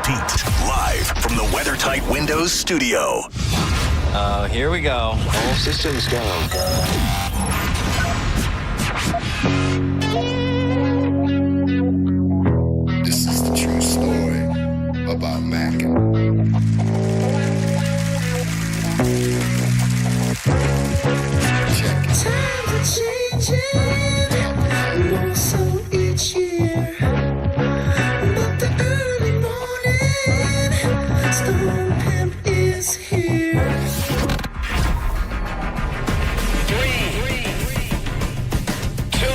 Pete. Live from the WeatherTight Windows studio. Here we go. All systems go. This is the true story about Mac. Check it. Times are changing, more so each year. But the early morning storm pimp is here. 3, 2,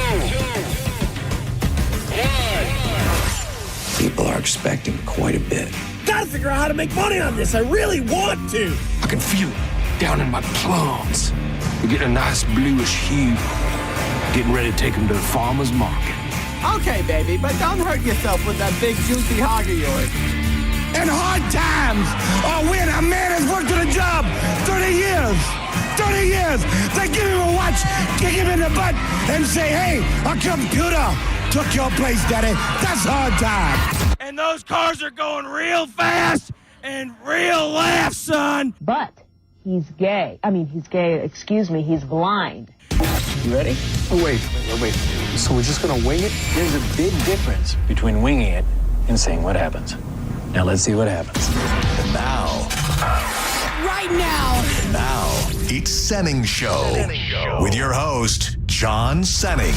1. People are expecting quite a bit. Gotta figure out how to make money on this. I really want to. I can feel it down in my plums. We're getting a nice bluish hue. Getting ready to take them to the farmer's market. Okay, baby, but don't hurt yourself with that big juicy hog of yours. In hard times, or when a man has worked at a job 30 years, they give him a watch, kick him in the butt, and say, hey, our computer took your place, daddy. That's hard time. And those cars are going real fast and real laugh, son. But he's gay. He's blind. You ready? Oh, wait. So we're just gonna wing it? There's a big difference between winging it and seeing what happens. Now let's see what happens. And now, Right now. it's Senning Show. With your host, John Senning.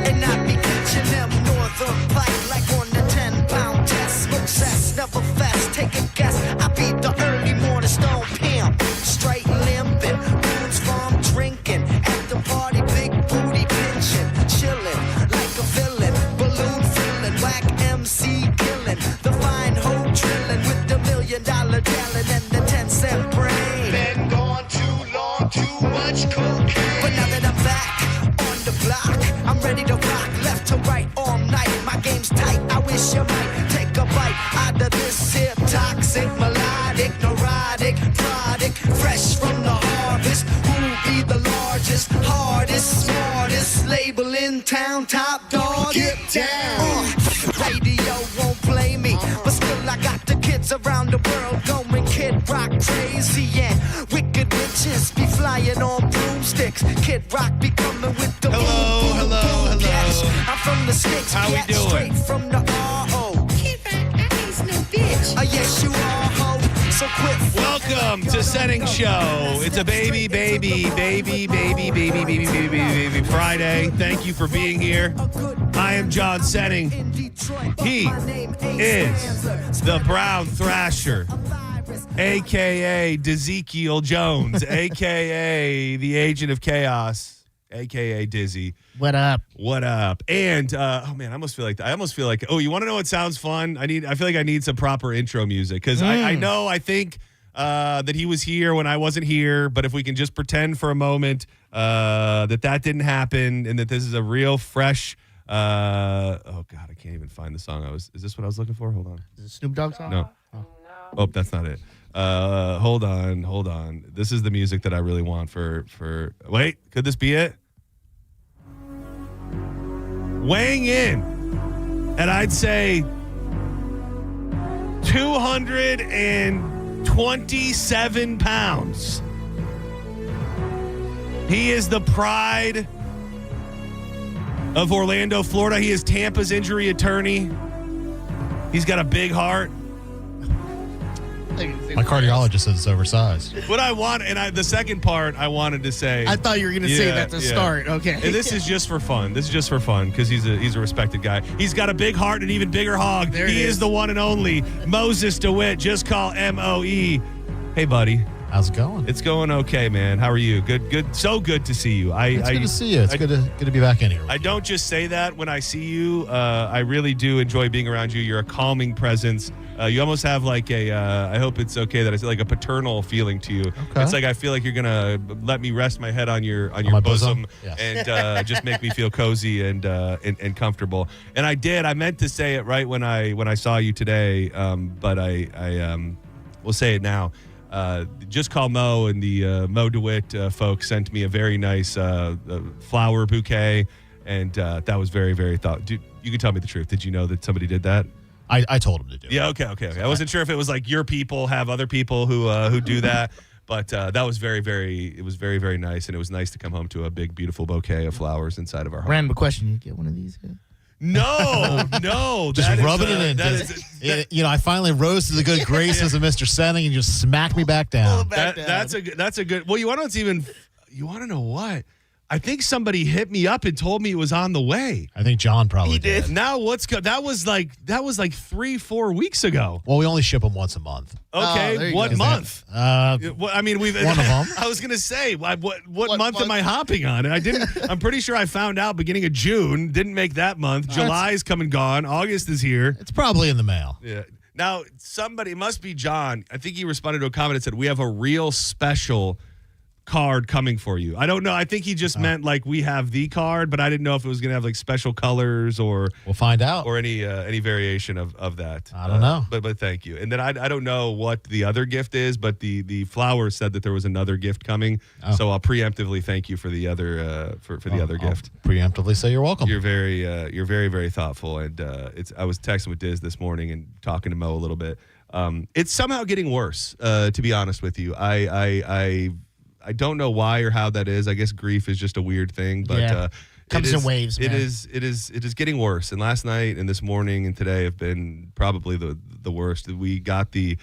And I be catching them northern bite like on the 10-pound test. Smoke cess, never fast. Take a guess. I be the early morning stone pimp. Straight limping, goons from drinking. At the party, big booty pinching. Chilling like a villain. Balloon filling, whack MC killing. The fine hoe drilling with the $1 million talent and the 10-cent brain. Been gone too long, too much cocaine. But now that I'm back on the block, I'm ready to rock left to right all night. My game's tight, I wish you might take a bite out of this here toxic, melodic, neurotic product, fresh from the harvest. Who be the largest, hardest, smartest label in town, top dog? Get down. Radio won't play me, but still I got the kids around the world going Kid Rock crazy, and wicked witches be flying on broomsticks. Kid Rock be coming with the boom, boom, boom, yes. I'm from the sticks, How we cat, doing? straight from the R.O. Kid Rock, I ain't no bitch. Yes, you are, ho, so quit. Welcome to Senning Show. It's a baby Friday. Thank you for being here. I am John Senning. He is the Brown Thrasher, a.k.a. Dezekiel Jones, a.k.a. the Agent of Chaos, a.k.a. Dizzy. What up? What up? And oh man, I almost feel like oh, you want to know what sounds fun? I feel like I need some proper intro music because I think that he was here when I wasn't here, but if we can just pretend for a moment that didn't happen and that this is a real fresh oh god, I can't even find the song is this what I was looking for? Hold on. Is it Snoop Dogg song? No. Oh, that's not it. Hold on. This is the music that I really want for wait, could this be it? Weighing in, and I'd say 227 pounds. He is the pride of Orlando, Florida. He is Tampa's injury attorney. He's got a big heart. My cardiologist says it's oversized. What I want, and the second part I wanted to say. I thought you were going to say that to start. Okay. And this is just for fun. Because he's a respected guy. He's got a big heart and an even bigger hog. He is the one and only Moses DeWitt. Just call MOE. Hey, buddy. How's it going? It's going okay, man. How are you? Good. So good to see you. It's good to see you. It's good to be back in here. I don't just say that when I see you. I really do enjoy being around you. You're a calming presence. You almost have like I hope it's okay that I say like a paternal feeling to you. Okay. It's like I feel like you're gonna let me rest my head on your bosom yes. And just make me feel cozy and comfortable. And I did. I meant to say it right when I saw you today, but I will say it now. Just Call Mo and the Mo DeWitt folks sent me a very nice flower bouquet, and that was very, very thoughtful. You can tell me the truth. Did you know that somebody did that? I told him to do it. Yeah, okay. I wasn't sure if it was like your people have other people who do that, but that was very, very nice, and it was nice to come home to a big, beautiful bouquet of flowers inside of our home. Random question: you get one of these? No. Just rubbing it in. I finally rose to the good graces of Mr. Senning and just smacked me back down. That's a good. Well, you want to know what? I think somebody hit me up and told me it was on the way. I think John probably did. Now that was like 3-4 weeks ago. Well, we only ship them once a month. Okay, what month? We've one of them. I was gonna say what month am I hopping on? I'm pretty sure I found out beginning of June. Didn't make that month. July's come and gone. August is here. It's probably in the mail. Yeah. Now somebody, it must be John. I think he responded to a comment that said we have a real special card coming for you. I don't know. I think he just meant like we have the card, but I didn't know if it was going to have like special colors or we'll find out, or any variation of that. I don't know. But thank you. And then I don't know what the other gift is, but the flower said that there was another gift coming. So I'll preemptively thank you for the other for the other gift. Preemptively say you're welcome. You're very very thoughtful, and I was texting with Diz this morning and talking to Mo a little bit. It's somehow getting worse. To be honest with you, I don't know why or how that is. I guess grief is just a weird thing, but comes in waves. It is getting worse. And last night and this morning and today have been probably the worst. We got it's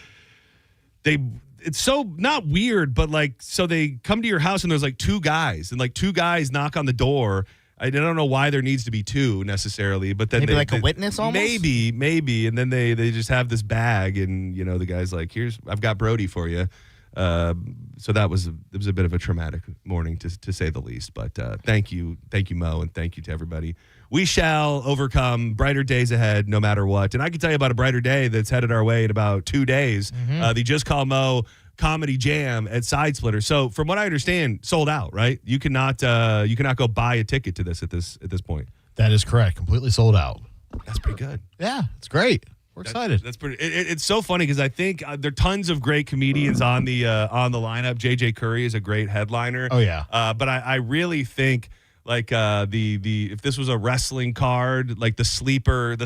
so not weird, but like, so they come to your house and there's like two guys knock on the door. I don't know why there needs to be two necessarily, but then maybe like a witness almost? Maybe. And then they just have this bag and, the guy's like, I've got Brody for you. So it was a bit of a traumatic morning to say the least, but thank you Mo, and thank you to everybody. We shall overcome. Brighter days ahead no matter what. And I can tell you about a brighter day that's headed our way in about 2 days. The Just Call Mo Comedy Jam at Side Splitter. So from what I understand, sold out, right? You cannot go buy a ticket to this at this point. That is correct. Completely sold out. That's pretty good. Yeah, it's great. We're excited. That's pretty. It's so funny because I think there are tons of great comedians on the lineup. JJ Curry is a great headliner. Oh yeah. But I really think like the if this was a wrestling card, like the sleeper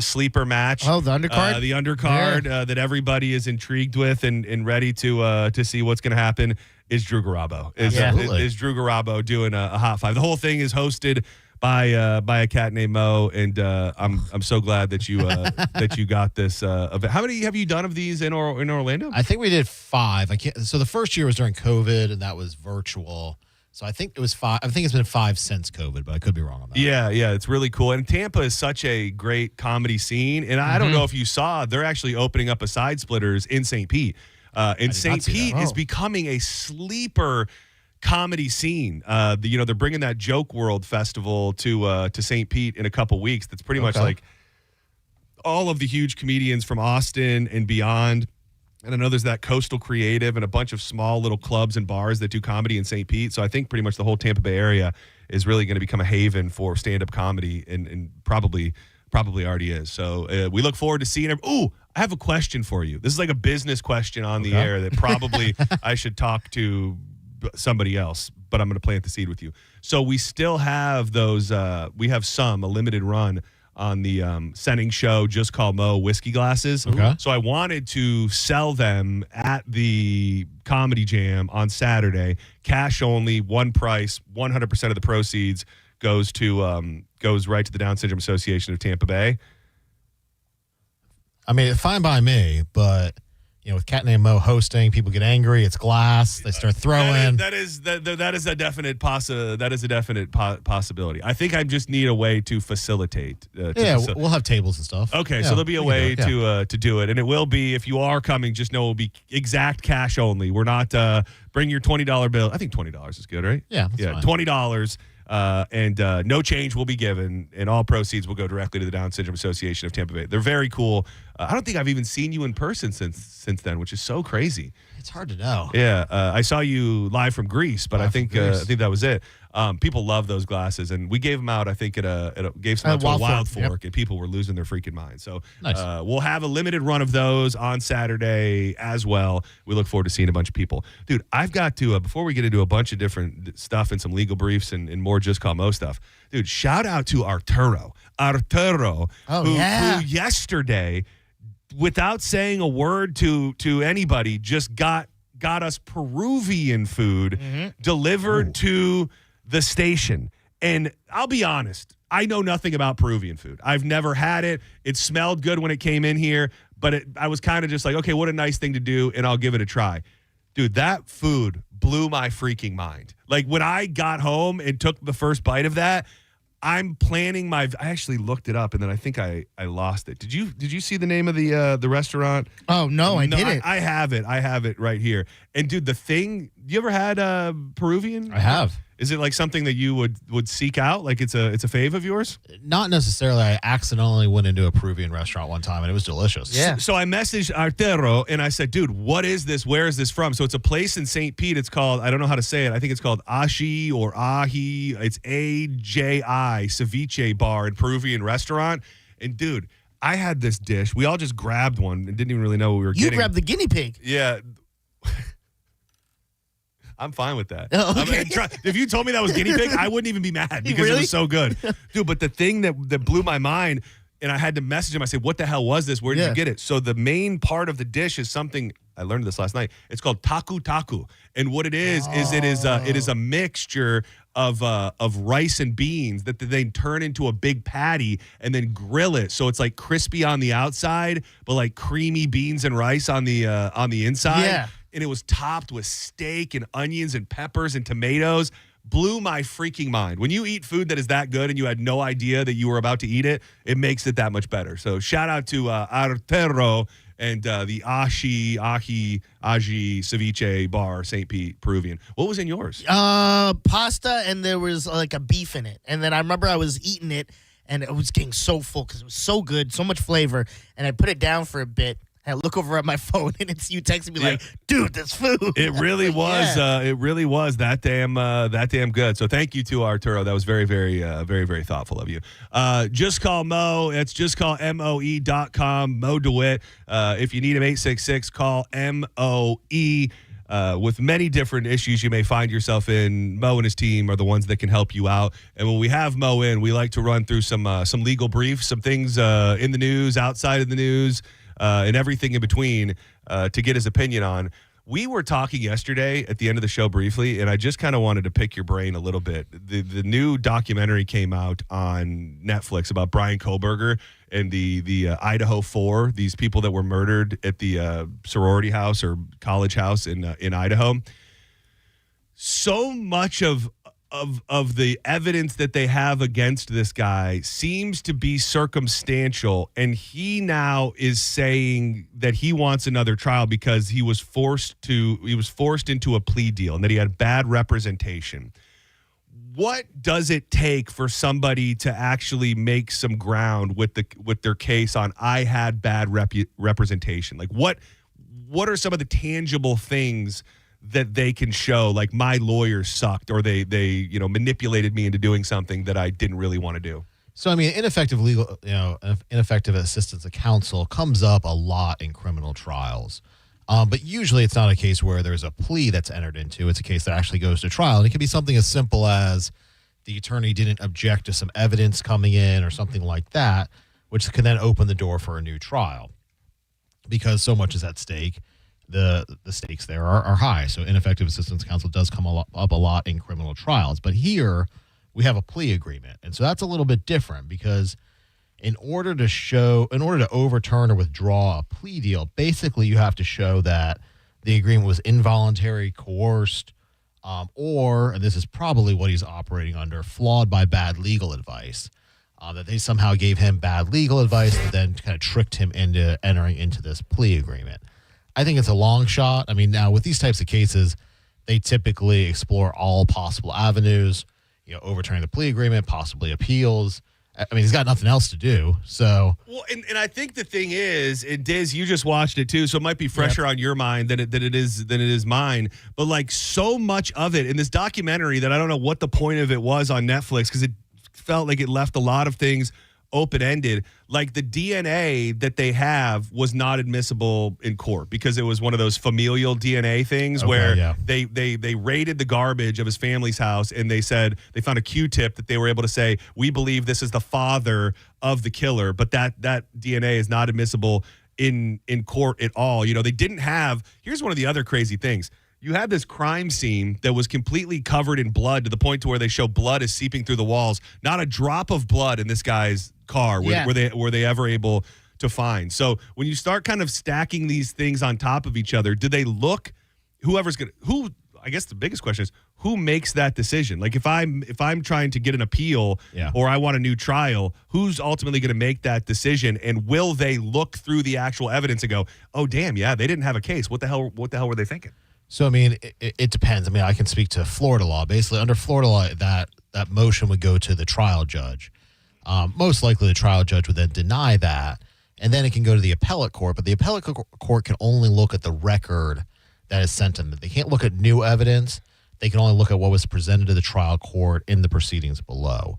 match. Oh, the undercard. The undercard that everybody is intrigued with and ready to see what's going to happen is Drew Garabo. Is Drew Garabo doing a hot five? The whole thing is hosted by a cat named Mo, and I'm so glad that you got this event. How many have you done of these in Orlando? I think we did 5. So the first year was during COVID, and that was virtual. So I think it was 5. I think it's been 5 since COVID, but I could be wrong on that. Yeah, it's really cool. And Tampa is such a great comedy scene, and I don't know if you saw, they're actually opening up a Side Splitters in St. Pete. And St. Pete is becoming a sleeper comedy scene. They're bringing that Joke World Festival to St. Pete in a couple weeks. That's pretty much like all of the huge comedians from Austin and beyond. And I know there's that Coastal Creative and a bunch of small little clubs and bars that do comedy in St. Pete. So I think pretty much the whole Tampa Bay area is really going to become a haven for stand-up comedy, and probably already is. So we look forward to seeing it. Ooh, I have a question for you. This is like a business question on the air that probably I should talk to somebody else, but I'm going to plant the seed with you. So we still have those, a limited run on the Senning Show Just Call Mo whiskey glasses. Okay. So I wanted to sell them at the Comedy Jam on Saturday. Cash only, one price, 100% of the proceeds goes right to the Down Syndrome Association of Tampa Bay. I mean, fine by me, but with Cat Named Mo hosting, people get angry. It's glass. They start throwing. That is a definite possibility. I think I just need a way to facilitate. We'll have tables and stuff. Okay, so there'll be a way to do it, and it will be, if you are coming, just know it will be exact cash only. We're not bring your $20 bill. I think $20 is good, right? Yeah, that's fine. $20. And no change will be given, and all proceeds will go directly to the Down Syndrome Association of Tampa Bay. They're very cool. I don't think I've even seen you in person since then, which is so crazy. It's hard to know. Yeah, I saw you live from Greece, but I think that was it. People love those glasses, and we gave them out. I think gave some out to a Wild Fork, and people were losing their freaking mind. So Nice. we'll have a limited run of those on Saturday as well. We look forward to seeing a bunch of people. Dude, I've got to before we get into a bunch of different stuff and some legal briefs and more Just Call Mo stuff. Dude, shout out to Arturo, who yesterday, without saying a word to anybody, just got us Peruvian food delivered to the station. And I'll be honest, I know nothing about Peruvian food. I've never had it. It smelled good when it came in here, but I was kind of just like, okay, what a nice thing to do, and I'll give it a try. Dude, that food blew my freaking mind. Like, when I got home and took the first bite of that, I'm planning I actually looked it up, and then I think I lost it. Did you see the name of the restaurant? Oh, no, I didn't. I have it. I have it right here. And dude, you ever had Peruvian? I have. Is it like something that you would seek out? Like it's a fave of yours? Not necessarily. I accidentally went into a Peruvian restaurant one time, and it was delicious. Yeah. So I messaged Arturo, and I said, dude, what is this? Where is this from? So it's a place in St. Pete. It's called, I don't know how to say it. I think it's called Aji or Aji. It's AJI, Ceviche Bar and Peruvian restaurant. And dude, I had this dish. We all just grabbed one and didn't even really know what we were getting. You grabbed the guinea pig. Yeah. I'm fine with that. Oh, okay. If you told me that was guinea pig, I wouldn't even be mad because it was so good. Dude, but the thing that blew my mind, and I had to message him, I said, what the hell was this? Where did you get it? So the main part of the dish is something, I learned this last night. It's called taku taku. And what it is it is a mixture of rice and beans that they turn into a big patty and then grill it. So it's like crispy on the outside, but like creamy beans and rice on the inside. Yeah. And it was topped with steak and onions and peppers and tomatoes. Blew my freaking mind. When you eat food that is that good and you had no idea that you were about to eat it, it makes it that much better. So shout out to Arturo and the Aji Ceviche Bar, St. Pete, Peruvian. What was in yours? Pasta, and there was like a beef in it. And then I remember I was eating it, and it was getting so full because it was so good, so much flavor. And I put it down for a bit. I look over at my phone, and it's you texting me like, dude, that's food. It really was. It really was that damn good. So thank you to Arturo. That was very, very, very, very thoughtful of you. Just call Mo. It's justcallmoe.com. Mo DeWitt. If you need him, 866, call MOE. With many different issues you may find yourself in, Mo and his team are the ones that can help you out. And when we have Mo in, we like to run through some legal briefs, some things in the news, outside of the news, and everything in between to get his opinion on. We were talking yesterday at the end of the show briefly, and I just kind of wanted to pick your brain a little bit. The new documentary came out on Netflix about Brian Kohlberger and the Idaho 4, these people that were murdered at the sorority house or college house in Idaho. So much of the evidence that they have against this guy seems to be circumstantial, and he now is saying that he wants another trial because he was forced into a plea deal and that he had bad representation. What does it take for somebody to actually make some ground with their case on I had bad representation? Like what are some of the tangible things that they can show, like my lawyer sucked or they manipulated me into doing something that I didn't really want to do? So, I mean, ineffective assistance of counsel comes up a lot in criminal trials. But usually it's not a case where there's a plea that's entered into. It's a case that actually goes to trial. And it can be something as simple as the attorney didn't object to some evidence coming in or something like that, which can then open the door for a new trial. Because so much is at stake, the stakes there are high. So ineffective assistance of counsel does come up a lot in criminal trials. But here we have a plea agreement. And so that's a little bit different because in order to overturn or withdraw a plea deal, basically you have to show that the agreement was involuntary, coerced, or, and this is probably what he's operating under, flawed by bad legal advice. That they somehow gave him bad legal advice and then kind of tricked him into entering into this plea agreement. I think it's a long shot. I mean, now with these types of cases, they typically explore all possible avenues, overturning the plea agreement, possibly appeals. I mean, he's got nothing else to do. So, well, and I think the thing is, Diz, you just watched it too, so it might be fresher on your mind than it is mine. But like so much of it in this documentary that I don't know what the point of it was on Netflix, because it felt like it left a lot of things open-ended. Like the DNA that they have was not admissible in court because it was one of those familial DNA things where they raided the garbage of his family's house and they said they found a Q-tip that they were able to say, we believe this is the father of the killer, but that DNA is not admissible in court at all. You know, they didn't have, here's one of the other crazy things. You had this crime scene that was completely covered in blood to the point to where they show blood is seeping through the walls. Not a drop of blood in this guy's car were they ever able to find. So when you start kind of stacking these things on top of each other, do they look, I guess the biggest question is, who makes that decision? Like if I'm trying to get an appeal or I want a new trial, who's ultimately going to make that decision? And will they look through the actual evidence and go, oh, damn, yeah, they didn't have a case. What the hell were they thinking? So, I mean, it depends. I mean, I can speak to Florida law. Basically, under Florida law, that motion would go to the trial judge. Most likely, the trial judge would then deny that, and then it can go to the appellate court. But the appellate court can only look at the record that is sent to them. They can't look at new evidence. They can only look at what was presented to the trial court in the proceedings below.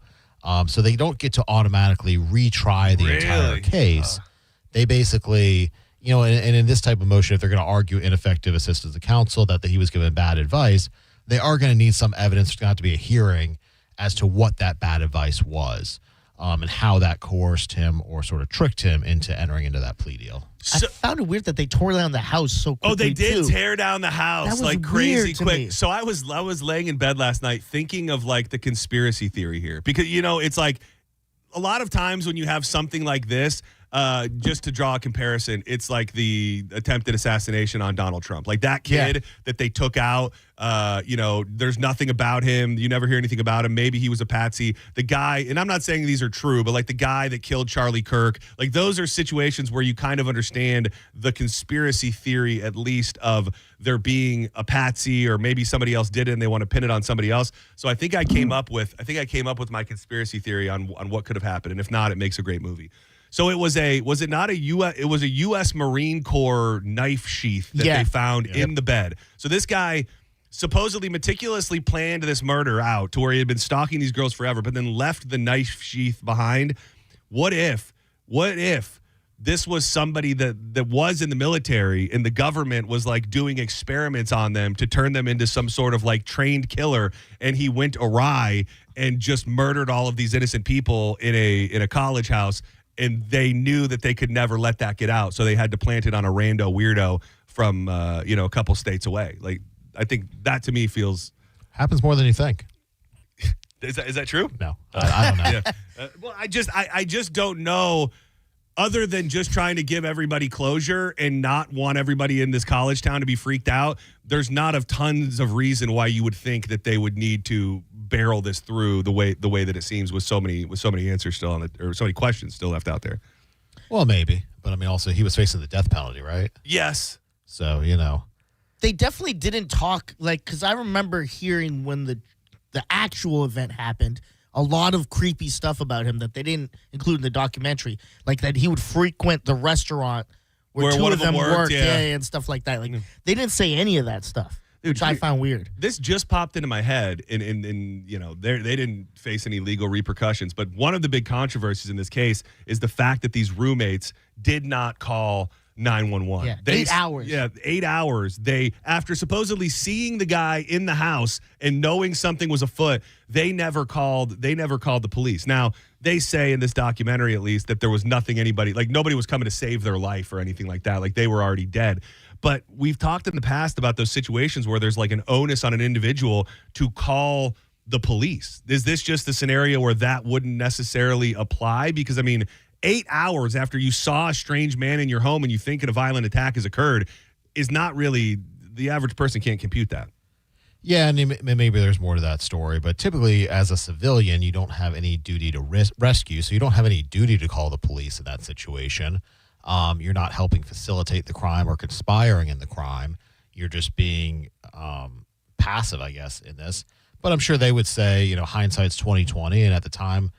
So they don't get to automatically retry the entire case. They basically... You know, and in this type of motion, if they're going to argue ineffective assistance of counsel, that he was given bad advice, they are going to need some evidence. There's going to have to be a hearing as to what that bad advice was and how that coerced him or sort of tricked him into entering into that plea deal. I found it weird that they tore down the house so quickly. Oh, they did too. tear down the house That was like crazy quick. me. So I was laying in bed last night thinking of like the conspiracy theory here, because, you know, it's like a lot of times when you have something like this, just to draw a comparison, it's like the attempted assassination on Donald Trump. Like that kid that they took out, you know, there's nothing about him. You never hear anything about him. Maybe he was a patsy. The guy, and I'm not saying these are true, but like the guy that killed Charlie Kirk, like those are situations where you kind of understand the conspiracy theory, at least, of there being a patsy or maybe somebody else did it and they want to pin it on somebody else. So I think I came up with my conspiracy theory on what could have happened. And if not, it makes a great movie. So it was a U.S. Marine Corps knife sheath that they found in the bed. So this guy supposedly meticulously planned this murder out to where he had been stalking these girls forever, but then left the knife sheath behind. What if this was somebody that was in the military and the government was like doing experiments on them to turn them into some sort of like trained killer, and he went awry and just murdered all of these innocent people in a college house? And they knew that they could never let that get out, so they had to plant it on a rando weirdo from a couple states away. Like, I think that to me happens more than you think. Is that true? No, I don't know. Well, I just don't know. Other than just trying to give everybody closure and not want everybody in this college town to be freaked out, there's not of tons of reason why you would think that they would need to barrel this through the way that it seems, with so many answers still on it, or so many questions still left out there. Well, maybe, but I mean, also he was facing the death penalty, right? Yes. So, you know, They definitely didn't talk, like, because I remember hearing when the actual event happened, a lot of creepy stuff about him that they didn't include in the documentary, like that he would frequent the restaurant where two one of of them them worked, yeah. and stuff like that. Like they didn't say any of that stuff, which I found weird. This just popped into my head, and you know, they didn't face any legal repercussions, but one of the big controversies in this case is the fact that these roommates did not call 911. Yeah, 8 hours. Yeah, 8 hours. They, after supposedly seeing the guy in the house and knowing something was afoot, they never called the police. Now, they say in this documentary, at least, that there was nobody was coming to save their life or anything like that. Like they were already dead. But we've talked in the past about those situations where there's like an onus on an individual to call the police. Is this just a scenario where that wouldn't necessarily apply? Because, I mean, 8 hours after you saw a strange man in your home and you think a violent attack has occurred is not really, the average person can't compute that. Yeah, and maybe there's more to that story, but typically as a civilian, you don't have any duty to rescue, so you don't have any duty to call the police in that situation. You're not helping facilitate the crime or conspiring in the crime. You're just being passive, I guess, in this. But I'm sure they would say, you know, hindsight's 20/20, and at the time,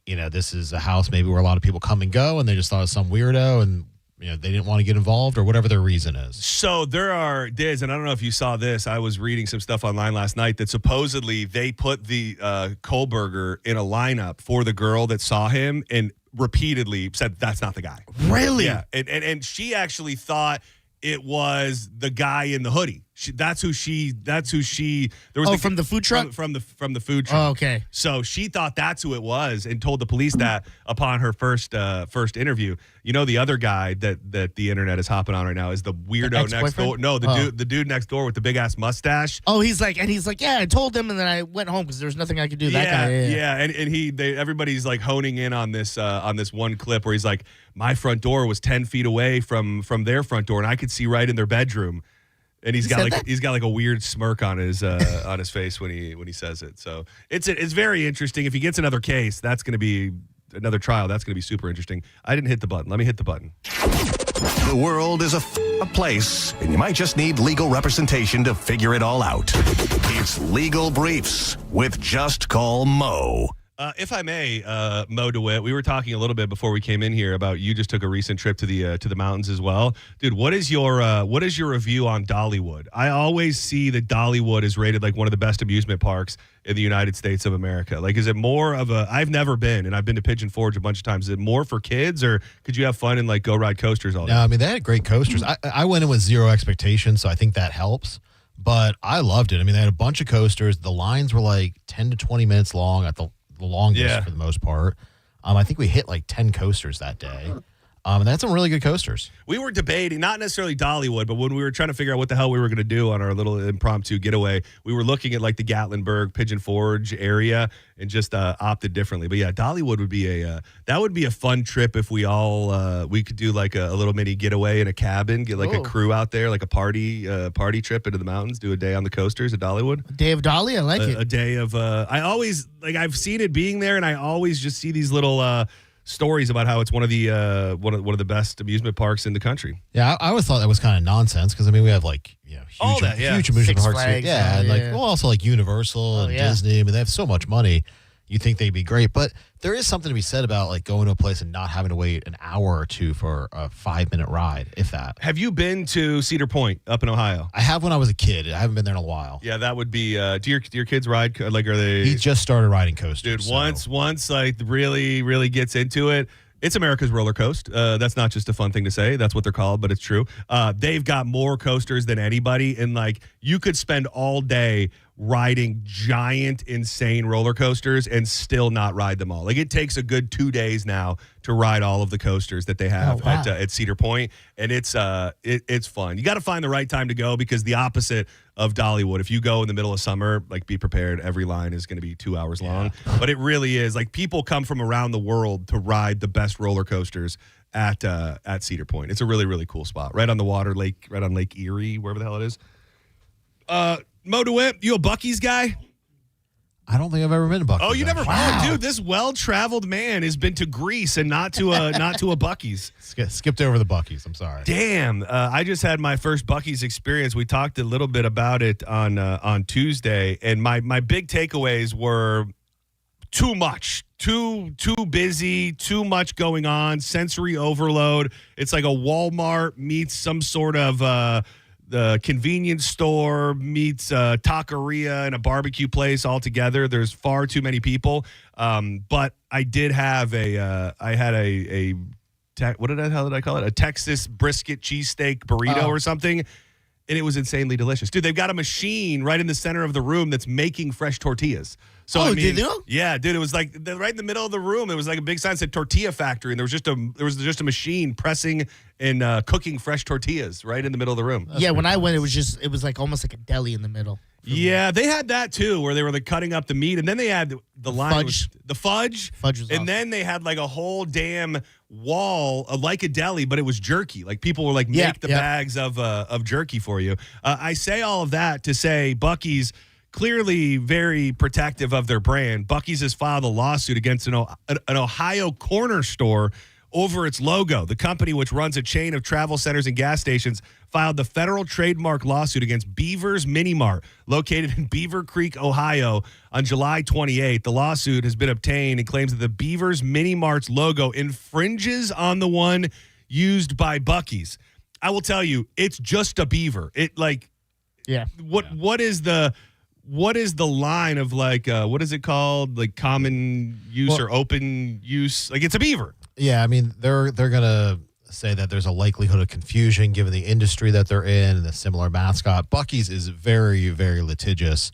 this is a house maybe where a lot of people come and go, and they just thought it was some weirdo, and they didn't want to get involved, or whatever their reason is. So there are Diz, and I don't know if you saw this. I was reading some stuff online last night that supposedly they put the Kohlberger in a lineup for the girl that saw him and repeatedly said that's not the guy. Really? Yeah, and she actually thought it was the guy in the hoodie. That's who she. There was from the food truck. From the food truck. Oh, okay. So she thought that's who it was, and told the police that upon her first interview. The other guy that the internet is hopping on right now is the weirdo next door. No, the dude next door with the big ass mustache. Oh, he's like, yeah, I told him, and then I went home because there was nothing I could do. That guy. Yeah, and everybody's like honing in on this one clip where he's like, my front door was 10 feet away from their front door, and I could see right in their bedroom. And he's got like a weird smirk on his face when he says it. So it's very interesting. If he gets another case, that's going to be another trial. That's going to be super interesting. I didn't hit the button. Let me hit the button. The world is a place, and you might just need legal representation to figure it all out. It's Legal Briefs with Just Call Mo. If I may, Mo DeWitt, we were talking a little bit before we came in here about you just took a recent trip to the mountains as well, dude. What is your review on Dollywood? I always see that Dollywood is rated like one of the best amusement parks in the United States of America. Like, is it more of a? I've never been, and I've been to Pigeon Forge a bunch of times. Is it more for kids, or could you have fun and like go ride coasters all day? No, I mean they had great coasters. I went in with zero expectations, so I think that helps. But I loved it. I mean, they had a bunch of coasters. The lines were like 10 to 20 minutes long at the longest for the most part. I think we hit like 10 coasters that day. And that's some really good coasters. We were debating, not necessarily Dollywood, but when we were trying to figure out what the hell we were going to do on our little impromptu getaway, we were looking at like the Gatlinburg, Pigeon Forge area and just opted differently. But yeah, Dollywood would be a fun trip if we could do like a little mini getaway in a cabin, get like a crew out there, like a party trip into the mountains, do a day on the coasters at Dollywood. A day of Dolly, I like it. A day of, I always, like I've seen it being there and I always just see these little, stories about how it's one of the best amusement parks in the country. Yeah, I always thought that was kind of nonsense because I mean we have like huge amusement Six parks. Flags, and also like Universal and Disney. I mean they have so much money. You think they'd be great, but there is something to be said about like going to a place and not having to wait an hour or two for a 5-minute ride, if that. Have you been to Cedar Point up in Ohio? I have when I was a kid. I haven't been there in a while. Yeah, that would be. Do your kids ride? Like, are they? He just started riding coasters. Dude, once like really gets into it. It's America's roller coaster. That's not just a fun thing to say. That's what they're called, but it's true. They've got more coasters than anybody, and like you could spend all day riding giant, insane roller coasters and still not ride them all. Like it takes a good 2 days now to ride all of the coasters that they have at Cedar Point, and it's fun. You got to find the right time to go because the opposite of Dollywood, if you go in the middle of summer, like be prepared. Every line is going to be 2 hours long, but it really is like people come from around the world to ride the best roller coasters at Cedar Point. It's a really, really cool spot right on the water, right on Lake Erie, wherever the hell it is. Mo DeWitt, you a Buc-ee's guy? I don't think I've ever been to Buc-ee's. Oh, you never? Wow. Oh, dude, this well-traveled man has been to Greece and not to a Buc-ee's. Skipped over the Buc-ee's. I'm sorry. Damn, I just had my first Buc-ee's experience. We talked a little bit about it on Tuesday, and my big takeaways were too much, too busy, too much going on, sensory overload. It's like a Walmart meets some sort of the convenience store meets a taqueria and a barbecue place all together. There's far too many people. But I did have what did I call it? A Texas brisket cheesesteak burrito or something. And it was insanely delicious. Dude, they've got a machine right in the center of the room that's making fresh tortillas. So I mean, did they? Yeah, dude, it was like right in the middle of the room. It was like a big sign that said Tortilla Factory, and there was just a machine pressing and cooking fresh tortillas right in the middle of the room. When I went, it was like almost like a deli in the middle. Yeah, they had that too, where they were like cutting up the meat, and then they had the fudge. The fudge. Fudge was and awesome. then they had like a whole damn wall like a deli, but it was jerky. Like people were like make the bags of jerky for you. I say all of that to say Buc-ee's clearly very protective of their brand. Buc-ee's has filed a lawsuit against an Ohio corner store over its logo. The company, which runs a chain of travel centers and gas stations, filed the federal trademark lawsuit against Beaver's Mini Mart, located in Beaver Creek, Ohio, on July 28th. The lawsuit has been obtained and claims that the Beaver's Mini Mart's logo infringes on the one used by Buc-ee's. I will tell you, it's just a beaver. What is the line of what is it called? Like common use or open use? Like it's a beaver. Yeah, I mean, they're going to say that there's a likelihood of confusion given the industry that they're in and the similar mascot. Buc-ee's is very, very litigious.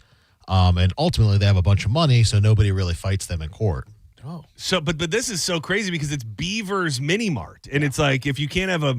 And ultimately, they have a bunch of money, so nobody really fights them in court. Oh. So, but this is so crazy because it's Beaver's Mini Mart. And it's like, if you can't have a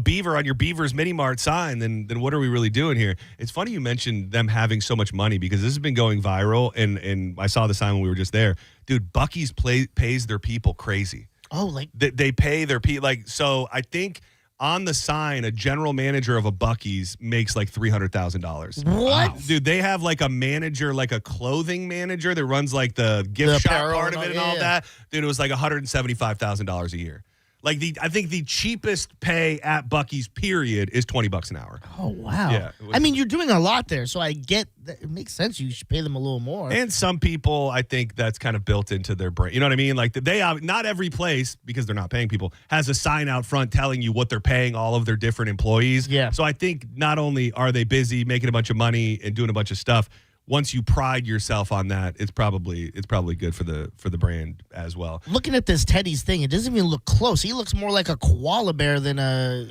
beaver on your Beaver's Mini Mart sign, then what are we really doing here? It's funny you mentioned them having so much money because this has been going viral, and I saw the sign when we were just there. Dude, Buc-ee's pays their people crazy. Oh, like they pay their people so I think on the sign, a general manager of a Buc-ee's makes like $300,000. What? Wow. Dude, they have like a manager, like a clothing manager that runs like the gift shop part of it and all that. Dude, it was like $175,000 a year. Like I think the cheapest pay at Buc-ee's period is $20 an hour. Oh wow! Yeah, I mean, you're doing a lot there, so I get that it makes sense. You should pay them a little more. And some people, I think that's kind of built into their brain. You know what I mean? Like they have, not every place, because they're not paying people, has a sign out front telling you what they're paying all of their different employees. Yeah. So I think not only are they busy making a bunch of money and doing a bunch of stuff, once you pride yourself on that, it's probably good for the brand as well. Looking at this Teddy's thing, it doesn't even look close. He looks more like a koala bear than a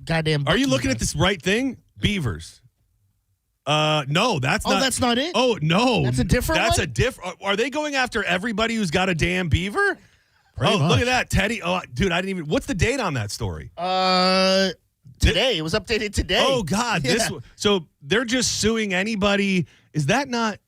goddamn. Are you looking at this right thing? Beavers. No, that's not. Oh, that's not it? Oh, no. That's a different That's one? a different. Are they going after everybody who's got a damn beaver? Pretty much. Look at that, Teddy. Oh, dude, I didn't even. What's the date on that story? Today. It was updated today. Oh, God. Yeah. So they're just suing anybody. Is that not?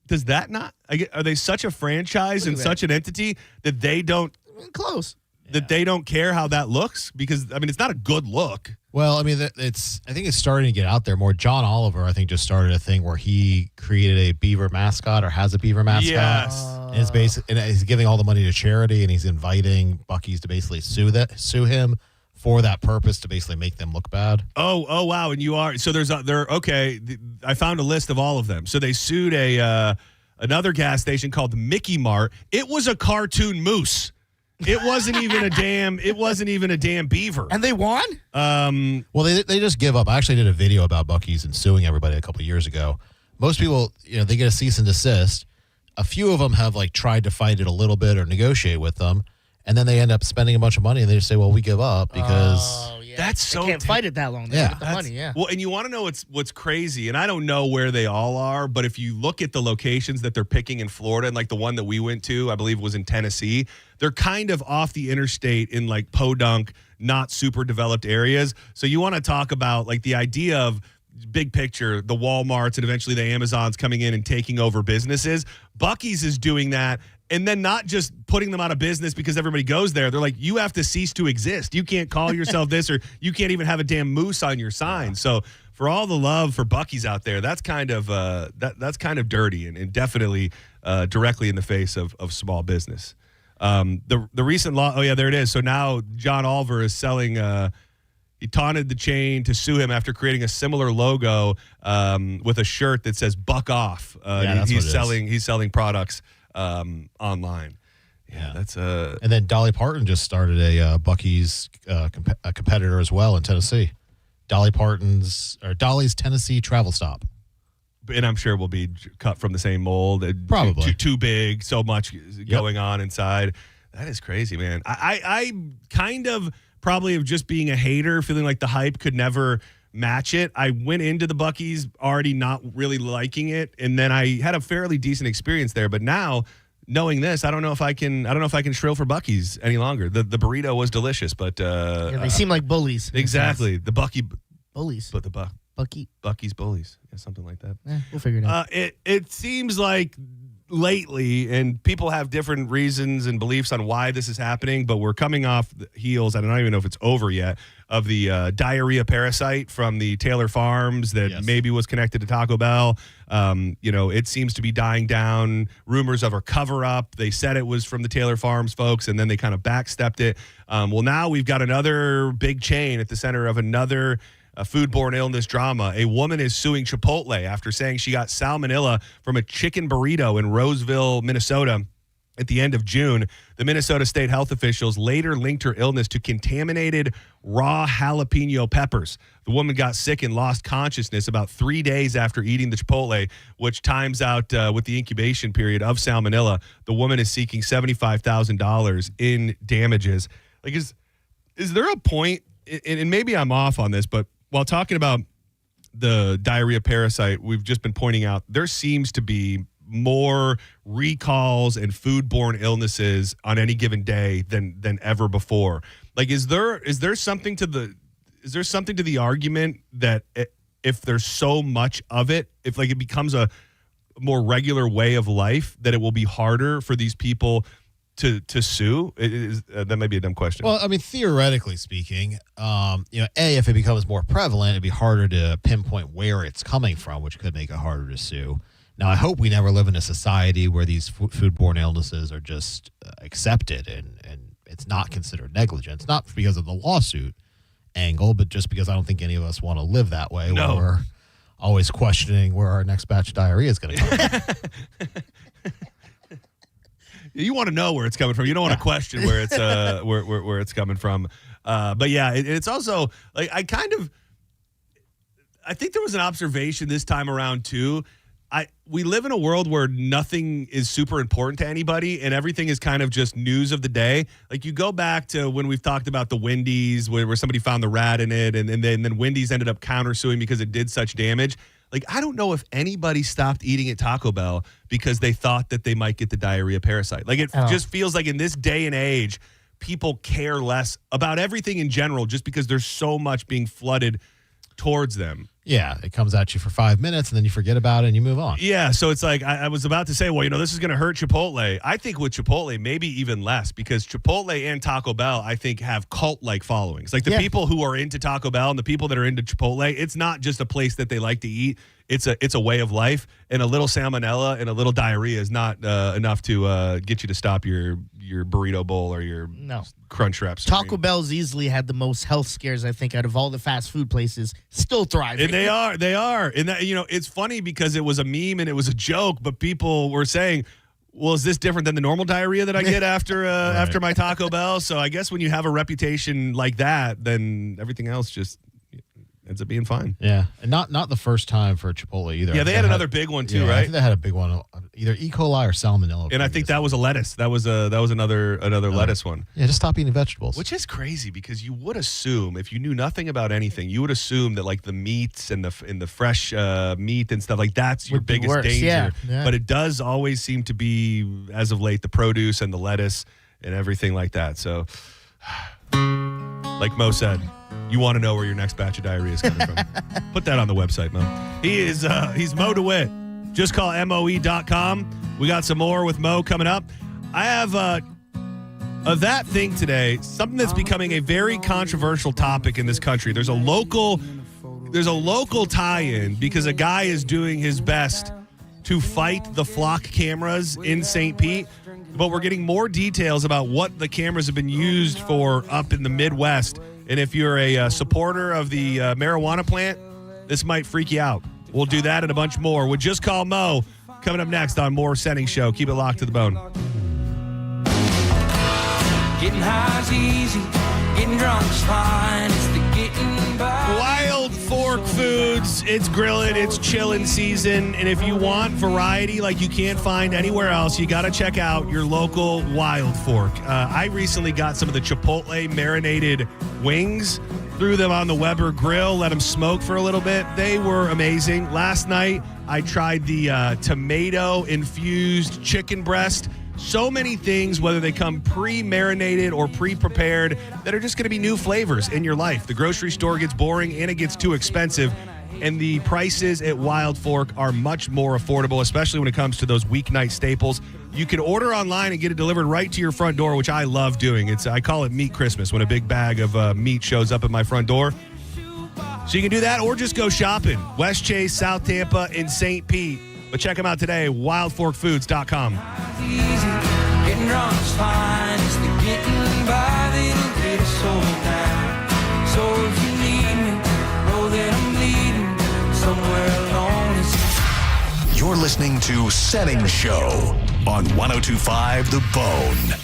Does that not? Are they such a franchise and such an entity that they don't? Close. That they don't care how that looks? Because, I mean, it's not a good look. Well, I mean, I think it's starting to get out there more. John Oliver, I think, just started a thing where he created a beaver mascot or has a beaver mascot. Yes. And and he's giving all the money to charity, and he's inviting Buc-ee's to basically sue him for that purpose, to basically make them look bad. Oh, wow. And you are, so okay. I found a list of all of them. So they sued another gas station called Mickey Mart. It was a cartoon moose. It wasn't even a damn beaver. And they won? Well, they just give up. I actually did a video about Buc-ee's and suing everybody a couple of years ago. Most people, they get a cease and desist. A few of them have tried to fight it a little bit or negotiate with them, and then they end up spending a bunch of money, and they just say, well, we give up because that's so they can't fight it that long. They get the money, Well, and you want to know what's crazy, and I don't know where they all are, but if you look at the locations that they're picking in Florida, and like the one that we went to, I believe was in Tennessee, they're kind of off the interstate in like podunk, not super developed areas. So you want to talk about like the idea of big picture, the Walmarts and eventually the Amazons coming in and taking over businesses. Buc-ee's is doing that. And then not just putting them out of business because everybody goes there. They're like, you have to cease to exist. You can't call yourself this, or you can't even have a damn moose on your sign. So for all the love for Buc-ee's out there, that's kind of that's kind of dirty and definitely directly in the face of small business. The recent law. Oh yeah, there it is. So now John Oliver is selling. He taunted the chain to sue him after creating a similar logo with a shirt that says "Buck Off." He's selling products online. Yeah, that's And then Dolly Parton just started a Buc-ee's a competitor as well in Tennessee. Dolly's Tennessee Travel Stop. And I'm sure will be cut from the same mold. Probably too big. So much going on inside. That is crazy, man. I kind of probably of just being a hater, feeling like the hype could never match it. I went into the Buc-ee's already not really liking it, and then I had a fairly decent experience there. But now, knowing this, I don't know if I can shrill for Buc-ee's any longer. The burrito was delicious, but they seem like bullies. Exactly, the bullies, but the Buc-ee's bullies, something like that. We'll figure it out. It seems like lately, and people have different reasons and beliefs on why this is happening, but we're coming off the heels, I don't even know if it's over yet, of the diarrhea parasite from the Taylor Farms that maybe was connected to Taco Bell. It seems to be dying down. Rumors of a cover-up. They said it was from the Taylor Farms folks, and then they kind of backstepped it. Now we've got another big chain at the center of another foodborne illness drama. A woman is suing Chipotle after saying she got salmonella from a chicken burrito in Roseville, Minnesota. At the end of June, the Minnesota state health officials later linked her illness to contaminated raw jalapeno peppers. The woman got sick and lost consciousness about 3 days after eating the Chipotle, which times out with the incubation period of salmonella. The woman is seeking $75,000 in damages. Like, is there a point, and maybe I'm off on this, but while talking about the diarrhea parasite, we've just been pointing out there seems to be more recalls and foodborne illnesses on any given day than ever before. Like, is there something to the argument that if there's so much of it, if like it becomes a more regular way of life, that it will be harder for these people to sue? That might be a dumb question. Well, I mean, theoretically speaking, if it becomes more prevalent, it'd be harder to pinpoint where it's coming from, which could make it harder to sue. Now, I hope we never live in a society where these foodborne illnesses are just accepted and it's not considered negligence, not because of the lawsuit angle, but just because I don't think any of us want to live that way. No. Where we're always questioning where our next batch of diarrhea is going to come from. You want to know where it's coming from. You don't want to question where it's where it's coming from. But yeah, it's also like I think there was an observation this time around too. We live in a world where nothing is super important to anybody and everything is kind of just news of the day. Like, you go back to when we've talked about the Wendy's where somebody found the rat in it and then Wendy's ended up countersuing because it did such damage. Like, I don't know if anybody stopped eating at Taco Bell because they thought that they might get the diarrhea parasite. Like, it just feels like in this day and age, people care less about everything in general just because there's so much being flooded towards them. Yeah, it comes at you for 5 minutes and then you forget about it and you move on. Yeah, so it's like I was about to say, well, this is going to hurt Chipotle. I think with Chipotle, maybe even less, because Chipotle and Taco Bell, I think, have cult-like followings. Like the people who are into Taco Bell and the people that are into Chipotle, it's not just a place that they like to eat. It's a way of life, and a little salmonella and a little diarrhea is not enough to get you to stop your burrito bowl or your Crunchwrap Supreme. Taco Bell's easily had the most health scares, I think, out of all the fast food places. Still thriving. And they are. And that, it's funny because it was a meme and it was a joke, but people were saying, well, is this different than the normal diarrhea that I get after after my Taco Bell? So I guess when you have a reputation like that, then everything else just ends up being fine. Yeah, and not the first time for Chipotle either. Yeah, they had another big one too, right? I think they had a big one, either E. coli or salmonella. And I think that was a lettuce. That was another lettuce one. Yeah, just stop eating vegetables. Which is crazy because you would assume, if you knew nothing about anything, you would assume that like the meats and the fresh meat and stuff like that's your biggest danger. Yeah. But it does always seem to be, as of late, the produce and the lettuce and everything like that. So, like Mo said, you want to know where your next batch of diarrhea is coming from. Put that on the website, Mo. He's Mo DeWitt. Just call MOE.com. We got some more with Mo coming up. I have that thing today, something that's becoming a very controversial topic in this country. There's a local tie-in because a guy is doing his best to fight the flock cameras in St. Pete. But we're getting more details about what the cameras have been used for up in the Midwest. And if you're a supporter of the marijuana plant, this might freak you out. We'll do that and a bunch more. We'll Just Call Mo coming up next on more Senning Show. Keep it locked to the bone. Getting high's easy, getting drunk's fine. It's the getting by. Wild Fork Foods. It's grilling, it's chilling season. And if you want variety like you can't find anywhere else, you got to check out your local Wild Fork. I recently got some of the Chipotle marinated wings, threw them on the Weber grill, let them smoke for a little bit. They were amazing. Last night, I tried the tomato-infused chicken breast. So many things, whether they come pre-marinated or pre-prepared, that are just going to be new flavors in your life. The grocery store gets boring and it gets too expensive. and the prices at Wild Fork are much more affordable, especially when it comes to those weeknight staples. You can order online and get it delivered right to your front door, which I love doing. I call it Meat Christmas when a big bag of meat shows up at my front door. So you can do that or just go shopping. West Chase, South Tampa, and St. Pete. But check them out today, wildforkfoods.com. Getting drunk is fine. It's the getting by that'll get us all down. So if you need me, know that I'm leading somewhere alone. You're listening to Senning Show on 102.5 The Bone.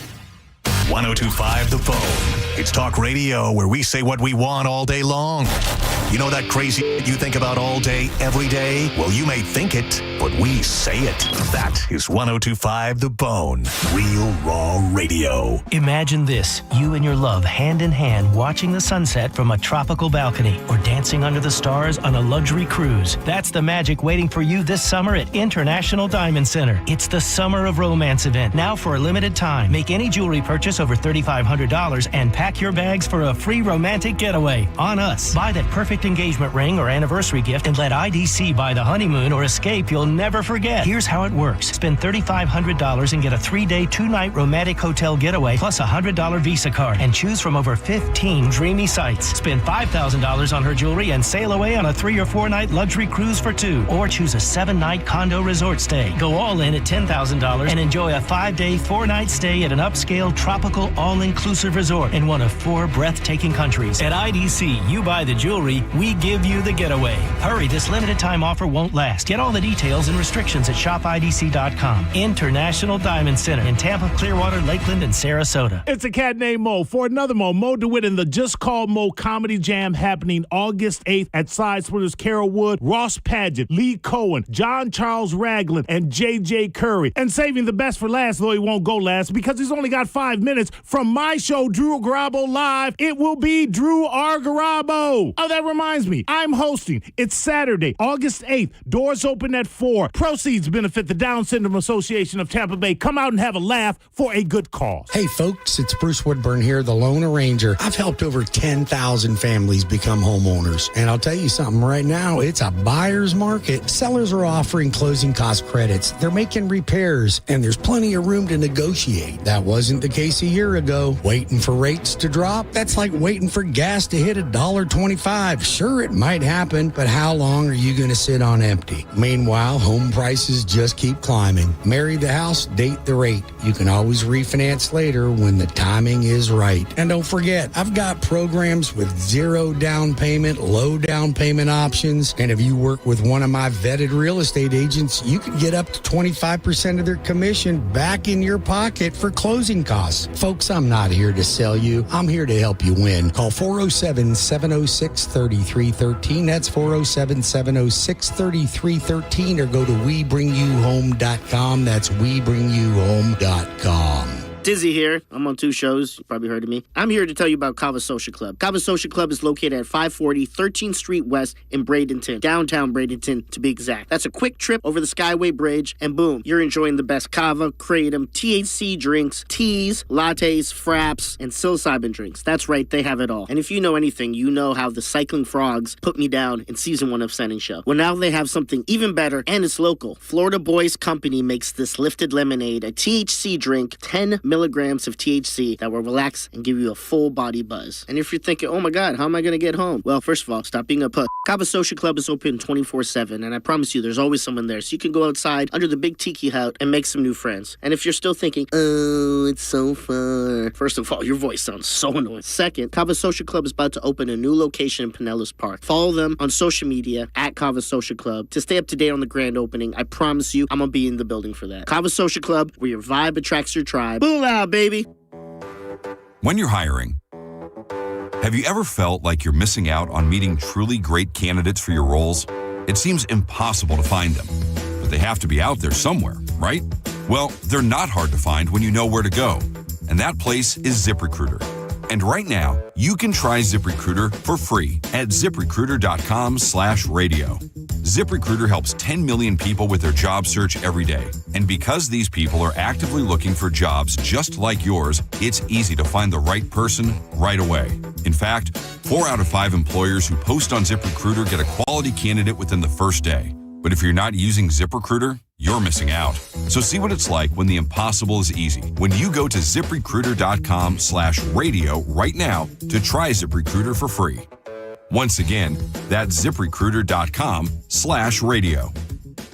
102.5 The Bone. It's talk radio where we say what we want all day long. You know that crazy you think about all day, every day? Well, you may think it, but we say it. That is 102.5 The Bone. Real raw radio. Imagine this, you and your love hand in hand watching the sunset from a tropical balcony or dancing under the stars on a luxury cruise. That's the magic waiting for you this summer at International Diamond Center. It's the Summer of Romance event, now for a limited time. Make any jewelry purchase over $3,500 and pack your bags for a free romantic getaway on us. Buy that perfect engagement ring or anniversary gift and let IDC buy the honeymoon or escape you'll never forget. Here's how it works. Spend $3,500 and get a 3-day, 2-night romantic hotel getaway plus a $100 Visa card and choose from over 15 dreamy sites. Spend $5,000 on her jewelry and sail away on a 3 or 4 night luxury cruise for 2, or choose a 7-night condo resort stay. Go all in at $10,000 and enjoy a 5-day, 4-night stay at an upscale tropical all-inclusive resort in one of 4 breathtaking countries. At IDC, you buy the jewelry, we give you the getaway. Hurry, this limited time offer won't last. Get all the details and restrictions at shopidc.com. International Diamond Center in Tampa, Clearwater, Lakeland, and Sarasota. It's a cat named Mo for another Mo. Mo DeWitt in the Just Call Mo Comedy Jam happening August 8th at Side Splitters. Carol Wood, Ross Padgett, Lee Cohen, John Charles Ragland, and J.J. Curry. And saving the best for last, though he won't go last because he's only got 5 minutes from my show, Drew Garabo Live. It will be Drew R. Garabo. Oh, that reminds me, I'm hosting. It's Saturday, August 8th. Doors open at 4. Proceeds benefit the Down Syndrome Association of Tampa Bay. Come out and have a laugh for a good cause. Hey, folks, it's Bruce Woodburn here, the Lone Arranger. I've helped over 10,000 families become homeowners. And I'll tell you something right now, it's a buyer's market. Sellers are offering closing cost credits. They're making repairs, and there's plenty of room to negotiate. That wasn't the case a year ago. Waiting for rates to drop? That's like waiting for gas to hit $1.25. Sure, it might happen, but how long are you going to sit on empty? Meanwhile, home prices just keep climbing. Marry the house, date the rate. You can always refinance later when the timing is right. And don't forget, I've got programs with 0 down payment, low down payment options. And if you work with one of my vetted real estate agents, you can get up to 25% of their commission back in your pocket for closing costs. Folks, I'm not here to sell you. I'm here to help you win. Call 407-706-3313. That's 407-706-3313, or go to WeBringYouHome.com. That's WeBringYouHome.com. Dizzy here. I'm on 2 shows. You probably heard of me. I'm here to tell you about Kava Social Club. Kava Social Club is located at 540 13th Street West in Bradenton, downtown Bradenton to be exact. That's a quick trip over the Skyway Bridge, and boom, you're enjoying the best kava, kratom, THC drinks, teas, lattes, fraps, and psilocybin drinks. That's right, they have it all. And if you know anything, you know how the Cycling Frogs put me down in season 1 of Senning Show. Well, now they have something even better, and it's local. Florida Boys Company makes this Lifted Lemonade, a THC drink, 10 milligrams of THC that will relax and give you a full body buzz. And if you're thinking, oh my God, how am I going to get home? Well, first of all, stop being a puss. Kava Social Club is open 24/7, and I promise you there's always someone there, so you can go outside under the big tiki hut and make some new friends. And if you're still thinking, oh, it's so far. First of all, your voice sounds so annoying. Second, Kava Social Club is about to open a new location in Pinellas Park. Follow them on social media at Kava Social Club to stay up to date on the grand opening. I promise you, I'm going to be in the building for that. Kava Social Club, where your vibe attracts your tribe. Boo loud, baby. When you're hiring, have you ever felt like you're missing out on meeting truly great candidates for your roles? It seems impossible to find them, but they have to be out there somewhere, right? Well, they're not hard to find when you know where to go, and that place is ZipRecruiter. And right now, you can try ZipRecruiter for free at ZipRecruiter.com/radio. ZipRecruiter helps 10 million people with their job search every day. And because these people are actively looking for jobs just like yours, it's easy to find the right person right away. In fact, 4 out of 5 employers who post on ZipRecruiter get a quality candidate within the first day. But if you're not using ZipRecruiter, you're missing out. So see what it's like when the impossible is easy. When you go to ZipRecruiter.com/radio right now to try ZipRecruiter for free. Once again, that's ZipRecruiter.com/radio.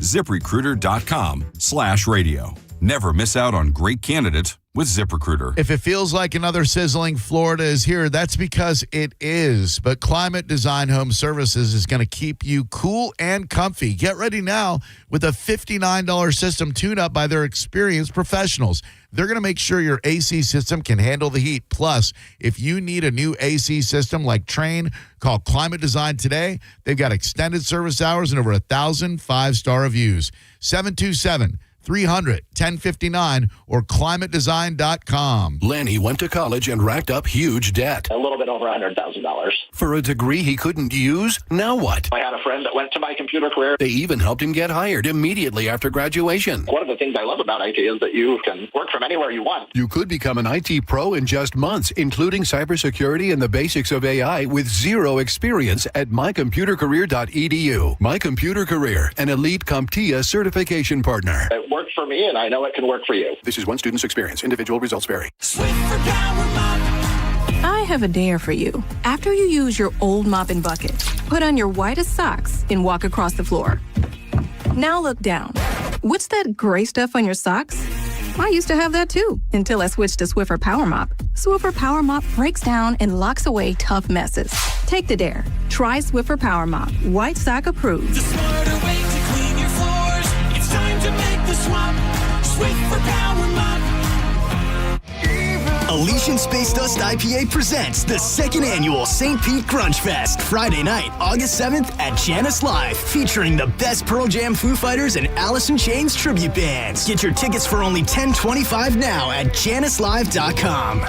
ZipRecruiter.com/radio. Never miss out on great candidates with ZipRecruiter. If it feels like another sizzling Florida is here, that's because it is. But Climate Design Home Services is going to keep you cool and comfy. Get ready now with a $59 system tune-up by their experienced professionals. They're going to make sure your AC system can handle the heat. Plus, if you need a new AC system like Train, call Climate Design today. They've got extended service hours and over 1,000 5-star reviews. 727-300-1059 or climatedesign.com. Lanny went to college and racked up huge debt. A little bit over $100,000. For a degree he couldn't use? Now what? I had a friend that went to my computer career. They even helped him get hired immediately after graduation. One of the things I love about IT is that you can work from anywhere you want. You could become an IT pro in just months, including cybersecurity and the basics of AI with zero experience at mycomputercareer.edu. My Computer Career, an elite CompTIA certification partner. It worked for me, and I know it can work for you. This is one student's experience. Individual results vary. I have a dare for you. After you use your old mop and bucket, put on your whitest socks and walk across the floor. Now look down. What's that gray stuff on your socks? I used to have that too, until I switched to Swiffer Power Mop. Swiffer Power Mop breaks down and locks away tough messes. Take the dare. Try Swiffer Power Mop. White sock approved. The smarter way to clean your floors. It's time to make the swap. Swiffer Power Mop. Elysian Space Dust IPA presents the second annual St. Pete Grunge Fest, Friday night, August 7th at Janice Live, featuring the best Pearl Jam, Foo Fighters, and Alice in Chains tribute bands. Get your tickets for only $10.25 now at janicelive.com.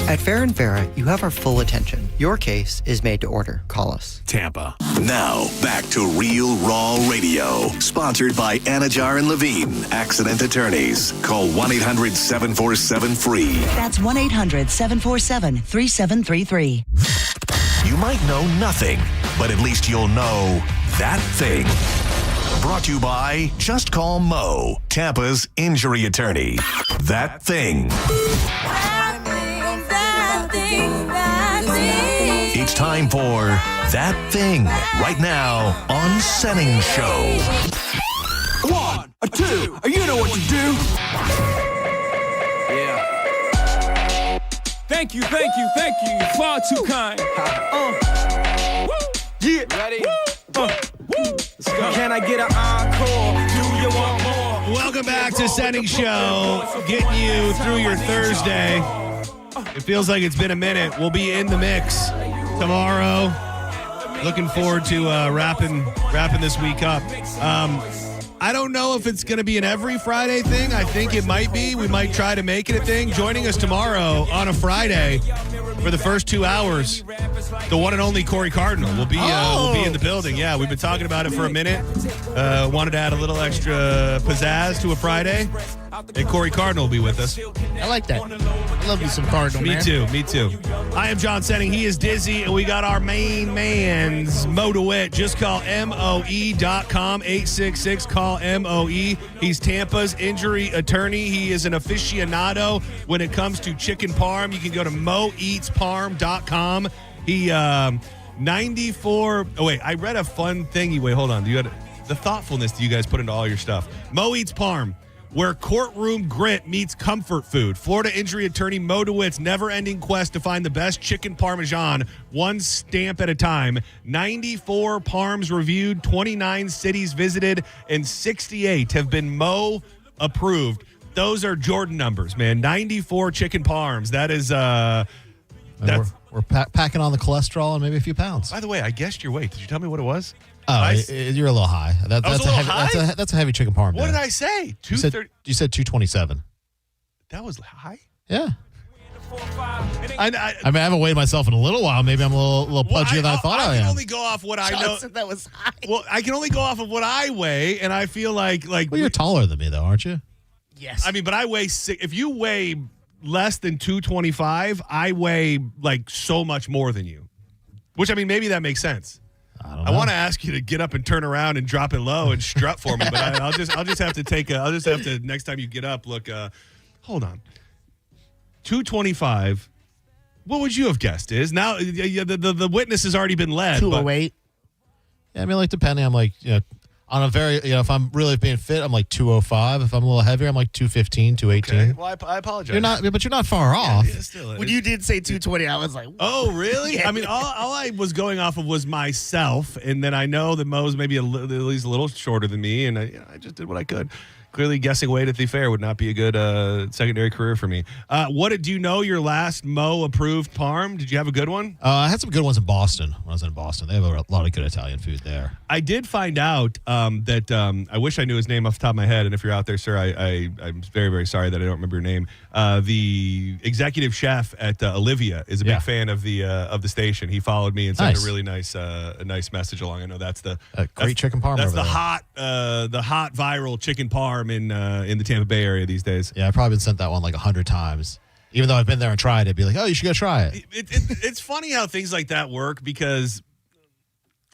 At Fair & Farah, you have our full attention. Your case is made to order. Call us. Tampa. Now, back to Real Raw Radio. Sponsored by Anajar and Levine, Accident Attorneys. Call 1-800-747-FREE. That's 1-800-747-3733. You might know nothing, but at least you'll know that thing. Brought to you by Just Call Mo, Tampa's injury attorney. That thing. It's time for That Thing, right now on Senning Show. 1, 2, you know what to do. Yeah. Thank you. You're far too kind. Yeah. Ready? Let's go. Can I get an encore? Do you want more? Welcome back to Senning Show, getting you through your Thursday. It feels like it's been a minute. We'll be in the mix tomorrow. Looking forward to wrapping this week up. I don't know if it's going to be an every Friday thing. I think it might be. We might try to make it a thing. Joining us tomorrow on a Friday for the first 2 hours, the one and only Corey Cardinal will be in the building. Yeah, we've been talking about it for a minute. Wanted to add a little extra pizzazz to a Friday. And Corey Cardinal will be with us. I like that. I love you some Cardinal, Me man. Me too. I am John Senning. He is Dizzy. And we got our main man's Mo DeWitt. Just call MOE.com, 866-CALL-MOE. He's Tampa's injury attorney. He is an aficionado when it comes to chicken parm. You can go to moeatsparm.com. He, 94. Oh, wait. I read a fun thing. Wait, hold on. You got the thoughtfulness that you guys put into all your stuff. Mo Eats Parm, where courtroom grit meets comfort food. Florida injury attorney Mo DeWitt's never-ending quest to find the best chicken parmesan, one stamp at a time. 94 parms reviewed, 29 cities visited, and 68 have been Mo approved. Those are Jordan numbers, man. 94 chicken parms. That is we're packing on the cholesterol and maybe a few pounds. By the way, I guessed your weight. Did you tell me what it was? Oh, you're a little high. That's a heavy chicken parm. What did I say? You said 227. That was high? Yeah. I mean, I haven't weighed myself in a little while. Maybe I'm a little pudgier than I thought I can am. only go off what I know. That was high. Well, I can only go off of what I weigh, and I feel like Well, you're taller than me, though, aren't you? Yes. I mean, but I weigh if you weigh less than 225, I weigh like so much more than you. Which, I mean, maybe that makes sense. I want to ask you to get up and turn around and drop it low and strut for me, but I'll just have to next time you get up, look. Hold on, 225. What would you have guessed? Is now the witness has already been led. 208. Yeah, I mean, like depending, I'm like on a very if I'm really being fit, I'm like 205. If I'm a little heavier, I'm like 215, 218. Okay. Well, I apologize. You're not far off. Yeah, still, when you did say 220, I was like, oh, really? Yeah. I mean, all I was going off of was myself, and then I know that Mo's maybe at least a little shorter than me, and I just did what I could. Clearly, guessing weight at the fair would not be a good secondary career for me. Do you know your last Mo-approved parm? Did you have a good one? I had some good ones in Boston. When I was in Boston, they have a lot of good Italian food there. I did find out that I wish I knew his name off the top of my head, and if you're out there, sir, I'm very, very sorry that I don't remember your name. The executive chef at Olivia is a big fan of the station. He followed me and sent a really nice message along. I know that's the great chicken parm. That's over the there. hot viral chicken parm in the Tampa Bay area these days. Yeah, I've probably been sent that one like 100 times. Even though I've been there and tried it, be like, oh, you should go try it. It's funny how things like that work because,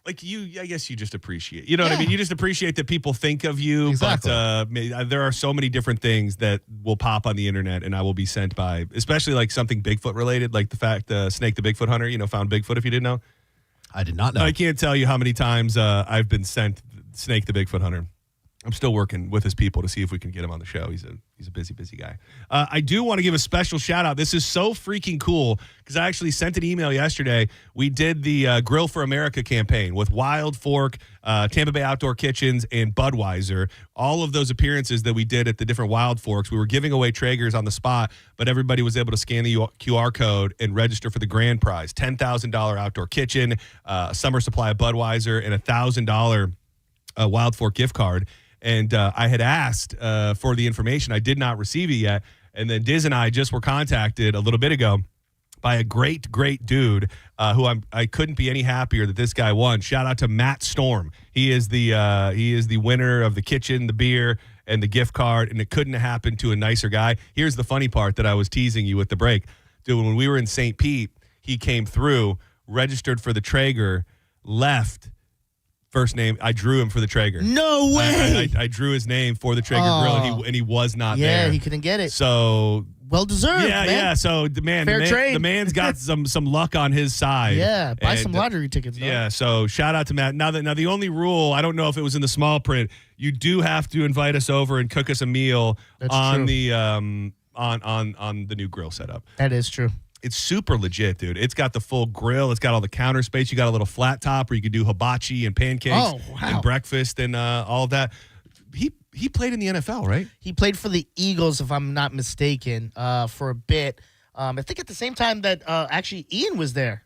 like I guess you just appreciate. You know what I mean? You just appreciate that people think of you. Exactly. But there are so many different things that will pop on the internet, and I will be sent by, especially like something Bigfoot related, like the fact Snake the Bigfoot hunter, found Bigfoot. If you didn't know, I did not know. I can't tell you how many times I've been sent Snake the Bigfoot hunter. I'm still working with his people to see if we can get him on the show. He's a busy guy. I do want to give a special shout out. This is so freaking cool because I actually sent an email yesterday. We did the Grill for America campaign with Wild Fork, Tampa Bay Outdoor Kitchens, and Budweiser. All of those appearances that we did at the different Wild Forks, we were giving away Traegers on the spot, but everybody was able to scan the QR code and register for the grand prize, $10,000 outdoor kitchen, a summer supply of Budweiser, and $1,000 Wild Fork gift card. And I had asked for the information. I did not receive it yet. And then Diz and I just were contacted a little bit ago by a great dude who I couldn't be any happier that this guy won. Shout out to Matt Storm. He is the winner of the kitchen, the beer, and the gift card. And it couldn't have happened to a nicer guy. Here's the funny part that I was teasing you with the break. Dude, when we were in St. Pete, he came through, registered for the Traeger, left. First name, I drew him for the Traeger. No way. I drew his name for the Traeger grill, and he was not there. Yeah, he couldn't get it. So well deserved. Yeah, man. yeah. So the man's got some luck on his side. Yeah, buy some lottery tickets. Though. Yeah. So shout out to Matt. Now the only rule, I don't know if it was in the small print. You do have to invite us over and cook us a meal on the on the new grill setup. That is true. It's super legit, dude. It's got the full grill. It's got all the counter space. You got a little flat top where you can do hibachi and pancakes and breakfast and all that. He played in the NFL, right? He played for the Eagles, if I'm not mistaken, for a bit. I think at the same time that actually Ian was there.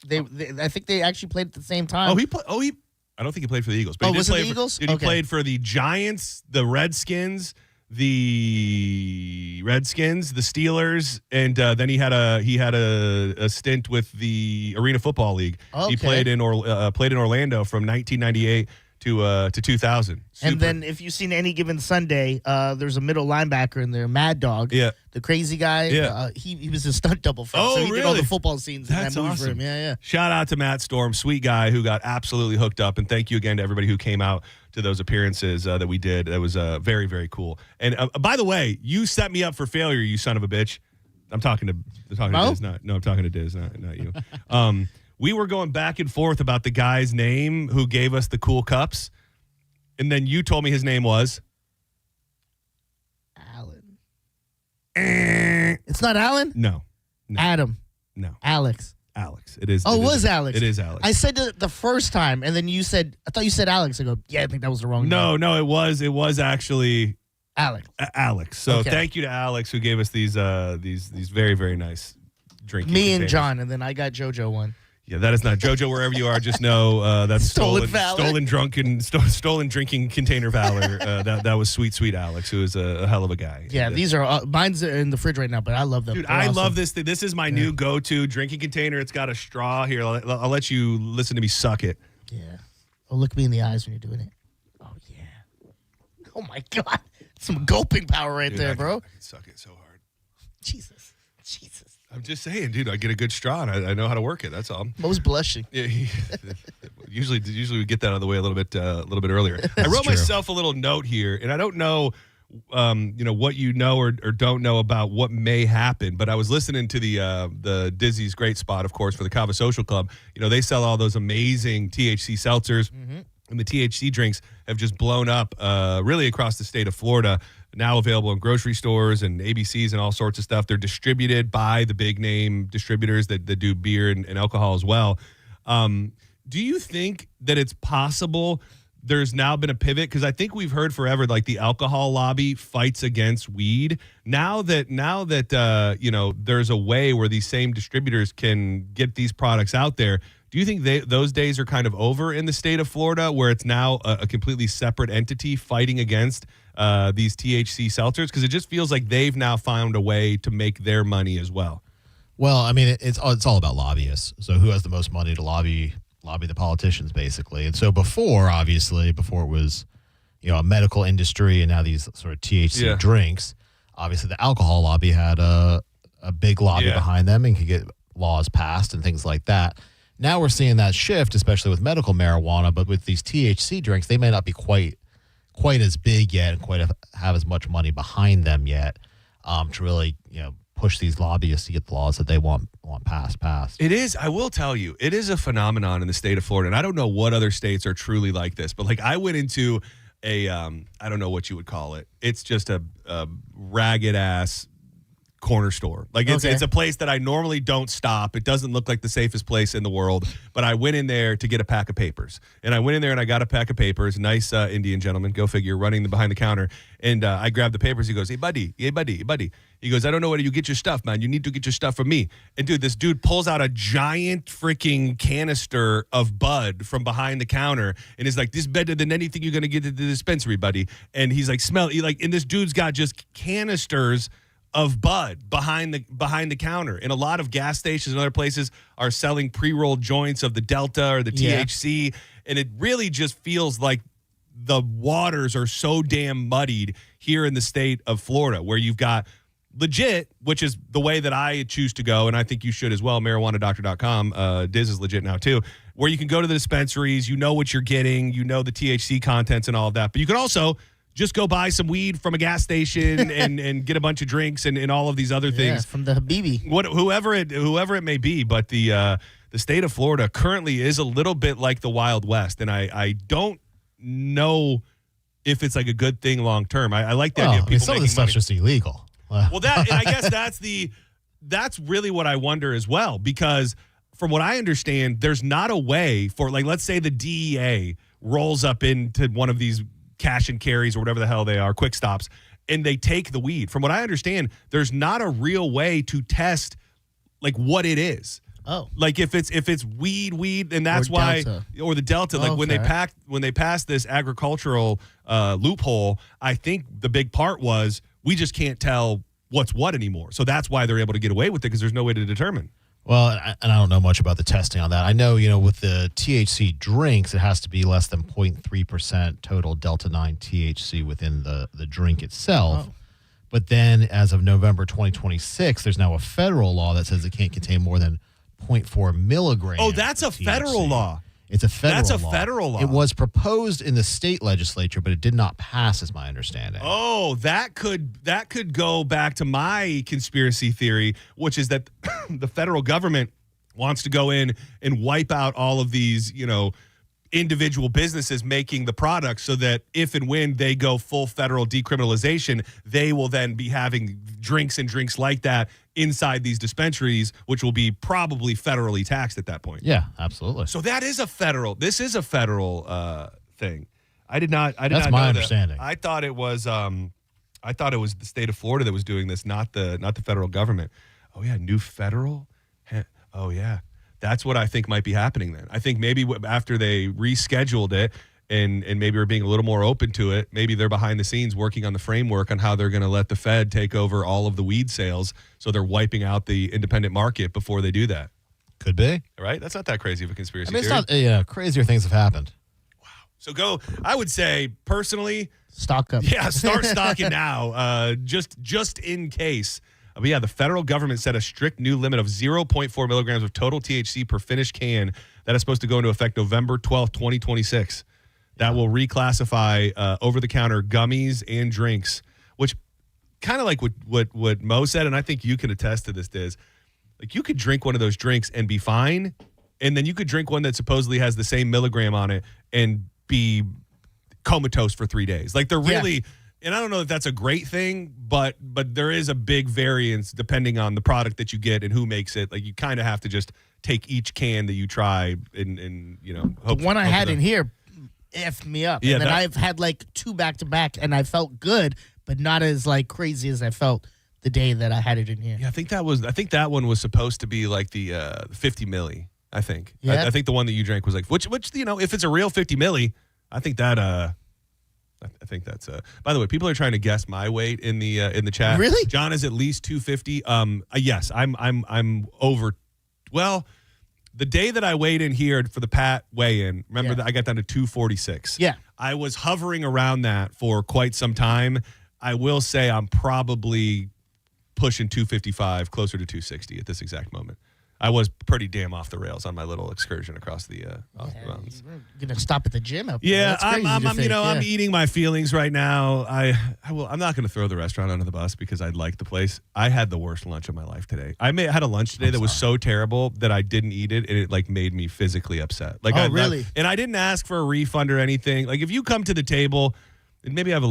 I think they actually played at the same time. I don't think he played for the Eagles. But was it the Eagles? He played for the Giants, the Redskins, the Steelers, and then he had a stint with the Arena Football League. Okay. He played in Orlando from 1998 to 2000. And then if you've seen Any Given Sunday, there's a middle linebacker in there, Mad Dog. Yeah. The crazy guy. Yeah. He was a stunt double for him. Oh, so he really? did all the football scenes in That's that movie awesome. for him. Yeah. Shout out to Matt Storm, sweet guy who got absolutely hooked up. And thank you again to everybody who came out to those appearances that we did. That was very, very cool. And by the way, you set me up for failure, you son of a bitch. I'm talking to Diz, I'm talking to Diz, not you. We were going back and forth about the guy's name who gave us the cool cups. And then you told me his name was Alan. It's not Alan? No. Adam. No. Alex. It is. Oh, it was Alex. It is Alex. I said it the first time, and then I thought you said Alex. I go, yeah, I think that was the wrong name. No, it was actually Alex. Alex. So Okay. thank you to Alex who gave us these very, very nice drinking Me and containers. John, and then I got JoJo one. Yeah, that is not JoJo. Wherever you are, just know that's Stolen valor. stolen drinking container valor. That was sweet Alex, who is a hell of a guy. Yeah, these are mine's in the fridge right now, but I love them. Dude, They're I awesome. love this thing. This is my new go-to drinking container. It's got a straw here. I'll let you listen to me suck it. Yeah. Oh, look me in the eyes when you're doing it. Oh yeah. Oh my God, some gulping power right there, bro. I can suck it so hard. Jesus. I'm just saying, dude. I get a good straw, and I know how to work it. That's all. Most blushing. Yeah, usually we get that out of the way a little bit earlier. I wrote myself a little note here, and I don't know, what you know or don't know about what may happen. But I was listening to the Dizzy's Great Spot, of course, for the Kava Social Club. They sell all those amazing THC seltzers, and the THC drinks have just blown up really across the state of Florida. Now available in grocery stores and ABCs and all sorts of stuff. They're distributed by the big name distributors that do beer and alcohol as well. Do you think that it's possible there's now been a pivot? Because I think we've heard forever, like the alcohol lobby fights against weed. Now that there's a way where these same distributors can get these products out there. Do you think those days are kind of over in the state of Florida, where it's now a completely separate entity fighting against these THC seltzers? Because it just feels like they've now found a way to make their money as well. Well, I mean, it's all about lobbyists. So who has the most money to lobby the politicians, basically? And so before it was, a medical industry, and now these sort of THC drinks. Obviously, the alcohol lobby had a big lobby behind them and could get laws passed and things like that. Now we're seeing that shift, especially with medical marijuana, but with these THC drinks, they may not be quite as big yet and quite have as much money behind them yet to really, push these lobbyists to get the laws that they want passed. It is, I will tell you, it is a phenomenon in the state of Florida, and I don't know what other states are truly like this, but like I went into a, I don't know what you would call it. It's just a ragged ass corner store. Like it's a place that I normally don't stop. It doesn't look like the safest place in the world, but I went in there to get a pack of papers. And I went in there and I got a pack of papers. Nice Indian gentleman, go figure, running behind the counter. And I grabbed the papers. He goes, hey buddy. He goes, I don't know where you get your stuff, man. You need to get your stuff from me. And dude, this dude pulls out a giant freaking canister of Bud from behind the counter and is like, this is better than anything you're gonna get at the dispensary, buddy. And he's like, and this dude's got just canisters of Bud behind the counter. And a lot of gas stations and other places are selling pre-rolled joints of the Delta or the THC. And it really just feels like the waters are so damn muddied here in the state of Florida, where you've got legit, which is the way that I choose to go, and I think you should as well, marijuanadoctor.com. Diz is legit now too, where you can go to the dispensaries, you know what you're getting, you know the THC contents and all of that. But you can also just go buy some weed from a gas station and get a bunch of drinks and all of these other things from the Habibi. Whoever it may be, but the state of Florida currently is a little bit like the Wild West, and I don't know if it's like a good thing long term. I like the idea of people some of making this stuff's money. just illegal. Well, and I guess that's really what I wonder as well, because from what I understand, there's not a way for, like, let's say the DEA rolls up into one of these cash and carries or whatever the hell they are, quick stops, and they take the weed. From what I understand, there's not a real way to test like what it is. Oh, like if it's weed, and that's why, or the Delta. Like when they passed this agricultural loophole, I think the big part was we just can't tell what's what anymore. So that's why they're able to get away with it, because there's no way to determine. Well, and I don't know much about the testing on that. I know, with the THC drinks, it has to be less than 0.3% total Delta-9 THC within the drink itself. Oh. But then as of November 2026, there's now a federal law that says it can't contain more than 0.4 milligrams. Oh, that's a federal law. It's a federal law. That's a federal law. It was proposed in the state legislature, but it did not pass, is my understanding. Oh, that could go back to my conspiracy theory, which is that the federal government wants to go in and wipe out all of these, individual businesses making the products, so that if and when they go full federal decriminalization, they will then be having drinks like that inside these dispensaries, which will be probably federally taxed at that point. Yeah, absolutely. So this is a federal thing. I did not That's know my understanding. I thought it was the state of Florida that was doing this, not the federal government. Oh yeah, new federal. Oh yeah. That's what I think might be happening then. I think maybe after they rescheduled it and maybe we're being a little more open to it, maybe they're behind the scenes working on the framework on how they're going to let the Fed take over all of the weed sales, so they're wiping out the independent market before they do that. Could be. Right? That's not that crazy of a conspiracy It's theory. not, crazier things have happened. So I would say, personally, stock up. Yeah, start stocking now, just in case. But yeah, the federal government set a strict new limit of 0.4 milligrams of total THC per finished can that is supposed to go into effect November 12th, 2026. That will reclassify over-the-counter gummies and drinks, which kind of like what Mo said, and I think you can attest to this, Diz. Like, you could drink one of those drinks and be fine, and then you could drink one that supposedly has the same milligram on it and be comatose for 3 days. Like, they're really, and I don't know if that's a great thing, but there is a big variance depending on the product that you get and who makes it. Like, you kind of have to just take each can that you try and hope. The one I had in here effed me up. Yeah, and then I've had like 2 back-to-back, and I felt good, but not as like crazy as I felt the day that I had it in here. Yeah, I think that one was supposed to be like the 50 milli. I think. Yeah. I think the one that you drank was like which if it's a real 50 milli, I think that I think that's by the way, people are trying to guess my weight in the chat. Really? John is at least 250. Yes, I'm over. Well, the day that I weighed in here for the Pat weigh-in, remember that I got down to 246. Yeah. I was hovering around that for quite some time. I will say I'm probably pushing 255, closer to 260 at this exact moment. I was pretty damn off the rails on my little excursion across the mountains. You're gonna stop at the gym up there. Yeah, That's crazy to think, I'm eating my feelings right now. I'm not going to throw the restaurant under the bus because I like the place. I had the worst lunch of my life today. I had a lunch today that was so terrible that I didn't eat it, and it like made me physically upset. Like, really? And I didn't ask for a refund or anything. Like, if you come to the table. And maybe I have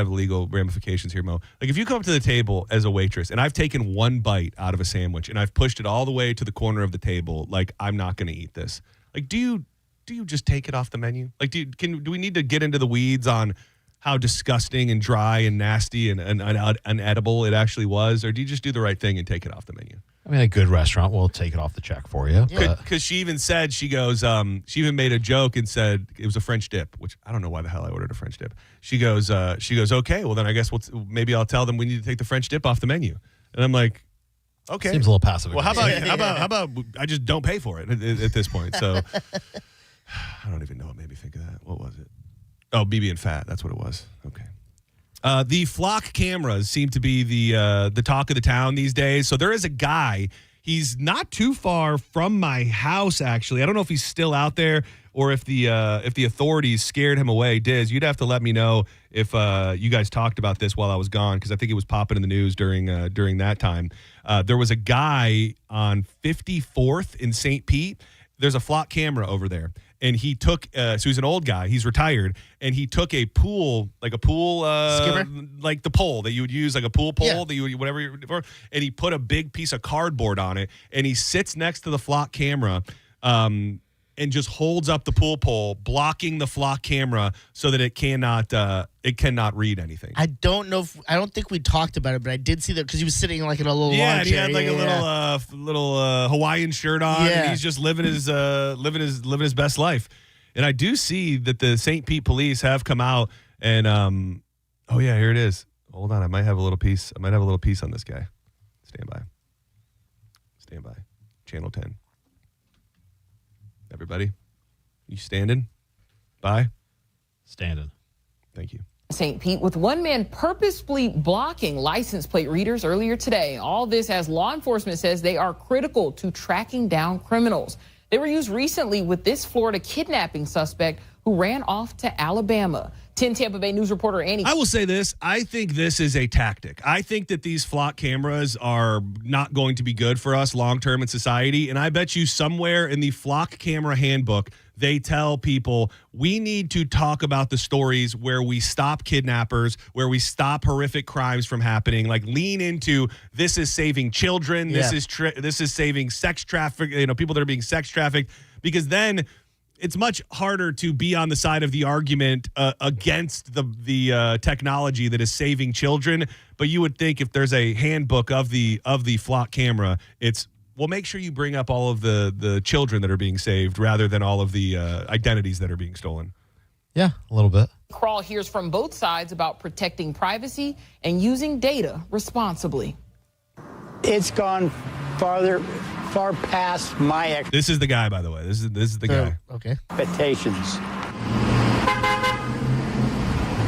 legal ramifications here, Mo. Like, if you come to the table as a waitress and I've taken one bite out of a sandwich and I've pushed it all the way to the corner of the table, like, I'm not going to eat this. Like, do you just take it off the menu? Like, do we need to get into the weeds on how disgusting and dry and nasty and unedible it actually was, or do you just do the right thing and take it off the menu? I mean, a good restaurant will take it off the check for you. Because she even said, she goes, she even made a joke and said it was a French dip, which I don't know why the hell I ordered a French dip. She goes, okay, well then I guess maybe I'll tell them we need to take the French dip off the menu. And I'm like, okay. Seems a little passive. Well, how about I just don't pay for it at this point? So I don't even know what made me think of that. What was it? Oh, BB and Fat. That's what it was. Okay. The flock cameras seem to be the talk of the town these days. So there is a guy. He's not too far from my house, actually. I don't know if he's still out there or if the authorities scared him away. Diz, you'd have to let me know if you guys talked about this while I was gone, because I think it was popping in the news during that time. There was a guy on 54th in St. Pete. There's a flock camera over there. And he took, so he's an old guy, he's retired, and he took a pool, skimmer? Like the pole that you would use, like a pool pole, that you would, whatever, and he put a big piece of cardboard on it, and he sits next to the flock camera, and just holds up the pool pole, blocking the flock camera so that it cannot read anything. I don't think we talked about it, but I did see that because he was sitting like in a little lawn and he chair. had like a little Hawaiian shirt on, and he's just living his best life. And I do see that the St. Pete police have come out and oh yeah, here it is. Hold on, I might have a little piece on this guy. Stand by. Channel 10. Everybody, you standing by? Standing. Thank you. St. Pete, with one man purposefully blocking license plate readers earlier today. All this as law enforcement says they are critical to tracking down criminals. They were used recently with this Florida kidnapping suspect who ran off to Alabama. 10 Tampa Bay News reporter Annie. I will say this. I think this is a tactic. I think that these flock cameras are not going to be good for us long-term in society. And I bet you somewhere in the flock camera handbook, they tell people we need to talk about the stories where we stop kidnappers, where we stop horrific crimes from happening. Like, lean into this is saving children. This is saving sex traffic. People that are being sex trafficked, because then it's much harder to be on the side of the argument against the technology that is saving children. But you would think if there's a handbook of the flock camera, it's well, make sure you bring up all of the children that are being saved rather than all of the identities that are being stolen. Yeah, a little bit. Crawl hears from both sides about protecting privacy and using data responsibly. It's gone far past my This is the guy, by the way. This is the guy. Okay. expectations.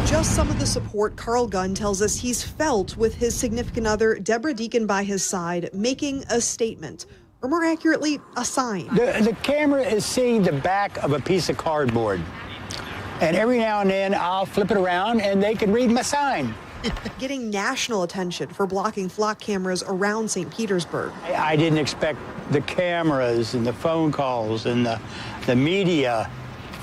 Just some of the support Carl Gunn tells us he's felt with his significant other, Deborah Deacon, by his side, making a statement, or more accurately, a sign. The camera is seeing the back of a piece of cardboard. And every now and then I'll flip it around and they can read my sign. Getting national attention for blocking flock cameras around St. Petersburg. I didn't expect the cameras and the phone calls and the media.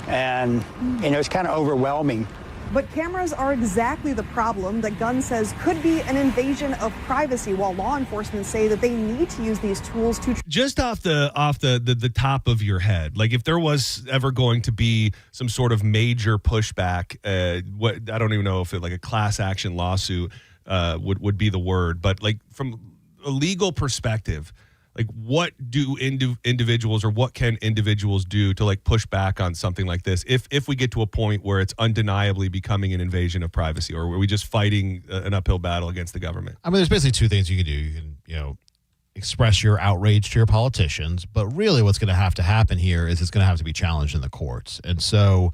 And, it's kind of overwhelming. But cameras are exactly the problem that Gunn says could be an invasion of privacy, while law enforcement say that they need to use these tools to... Just off the top of your head, like if there was ever going to be some sort of major pushback, I don't even know if like a class action lawsuit would be the word, but like from a legal perspective, like what do individuals or what can individuals do to like push back on something like this if we get to a point where it's undeniably becoming an invasion of privacy, or are we just fighting an uphill battle against the government? I mean, there's basically two things you can do. You can, express your outrage to your politicians, but really what's going to have to happen here is it's going to have to be challenged in the courts. And so,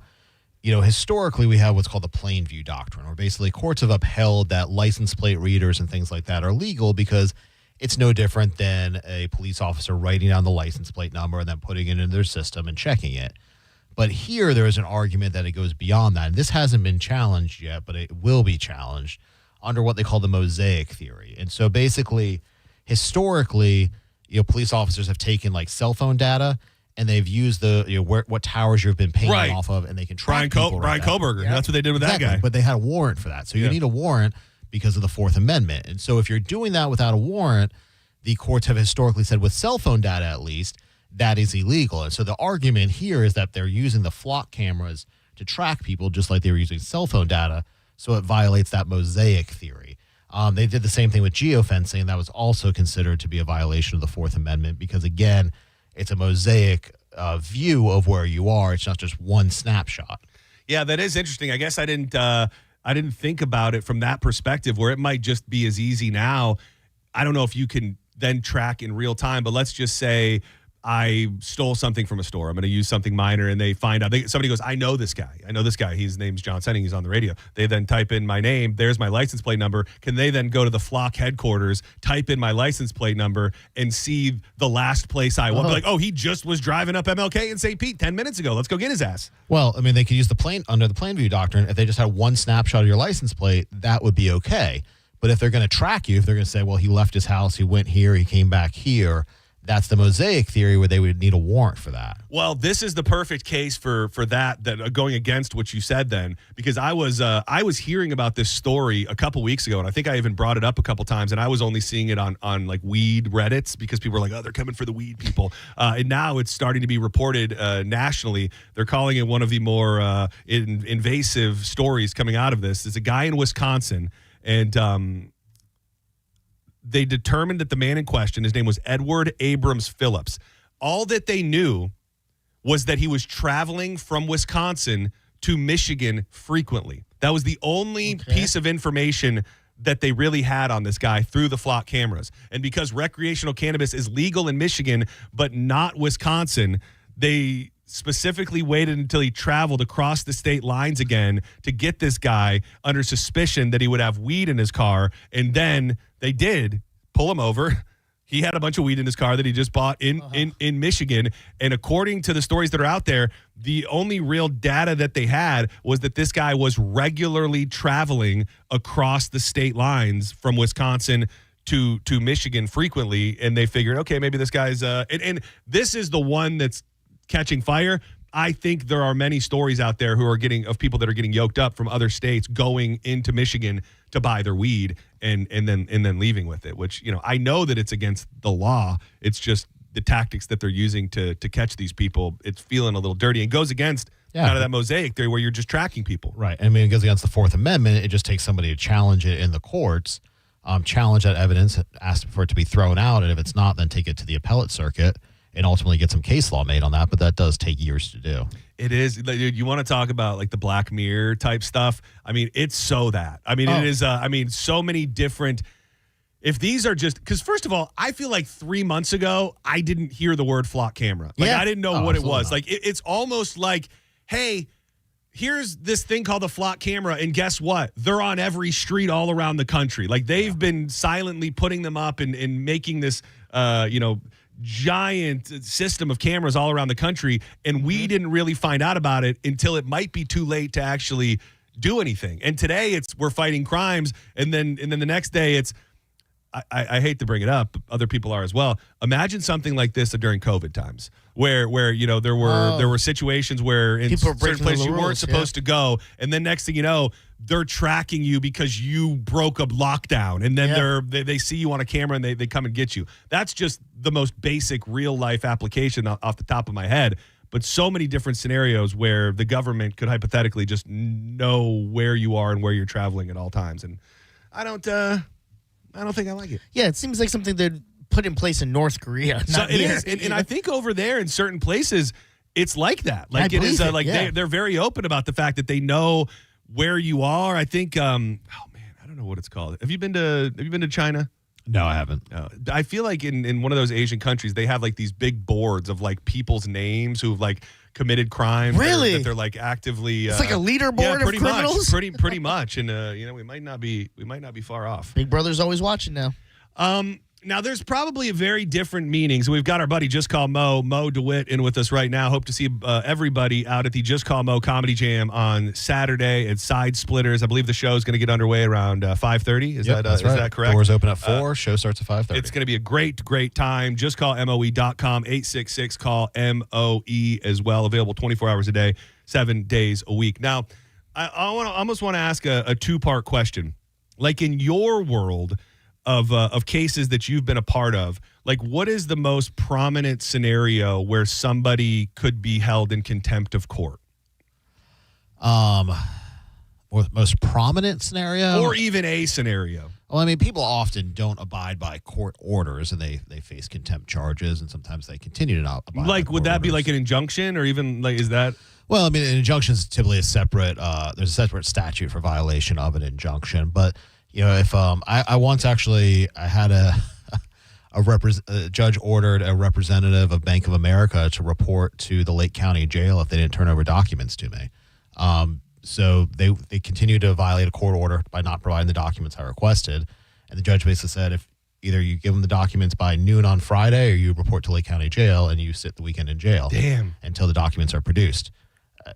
historically we have what's called the plain view doctrine, where basically courts have upheld that license plate readers and things like that are legal because it's no different than a police officer writing down the license plate number and then putting it into their system and checking it. But here there is an argument that it goes beyond that. And this hasn't been challenged yet, but it will be challenged under what they call the mosaic theory. And so basically, historically, police officers have taken like cell phone data and they've used what towers you've been paying off of, and they can track people. Brian Koberger. That's what they did with that guy. But they had a warrant for that. So you need a warrant because of the Fourth Amendment. And so if you're doing that without a warrant, the courts have historically said with cell phone data at least, that is illegal. And so the argument here is that they're using the flock cameras to track people just like they were using cell phone data, so it violates that mosaic theory. They did the same thing with geofencing, and that was also considered to be a violation of the Fourth Amendment because, again, it's a mosaic view of where you are. It's not just one snapshot. Yeah, that is interesting. I guess I didn't think about it from that perspective, where it might just be as easy now. I don't know if you can then track in real time, but let's just say I stole something from a store. I'm going to use something minor, and they find out. Somebody goes, I know this guy. His name's John Senning. He's on the radio. They then type in my name. There's my license plate number. Can they then go to the flock headquarters, type in my license plate number, and see the last place I went? Like, he just was driving up MLK in St. Pete 10 minutes ago. Let's go get his ass. Well, I mean, they could use under the plain view doctrine. If they just had one snapshot of your license plate, that would be okay. But if they're going to track you, if they're going to say, well, he left his house, he went here, he came back here, that's the mosaic theory where they would need a warrant for that. Well, this is the perfect case for that going against what you said then, because I was hearing about this story a couple weeks ago, and I think I even brought it up a couple times, and I was only seeing it on like weed Reddits because people were like, oh, they're coming for the weed people. And now it's starting to be reported nationally. They're calling it one of the more invasive stories coming out of this. There's a guy in Wisconsin, and they determined that the man in question, his name was Edward Abrams Phillips. All that they knew was that he was traveling from Wisconsin to Michigan frequently. That was the only piece of information that they really had on this guy through the flock cameras. And because recreational cannabis is legal in Michigan, but not Wisconsin, they specifically waited until he traveled across the state lines again to get this guy under suspicion that he would have weed in his car. And then they did pull him over. He had a bunch of weed in his car that he just bought in Michigan. And according to the stories that are out there, the only real data that they had was that this guy was regularly traveling across the state lines from Wisconsin to Michigan frequently. And they figured, okay, maybe this guy's and this is the one that's catching fire. I think there are many stories out there of people that are getting yoked up from other states going into Michigan to buy their weed and then leaving with it, which, I know that it's against the law. It's just the tactics that they're using to catch these people. It's feeling a little dirty and goes against kind of that mosaic theory where you're just tracking people. Right. I mean, it goes against the Fourth Amendment. It just takes somebody to challenge it in the courts. challenge that evidence, ask for it to be thrown out, and if it's not, then take it to the appellate circuit and ultimately get some case law made on that. But that does take years to do. It is. Dude, you want to talk about like the Black Mirror type stuff? I mean, it's so that. I mean, it is. I mean, so many different. If these are just because, first of all, I feel like 3 months ago I didn't hear the word flock camera. Like I didn't know what it was. Like it's almost like, hey, here's this thing called the flock camera, and guess what? They're on every street all around the country. Like they've been silently putting them up and making this, giant system of cameras all around the country, and we didn't really find out about it until it might be too late to actually do anything. And today we're fighting crimes, and then the next day it's I hate to bring it up, but other people are as well. Imagine something like this during COVID times, where there were situations where in certain places you weren't supposed to go, and then next thing you know, they're tracking you because you broke a lockdown, and then they see you on a camera and they come and get you. That's just the most basic real life application off the top of my head. But so many different scenarios where the government could hypothetically just know where you are and where you're traveling at all times, and I don't think I like it. Yeah, it seems like something they'd put in place in North Korea. So it is, and I think over there in certain places, it's like that. Like it is, they're very open about the fact that they know where you are. I think, I don't know what it's called. Have you been to China? No, I haven't. I feel like in one of those Asian countries, they have like these big boards of like people's names who've like committed crimes. Really? That they're like actively. It's like a leaderboard of criminals. Pretty much, and we might not be far off. Big Brother's always watching now. Now, there's probably a very different meaning. So we've got our buddy Just Call Mo DeWitt in with us right now. Hope to see everybody out at the Just Call Mo Comedy Jam on Saturday at Side Splitters. I believe the show is going to get underway around 5:30. Is that correct? Doors open at 4. Show starts at 5:30. It's going to be a great time. Just call MOE.com, 866-CALL-MOE as well. Available 24 hours a day, 7 days a week. Now, I almost want to ask a two-part question. Like in your world of cases that you've been a part of, like what is the most prominent scenario where somebody could be held in contempt of court? Or most prominent scenario? Or even a scenario. Well, I mean, people often don't abide by court orders, and they face contempt charges, and sometimes they continue to not abide like, by would that orders. be like an injunction, or even like, is that? Well, I mean, an injunction is typically a separate, there's a separate statute for violation of an injunction, but if I once actually I had a judge ordered a representative of Bank of America to report to the Lake County Jail if they didn't turn over documents to me. So they continued to violate a court order by not providing the documents I requested, and the judge basically said if either you give them the documents by noon on Friday or you report to Lake County Jail and you sit the weekend in jail. Damn. Until the documents are produced.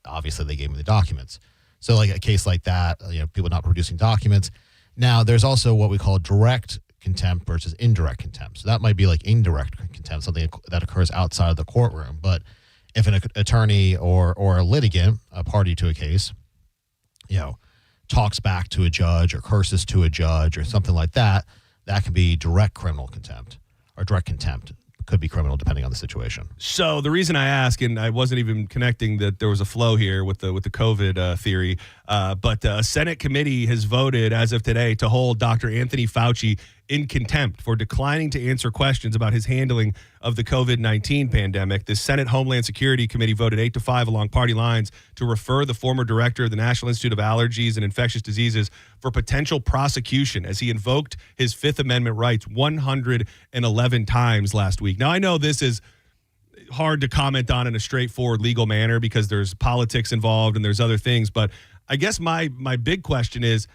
Obviously, they gave me the documents. So like a case like that, people not producing documents. Now, there's also what we call direct contempt versus indirect contempt. So that might be like indirect contempt, something that occurs outside of the courtroom. But if an attorney or a litigant, a party to a case, talks back to a judge or curses to a judge or something like that, that can be direct criminal contempt or direct contempt. Could be criminal depending on the situation. So the reason I ask, and I wasn't even connecting that there was a flow here with the COVID theory, but a Senate committee has voted as of today to hold Dr. Anthony Fauci in contempt for declining to answer questions about his handling of the COVID-19 pandemic. The Senate Homeland Security Committee voted 8-5 along party lines to refer the former director of the National Institute of Allergies and Infectious Diseases for potential prosecution as he invoked his Fifth Amendment rights 111 times last week. Now, I know this is hard to comment on in a straightforward legal manner because there's politics involved and there's other things, but I guess my big question is,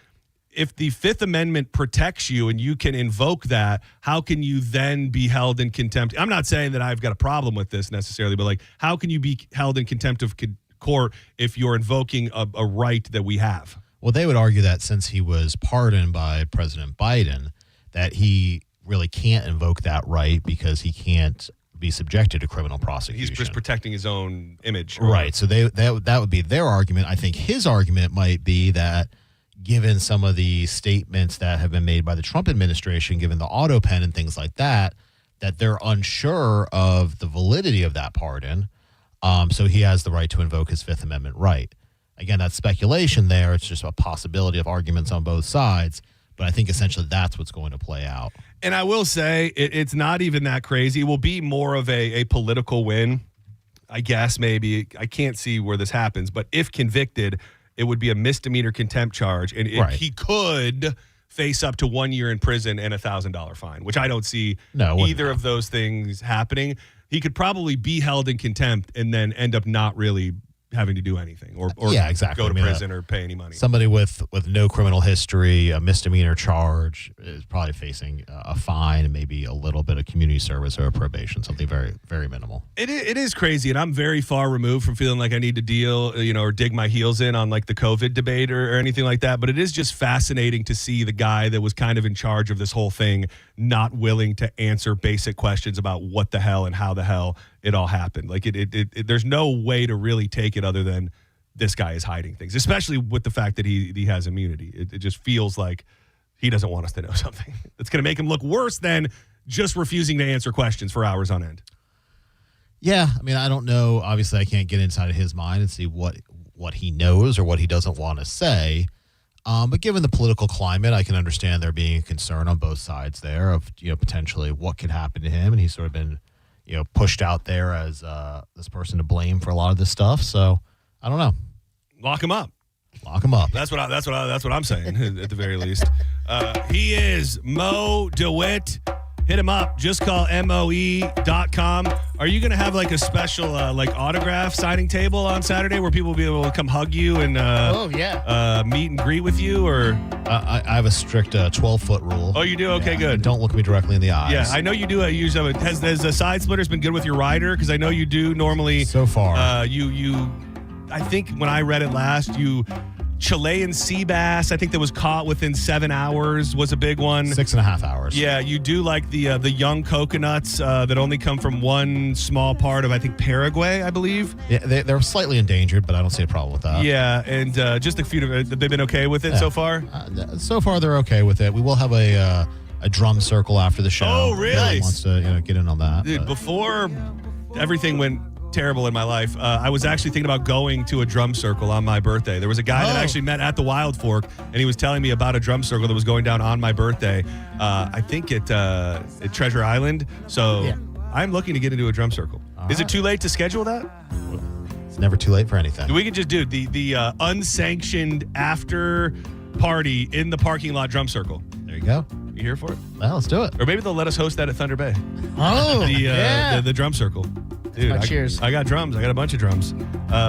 if the Fifth Amendment protects you and you can invoke that, how can you then be held in contempt? I'm not saying that I've got a problem with this necessarily, but like, how can you be held in contempt of court if you're invoking a right that we have? Well, they would argue that since he was pardoned by President Biden, that he really can't invoke that right because he can't be subjected to criminal prosecution. He's just protecting his own image. Right. So that would be their argument. I think his argument might be that given some of the statements that have been made by the Trump administration, given the auto pen and things like that, that they're unsure of the validity of that pardon. So he has the right to invoke his Fifth Amendment right. Again, that's speculation there. It's just a possibility of arguments on both sides. But I think essentially that's what's going to play out. And I will say it's not even that crazy. It will be more of a political win, I guess, maybe. I can't see where this happens. But if convicted, it would be a misdemeanor contempt charge. And he could face up to 1 year in prison and $1,000 fine, which I don't see either of those things happening. He could probably be held in contempt and then end up not really having to do anything or exactly. go to prison or pay any money. Somebody with no criminal history, a misdemeanor charge, is probably facing a fine and maybe a little bit of community service or a probation, something very, very minimal. It is crazy, and I'm very far removed from feeling like I need to deal, or dig my heels in on like the COVID debate or anything like that. But it is just fascinating to see the guy that was kind of in charge of this whole thing not willing to answer basic questions about what the hell and how the hell it all happened. Like there's no way to really take it other than this guy is hiding things, especially with the fact that he has immunity. It just feels like he doesn't want us to know something that's going to make him look worse than just refusing to answer questions for hours on end. Yeah, I mean, I don't know. Obviously, I can't get inside of his mind and see what he knows or what he doesn't want to say. But given the political climate, I can understand there being a concern on both sides there of potentially what could happen to him, and he's sort of been pushed out there as this person to blame for a lot of this stuff. So I don't know. Lock him up. Lock him up. That's what I'm saying at the very least. He is Mo DeWitt. Hit him up. Just call MOE.com. Are you going to have like a special autograph signing table on Saturday where people will be able to come hug you and meet and greet with you? Or I have a strict 12-foot rule. Oh, you do? Okay, good. Don't look me directly in the eyes. Yeah, I know you do. Has the side splitters been good with your rider? Because I know you do normally. So far. I think when I read it last, Chilean sea bass, I think that was caught within 7 hours was a big one. 6.5 hours. Yeah, you do like the young coconuts that only come from one small part of, I think, Paraguay, I believe. Yeah, they're slightly endangered, but I don't see a problem with that. Yeah, and just a few, they've been okay with it so far? So far, they're okay with it. We will have a drum circle after the show. Oh, really? Wants to get in on that. Dude, before everything went terrible in my life, I was actually thinking about going to a drum circle on my birthday. There was a guy that actually met at the Wild Fork, and he was telling me about a drum circle that was going down on my birthday. I think at Treasure Island. So I'm looking to get into a drum circle. Is it too late to schedule that? It's never too late for anything. We could just do the unsanctioned after party in the parking lot drum circle. There you go. You here for it? Well, let's do it. Or maybe they'll let us host that at Thunder Bay. Oh, the drum circle. Dude, cheers. I got drums. I got a bunch of drums.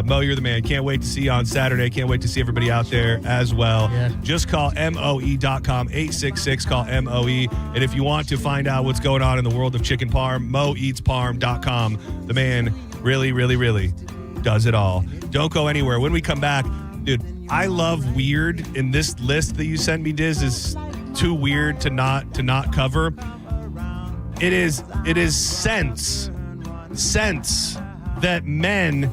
Mo, you're the man. Can't wait to see you on Saturday. Can't wait to see everybody out there as well. Yeah. Just call MOE.com, 866, call MOE. And if you want to find out what's going on in the world of chicken parm, MoEatsParm.com. The man really, really, really does it all. Don't go anywhere. When we come back, dude, I love weird. And this list that you sent me, Diz, is too weird to not cover. It is sense that men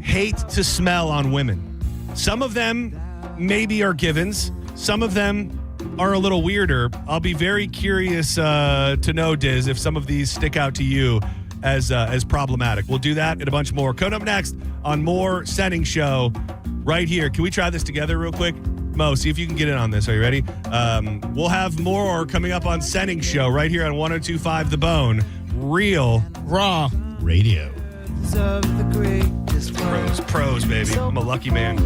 hate to smell on women. Some of them maybe are givens. Some of them are a little weirder. I'll be very curious to know, Diz, if some of these stick out to you as problematic. We'll do that and a bunch more. Coming up next on more Senning Show right here. Can we try this together real quick? Mo, see if you can get in on this. Are you ready? We'll have more coming up on Senning Show right here on 102.5 The Bone. Real raw radio. Pros, baby. I'm a lucky man.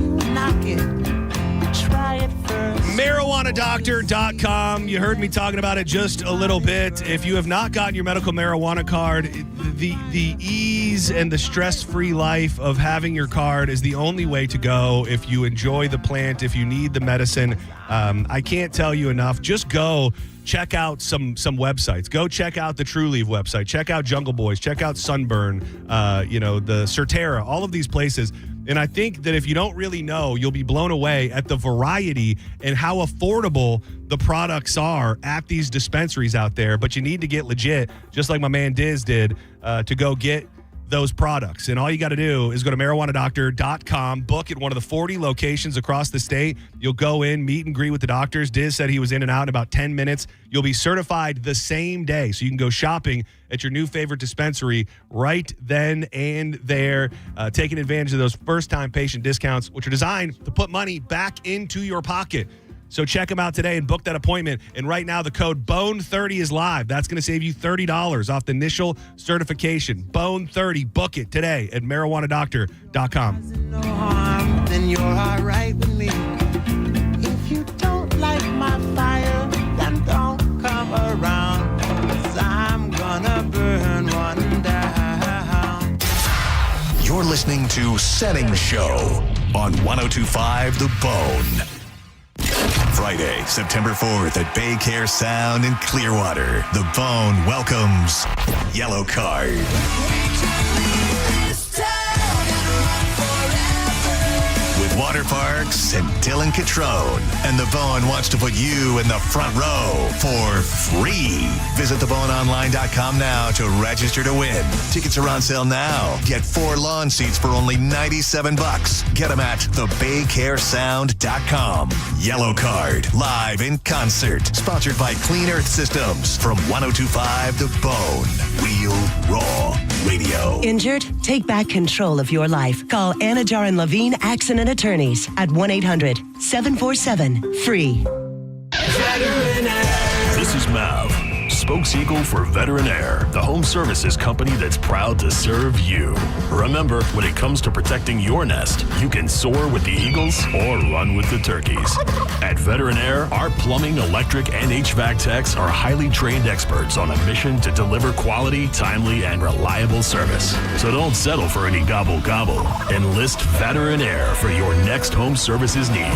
MarijuanaDoctor.com. You heard me talking about it just a little bit. If you have not gotten your medical marijuana card, the ease and the stress-free life of having your card is the only way to go if you enjoy the plant, if you need the medicine. I can't tell you enough. Just go check out some websites. Go check out the True Leave website. Check out Jungle Boys. Check out Sunburn, the Certera, all of these places. And I think that if you don't really know, you'll be blown away at the variety and how affordable the products are at these dispensaries out there. But you need to get legit, just like my man Diz did, to go get those products. And all you got to do is go to marijuanadoctor.com, book at one of the 40 locations across the state. You'll go in, meet and greet with the doctors. Diz said he was in and out in about 10 minutes. You'll be certified the same day. So you can go shopping at your new favorite dispensary right then and there, taking advantage of those first-time patient discounts, which are designed to put money back into your pocket. So check them out today and book that appointment. And right now, the code BONE30 is live. That's going to save you $30 off the initial certification. BONE30. Book it today at marijuanadoctor.com. No harm, then you're all right with me. If you don't like my fire, then don't come around, 'cause I'm gonna burn one down. You're listening to Senning Show on 102.5 The Bone. Friday, September 4th at Bay Care Sound in Clearwater. The Bone welcomes Yellow Card. With water parks and Dylan Catrone. And The Bone wants to put you in the front row for free. Visit theboneonline.com now to register to win. Tickets are on sale now. Get 4 lawn seats for only $97. Get them at thebaycaresound.com. Yellow Card, live in concert. Sponsored by Clean Earth Systems from 102.5 The Bone. Real, raw radio. Injured? Take back control of your life. Call Anajar and Levine Accident Attorneys at 1-800-747-FREE. This is Mav, spokeseagle for Veterinaire, the home services company that's proud to serve you. Remember, when it comes to protecting your nest, you can soar with the eagles or run with the turkeys. At Veterinaire, our plumbing, electric, and HVAC techs are highly trained experts on a mission to deliver quality, timely, and reliable service. So don't settle for any gobble-gobble. Enlist Veterinaire for your next home services need.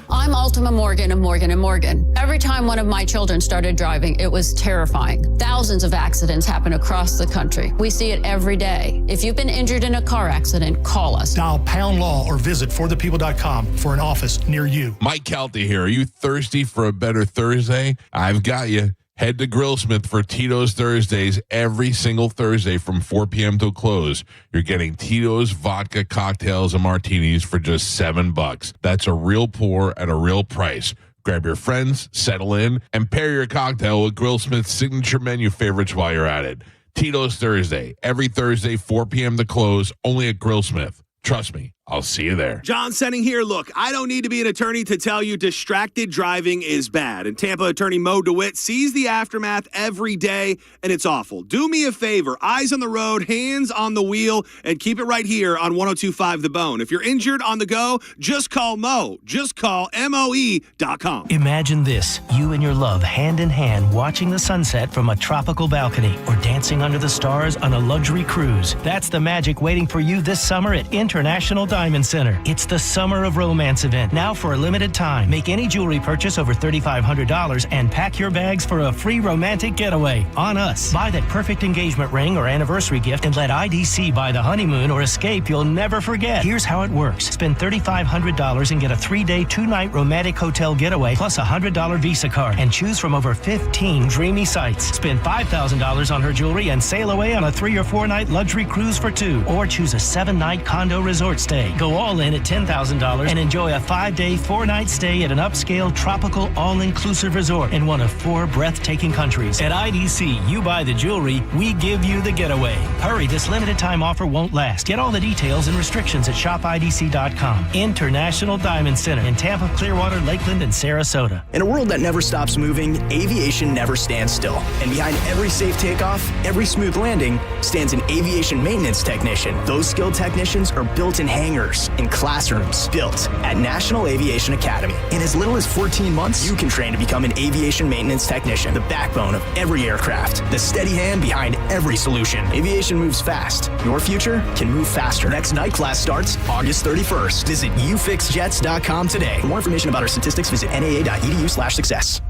I'm Ultima Morgan of Morgan & Morgan. Every time one of my children started driving, it was terrifying. Thousands of accidents happen across the country. We see it every day. If you've been injured in a car accident, call us. Dial pound law or visit forthepeople.com for an office near you. Mike Calta here. Are you thirsty for a better Thursday? I've got you. Head to Grillsmith for Tito's Thursdays every single Thursday from 4 p.m. till close. You're getting Tito's vodka cocktails and martinis for just $7. That's a real pour at a real price. Grab your friends, settle in, and pair your cocktail with Grillsmith's signature menu favorites while you're at it. Tito's Thursday, every Thursday, 4 p.m. to close, only at Grillsmith. Trust me, I'll see you there. John Senning here. Look, I don't need to be an attorney to tell you distracted driving is bad. And Tampa attorney Mo DeWitt sees the aftermath every day, and it's awful. Do me a favor. Eyes on the road, hands on the wheel, and keep it right here on 102.5 The Bone. If you're injured on the go, just call Mo. Just call MOE.com. Imagine this, you and your love hand in hand watching the sunset from a tropical balcony or dancing under the stars on a luxury cruise. That's the magic waiting for you this summer at International Diamond Center. It's the Summer of Romance event, now for a limited time. Make any jewelry purchase over $3,500 and pack your bags for a free romantic getaway on us. Buy that perfect engagement ring or anniversary gift and let IDC buy the honeymoon or escape you'll never forget. Here's how it works. Spend $3,500 and get a 3-day, 2-night romantic hotel getaway plus a $100 Visa card and choose from over 15 dreamy sites. Spend $5,000 on her jewelry and sail away on a 3- or 4-night luxury cruise for 2, or choose a 7-night condo resort stay. Go all in at $10,000 and enjoy a 5-day, 4-night stay at an upscale, tropical, all-inclusive resort in one of 4 breathtaking countries. At IDC, you buy the jewelry, we give you the getaway. Hurry, this limited time offer won't last. Get all the details and restrictions at shopidc.com. International Diamond Center in Tampa, Clearwater, Lakeland, and Sarasota. In a world that never stops moving, aviation never stands still. And behind every safe takeoff, every smooth landing, stands an aviation maintenance technician. Those skilled technicians are built in hangars, in classrooms, built at National Aviation Academy. In as little as 14 months, you can train to become an aviation maintenance technician, the backbone of every aircraft, the steady hand behind every solution. Aviation moves fast. Your future can move faster. Next night class starts August 31st. Visit ufixjets.com today. For more information about our statistics, visit naa.edu/success.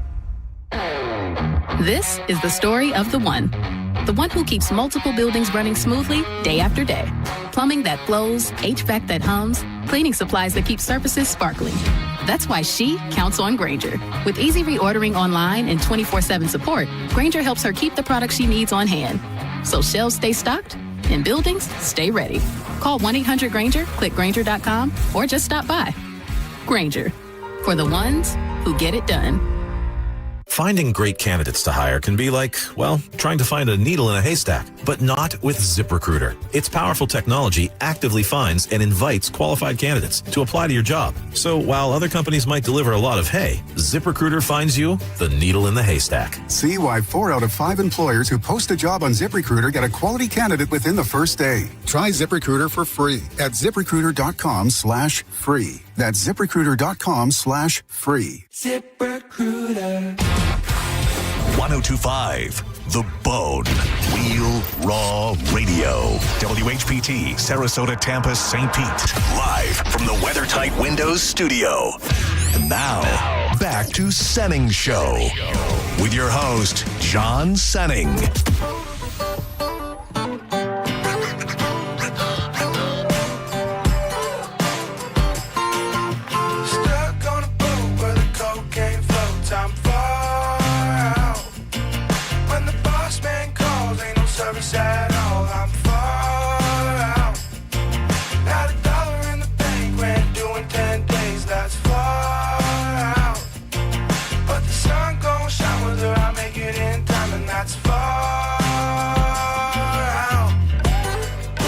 This is the story of the one who keeps multiple buildings running smoothly day after day. Plumbing that flows, HVAC that hums, cleaning supplies that keep surfaces sparkling. That's why she counts on Grainger. With easy reordering online and 24/7 support, Grainger helps her keep the products she needs on hand. So shelves stay stocked and buildings stay ready. Call 1-800-GRAINGER, click Grainger.com, or just stop by. Grainger, for the ones who get it done. Finding great candidates to hire can be like, well, trying to find a needle in a haystack, but not with ZipRecruiter. Its powerful technology actively finds and invites qualified candidates to apply to your job. So while other companies might deliver a lot of hay, ZipRecruiter finds you the needle in the haystack. See why 4 out of 5 employers who post a job on ZipRecruiter get a quality candidate within the first day. Try ZipRecruiter for free at ZipRecruiter.com/free. That's ZipRecruiter.com/free. ZipRecruiter. 1025 The Bone. Real Raw Radio. WHPT, Sarasota, Tampa, St. Pete. Live from the WeatherTight Windows studio. And now, back to Senning Show. With your host, John Senning. At all, I'm far out. Not $1 in the bank, rent doing 10 days, that's far out. But the sun gon' shine whether I make it in time, and that's far out.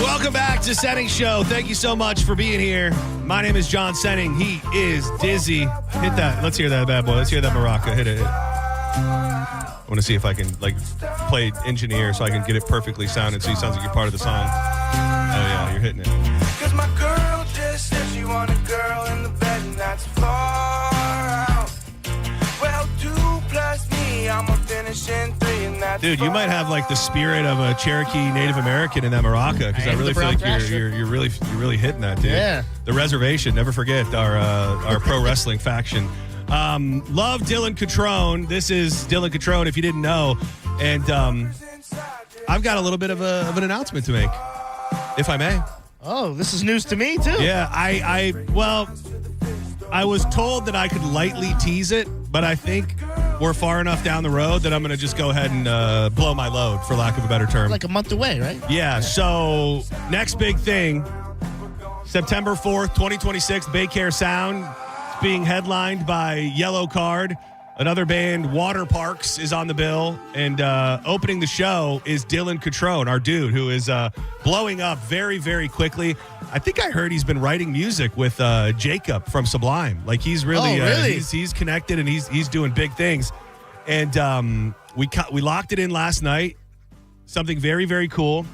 Welcome back to Senning Show. Thank you so much for being here. My name is John Senning. He is Dizzy. Hit that. Let's hear that bad boy. Let's hear that maraca. Hit it. I want to see if I can play engineer so I can get it perfectly sounded so it sounds like you're part of the song. Oh yeah, you're hitting it. Cause my girl just said she want a girl in the bed, and that's far out. Well, 2 plus me, I'm a finishing 3, and that's Dude, you might have the spirit of a Cherokee Native American in that maraca, because I really feel like you're really hitting that, dude. Yeah. The reservation, never forget our pro wrestling faction. Love Dylan Catrone. This is Dylan Catrone, if you didn't know. And I've got a little bit of an announcement to make, if I may. Oh, this is news to me, too. Yeah, I was told that I could lightly tease it, but I think we're far enough down the road that I'm going to just go ahead and blow my load, for lack of a better term. Like a month away, right? Yeah, so next big thing, September 4th, 2026, Baycare Sound. Being headlined by Yellow Card. Another band, Water Parks, is on the bill. And opening the show is Dylan Catrone, our dude, who is blowing up very, very quickly. I think I heard he's been writing music with Jacob from Sublime. He's really, he's connected, and he's doing big things. And we locked it in last night. Something very, very cool.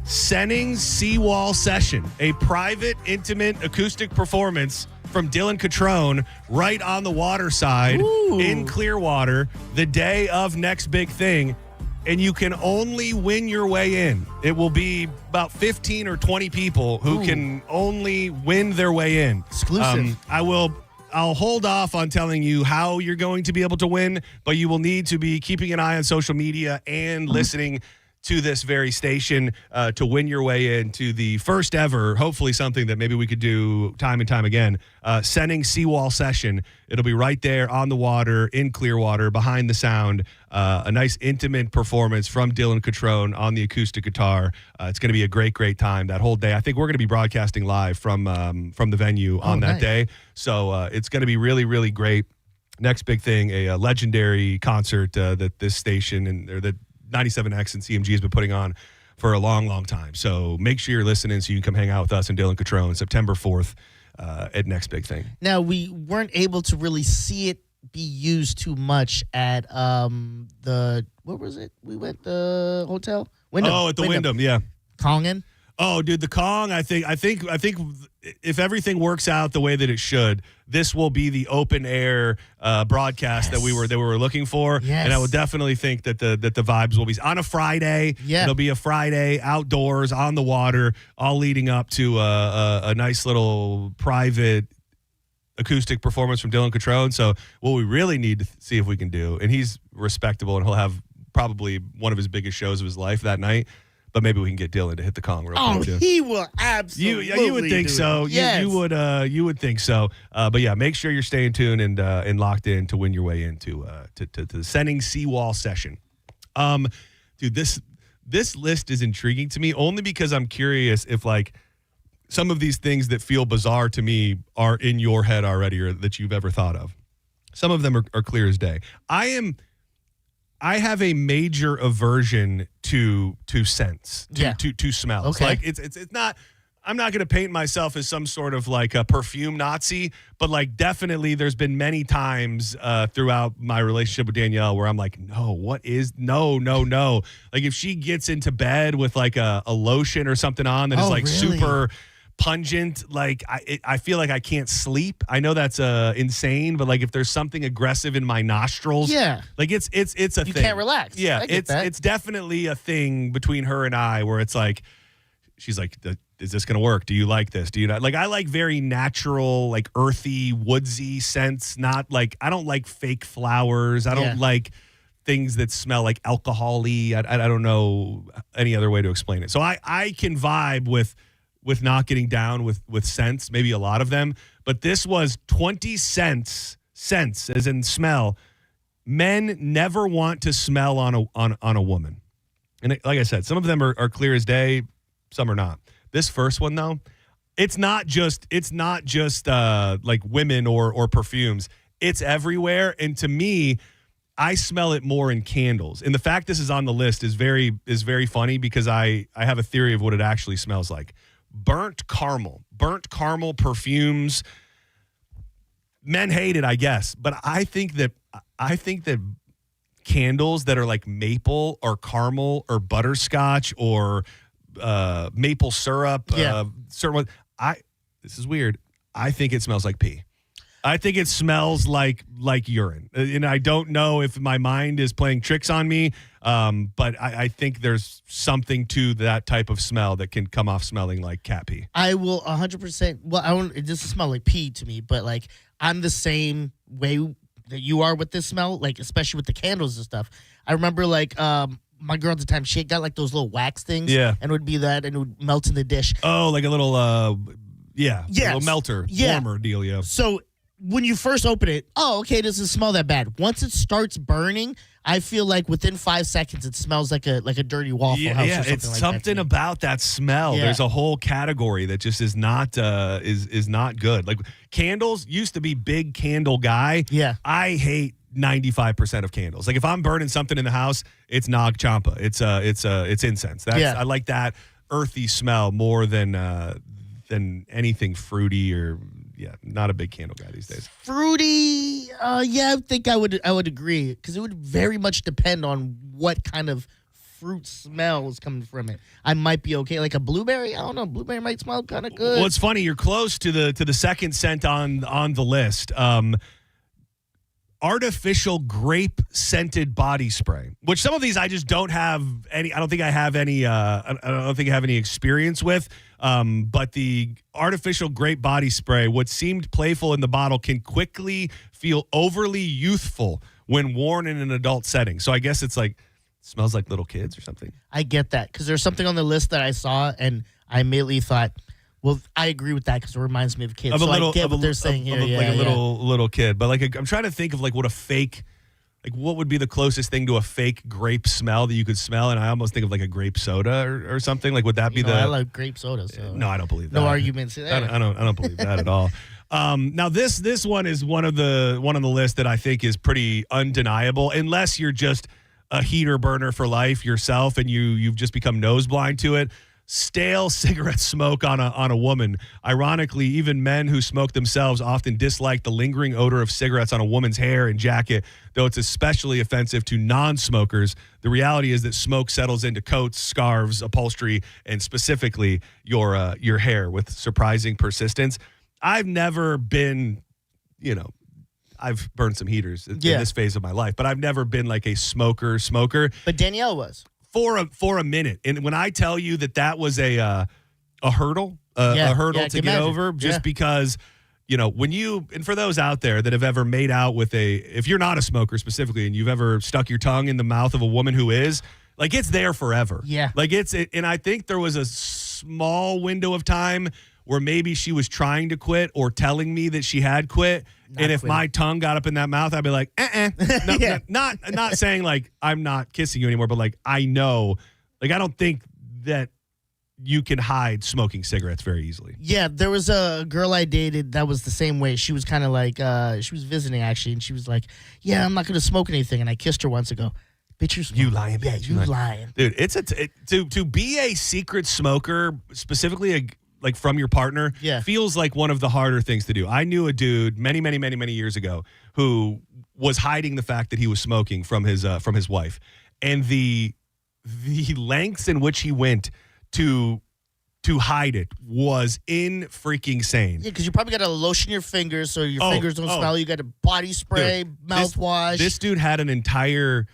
Senning Seawall Session, a private, intimate acoustic performance from Dylan Catrone right on the water side in Clearwater the day of next big thing. And you can only win your way in. It will be about 15 or 20 people who can only win their way in. Exclusive. I'll hold off on telling you how you're going to be able to win, but you will need to be keeping an eye on social media and listening to this very station to win your way into the first ever, hopefully something that maybe we could do time and time again, Senning Seawall Session. It'll be right there on the water in Clearwater behind the sound. A nice intimate performance from Dylan Catrone on the acoustic guitar. It's going to be a great, great time that whole day. I think we're going to be broadcasting live from the venue on that day. So it's going to be really, really great. Next big thing, a legendary concert that this station or that 97X and CMG has been putting on for a long, long time. So make sure you're listening so you can come hang out with us and Dylan Catrone September 4th at Next Big Thing. Now, we weren't able to really see it be used too much at what was it? We went the hotel? Wyndham. Oh, at the Wyndham, yeah. Kongin? Oh, dude, the Kong, I think if everything works out the way that it should, this will be the open air broadcast that we were looking for. Yes. And I would definitely think that the vibes will be on a Friday. Yeah. It'll be a Friday outdoors on the water, all leading up to a nice little private acoustic performance from Dylan Catrone. So what we really need to see if we can do, and he's respectable and he'll have probably one of his biggest shows of his life that night. But maybe we can get Dylan to hit the Kong real quick too. He will absolutely. You would think so. Yes. You would think so. But yeah, make sure you're staying tuned and locked in to win your way into to the Senning Seawall Session. Dude, this list is intriguing to me only because I'm curious if some of these things that feel bizarre to me are in your head already or that you've ever thought of. Some of them are clear as day. I have a major aversion to scents, to smells. Okay. Like it's not. I'm not going to paint myself as some sort of like a perfume Nazi, but like definitely there's been many times throughout my relationship with Danielle where I'm like, no. Like if she gets into bed with like a lotion or something on that is like super pungent, like I feel like I can't sleep. I know that's insane, but like if there's something aggressive in my nostrils, like it's a thing. You can't relax. Yeah, I get that. it's definitely a thing between her and I where it's like, she's like, is this going to work? Do you like this? Do you not? Like, I like very natural, like earthy, woodsy scents. Not like, I don't like fake flowers. I don't like things that smell like alcohol-y. I don't know any other way to explain it. So I can vibe with not getting down with scents, maybe a lot of them. But this was 20 scents, as in smell. Men never want to smell on a woman. And like I said, some of them are clear as day. Some are not. This first one, though, it's not just like women or perfumes. It's everywhere. And to me, I smell it more in candles. And the fact this is on the list is very funny because I have a theory of what it actually smells like. Burnt caramel perfumes. Men hate it, I guess. But I think that candles that are like maple or caramel or butterscotch or maple syrup, certain ones. This is weird. I think it smells like pee. I think it smells like urine. And I don't know if my mind is playing tricks on me, but I think there's something to that type of smell that can come off smelling like cat pee. I will 100%. Well, it doesn't smell like pee to me, but like I'm the same way that you are with this smell, like especially with the candles and stuff. I remember like my girl at the time, she got like those little wax things. Yeah. And it would be that and it would melt in the dish. Oh, like a little, a little melter, warmer deal, yeah. So when you first open it, okay, it doesn't smell that bad. Once it starts burning, I feel like within 5 seconds it smells like a dirty Waffle House or something it's like something that about that smell. Yeah. There's a whole category that just is not is not good. Like candles, used to be big candle guy. Yeah. I hate 95% of candles. Like if I'm burning something in the house, it's Nag Champa. It's incense. I like that earthy smell more than anything fruity or not a big candle guy these days. Fruity, I think I would agree because it would very much depend on what kind of fruit smell is coming from it. I might be okay. Like a blueberry, I don't know. Blueberry might smell kind of good. Well, it's funny. You're close to the second scent on the list. Artificial grape scented body spray, which some of these I just don't have any. I don't think I have any. I don't think I have any experience with. But the artificial grape body spray, what seemed playful in the bottle, can quickly feel overly youthful when worn in an adult setting. So I guess it's like smells like little kids or something. I get that because there's something on the list that I saw and I immediately thought, well, I agree with that because it reminds me of kids. I get what they're saying here. Like a little kid. But like I'm trying to think of like what a fake, like what would be the closest thing to a fake grape smell that you could smell, and I almost think of like a grape soda or something. Like would that be I love grape soda. So. No, I don't believe that. No arguments there. I don't believe that at all. Now this one is one on the list that I think is pretty undeniable, unless you're just a heater burner for life yourself and you've just become nose blind to it. Stale cigarette smoke on a woman. Ironically, even men who smoke themselves often dislike the lingering odor of cigarettes on a woman's hair and jacket, though it's especially offensive to non-smokers. The reality is that smoke settles into coats, scarves, upholstery, and specifically your hair with surprising persistence. I've never been, I've burned some heaters in this phase of my life, but I've never been like a smoker. But Danielle was. For a minute. And when I tell you that was a hurdle, to get over, just because, and for those out there that have ever made out with if you're not a smoker specifically, and you've ever stuck your tongue in the mouth of a woman who is, like it's there forever. Yeah. Like and I think there was a small window of time where maybe she was trying to quit or telling me that she had quit. And if my tongue got up in that mouth, I'd be like, no, not saying like I'm not kissing you anymore, but like I know, like I don't think that you can hide smoking cigarettes very easily. Yeah, there was a girl I dated that was the same way. She was kind of like, she was visiting actually, and she was like, yeah, I'm not going to smoke anything. And I kissed her once ago. Bitch, you're smoking. You lying, yeah, bitch. you lying. Dude, to be a secret smoker, specifically like from your partner, feels like one of the harder things to do. I knew a dude many years ago who was hiding the fact that he was smoking from his wife, and the lengths in which he went to hide it was in freaking sane. Yeah, because you probably got to lotion your fingers so your fingers don't smell. You got to body spray, mouthwash. This dude had an entire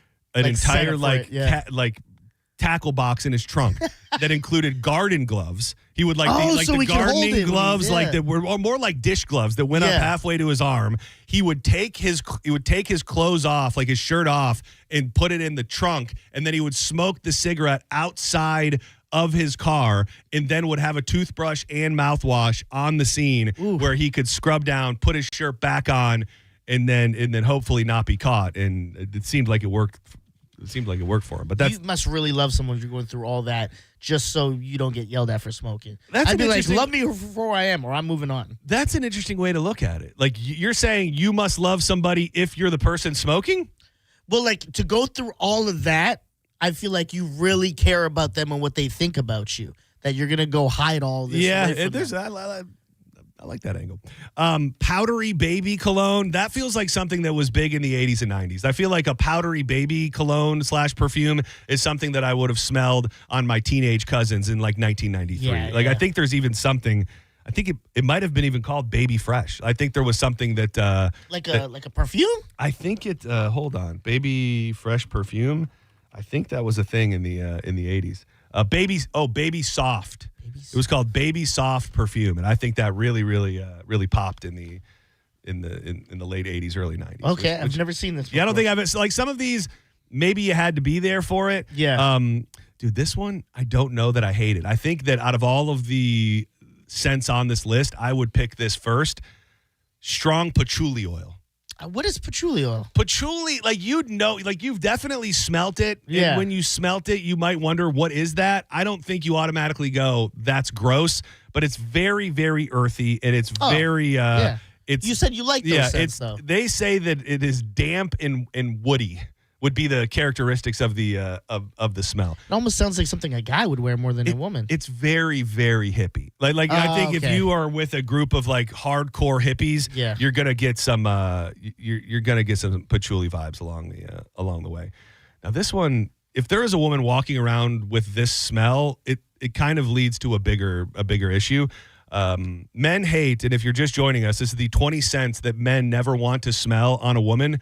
tackle box in his trunk that included garden gloves. He would the gardening gloves, like that were more like dish gloves that went up halfway to his arm. He would take his clothes off, like his shirt off, and put it in the trunk, and then he would smoke the cigarette outside of his car, and then would have a toothbrush and mouthwash on the scene where he could scrub down, put his shirt back on, and then hopefully not be caught. And it seemed like it worked. It seemed like it worked for him. But you must really love someone if you're going through all that just so you don't get yelled at for smoking. I'd be like, love me for who I am, or I'm moving on. That's an interesting way to look at it. Like, you're saying you must love somebody if you're the person smoking? Well, like, to go through all of that, I feel like you really care about them and what they think about you, that you're going to go hide all this. Yeah, I like that angle. Powdery baby cologne. That feels like something that was big in the 80s and 90s. I feel like a powdery baby cologne / perfume is something that I would have smelled on my teenage cousins in like 1993. I think there's even something. I think it might have been even called Baby Fresh. I think there was something that like a perfume. I think it. Hold on, Baby Fresh perfume. I think that was a thing in the 80s. Baby Soft. It was called Baby Soft perfume, and I think that really popped in the late 80s, early 90s. Okay, I've never seen this before. Yeah, I don't think I've like some of these. Maybe you had to be there for it. Yeah. Dude, this one I don't know that I hate it. I think that out of all of the scents on this list, I would pick this first. Strong patchouli oil. What is patchouli oil? Patchouli, like you'd know, like you've definitely smelt it. Yeah. And when you smelt it, you might wonder, what is that? I don't think you automatically go, that's gross, but it's very, very earthy, and it's very, it's. You said you like those scents, though. They say that it is damp and woody would be the characteristics of the smell. It almost sounds like something a guy would wear more than a woman. It's very, very hippie. Like I think if you are with a group of like hardcore hippies, you're gonna get some you're gonna get some patchouli vibes along the way. Now this one, if there is a woman walking around with this smell, it kind of leads to a bigger issue. Men hate, and if you're just joining us, this is the 20 cents that men never want to smell on a woman.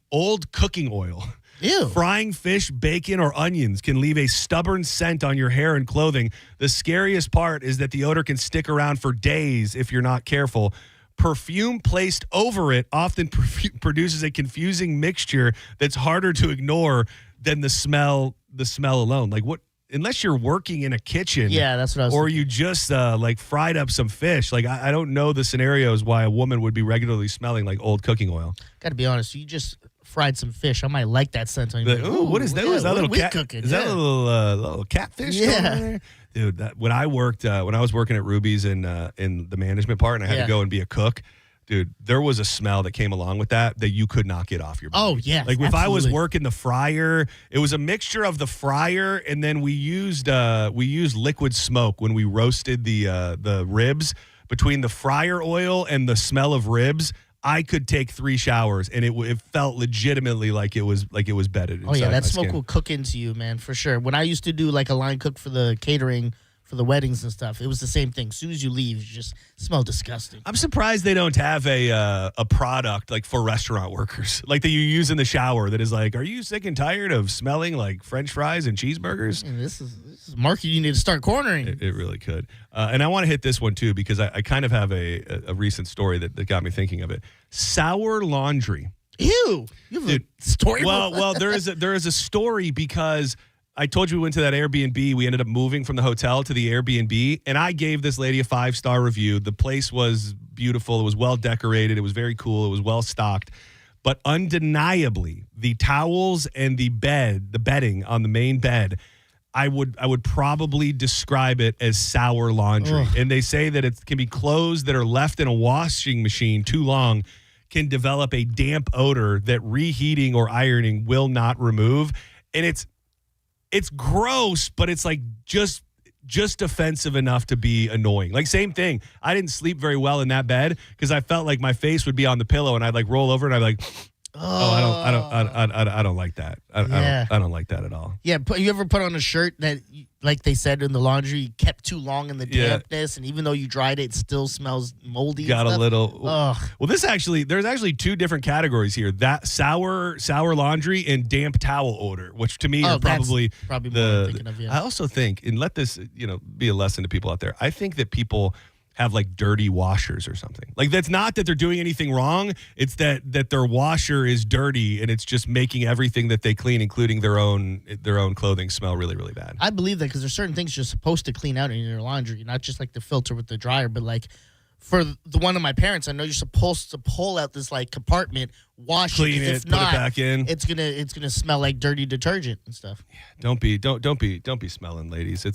Old cooking oil. Ew. Frying fish, bacon, or onions can leave a stubborn scent on your hair and clothing. The scariest part is that the odor can stick around for days if you're not careful. Perfume placed over it often produces a confusing mixture that's harder to ignore than the smell alone. Like what? Unless you're working in a kitchen, that's what I was or thinking. you just like fried up some fish. Like I don't know the scenarios why a woman would be regularly smelling like old cooking oil. Got to be honest, you just fried some fish. I might like that scent on you. Ooh, what is that? Yeah, is that what little are we cat? cooking? Is that a little catfish? Yeah. Going there? Dude. When I was working at Ruby's in the management part, and I had to go and be a cook. Dude, there was a smell that came along with that you could not get off your body. Oh, yeah. Like if I was working the fryer, it was a mixture of the fryer, and then we used liquid smoke when we roasted the ribs. Between the fryer oil and the smell of ribs, I could take 3 showers, and it felt legitimately like it was bedded. Oh yeah, that smoke skin. will cook into you, man, for sure. When I used to do like a line cook for the catering for the weddings and stuff, it was the same thing. As soon as you leave, you just smell disgusting. I'm surprised they don't have a product like for restaurant workers, like that you use in the shower that is like, are you sick and tired of smelling like French fries and cheeseburgers? Man, this is a market you need to start cornering. It really could. And I want to hit this one too, because I kind of have a recent story that got me thinking of it. Sour laundry. Ew. You have a story? Well, there is a story because I told you we went to that Airbnb. We ended up moving from the hotel to the Airbnb, and I gave this lady a 5-star review. The place was beautiful. It was well decorated. It was very cool. It was well stocked. But undeniably, the towels and the bedding on the main bed, I would probably describe it as sour laundry. Ugh. And they say that it can be clothes that are left in a washing machine too long can develop a damp odor that reheating or ironing will not remove. And it's gross, but it's like just offensive enough to be annoying. Like, same thing. I didn't sleep very well in that bed because I felt like my face would be on the pillow and I'd like roll over and I'd like, I don't like that. I don't like that at all. Yeah, you ever put on a shirt that, like they said in the laundry, kept too long in the dampness, and even though you dried it, it still smells moldy. Got and a stuff? little. Ugh. Well, there's actually two different categories here: that sour laundry and damp towel odor, which to me are probably more I'm thinking of, I also think, and let this be a lesson to people out there. I think that people have like dirty washers or something. Like, that's not that they're doing anything wrong. It's that their washer is dirty and it's just making everything that they clean, including their own clothing, smell really, really bad. I believe that because there's certain things you're supposed to clean out in your laundry, not just like the filter with the dryer, but like for the one of my parents, I know you're supposed to pull out this like compartment, wash clean it, it, if put not, it back in. It's gonna smell like dirty detergent and stuff. Don't be smelling, ladies.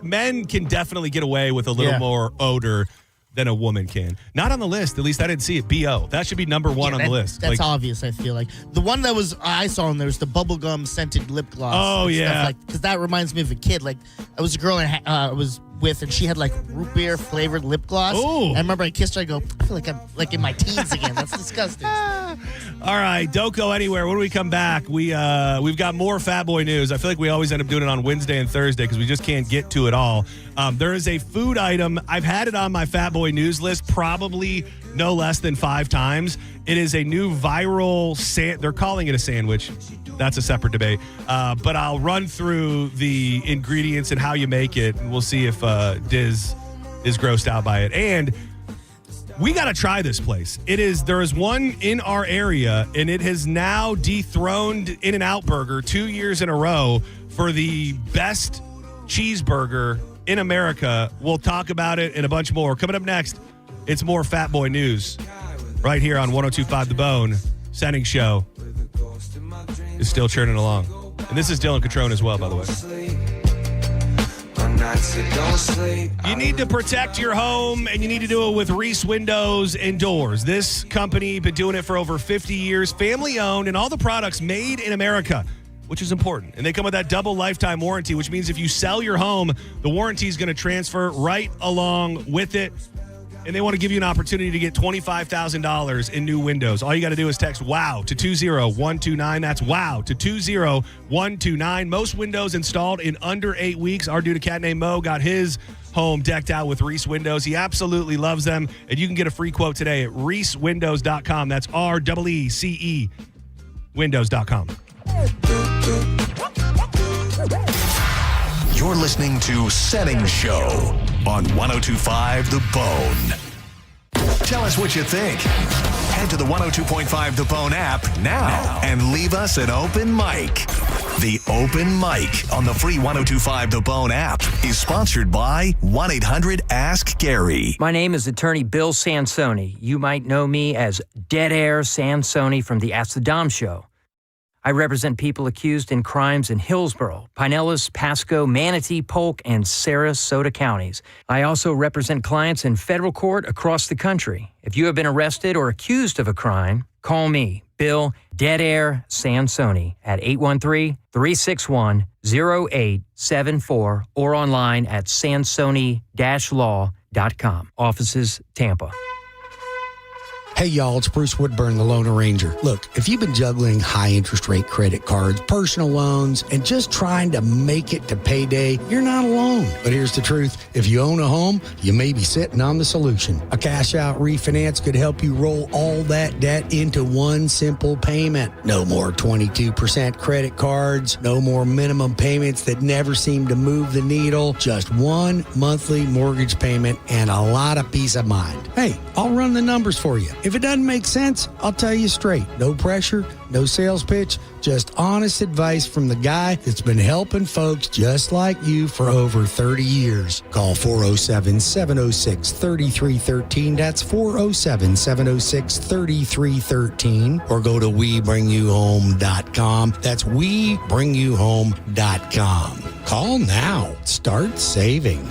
Men can definitely get away with a little more odor than a woman can. Not on the list. At least I didn't see it. BO. That should be number one on the list. That's obvious. I feel like the one that I saw in there was the bubblegum scented lip gloss. Oh yeah, because that reminds me of a kid. Like, I was a girl I was with, and she had like root beer flavored lip gloss. Oh, I remember I kissed her. I go, I feel like I'm like in my teens again. That's disgusting. All right, don't go anywhere. When we come back, we've got more Fat Boy news. I feel like we always end up doing it on Wednesday and Thursday because we just can't get to it all. There is a food item. I've had it on my Fat Boy news list probably no less than 5 times. It is a new viral they're calling it a sandwich. That's a separate debate. But I'll run through the ingredients and how you make it, and we'll see if Diz is grossed out by it. And we got to try this place. There is one in our area, and it has now dethroned In-N-Out Burger 2 years in a row for the best cheeseburger in America. We'll talk about it and a bunch more. Coming up next, it's more Fat Boy news right here on 102.5 The Bone. Senning Show is still churning along. And this is Dylan Catrone as well, by the way. You need to protect your home, and you need to do it with Reese Windows and Doors. This company been doing it for over 50 years, family-owned, and all the products made in America, which is important. And they come with that double lifetime warranty, which means if you sell your home, the warranty is going to transfer right along with it. And they want to give you an opportunity to get $25,000 in new windows. All you got to do is text WOW to 20129. That's WOW to 20129. Most windows installed in under 8 weeks. Our dude, a cat named Mo, got his home decked out with Reese Windows. He absolutely loves them. And you can get a free quote today at reesewindows.com. That's REECE windows.com. You're listening to Senning Show on 102.5 The Bone. Tell us what you think. Head to the 102.5 The Bone app now and leave us an open mic. The open mic on the free 102.5 The Bone app is sponsored by 1-800-ASK-GARY. My name is attorney Bill Sansoni. You might know me as Dead Air Sansoni from the Ask the Dom show. I represent people accused in crimes in Hillsborough, Pinellas, Pasco, Manatee, Polk, and Sarasota counties. I also represent clients in federal court across the country. If you have been arrested or accused of a crime, call me, Bill Dead Air Sansoni, at 813-361-0874 or online at sansoni-law.com. Offices, Tampa. Hey, y'all, it's Bruce Woodburn, the Lone Ranger. Look, if you've been juggling high interest rate credit cards, personal loans, and just trying to make it to payday, you're not alone. But here's the truth. If you own a home, you may be sitting on the solution. A cash out refinance could help you roll all that debt into one simple payment. No more 22% credit cards, no more minimum payments that never seem to move the needle, just one monthly mortgage payment and a lot of peace of mind. Hey, I'll run the numbers for you. If it doesn't make sense, I'll tell you straight. No pressure, no sales pitch, just honest advice from the guy that's been helping folks just like you for over 30 years. Call 407-706-3313. That's 407-706-3313. Or go to WeBringYouHome.com. That's WeBringYouHome.com. Call now. Start saving.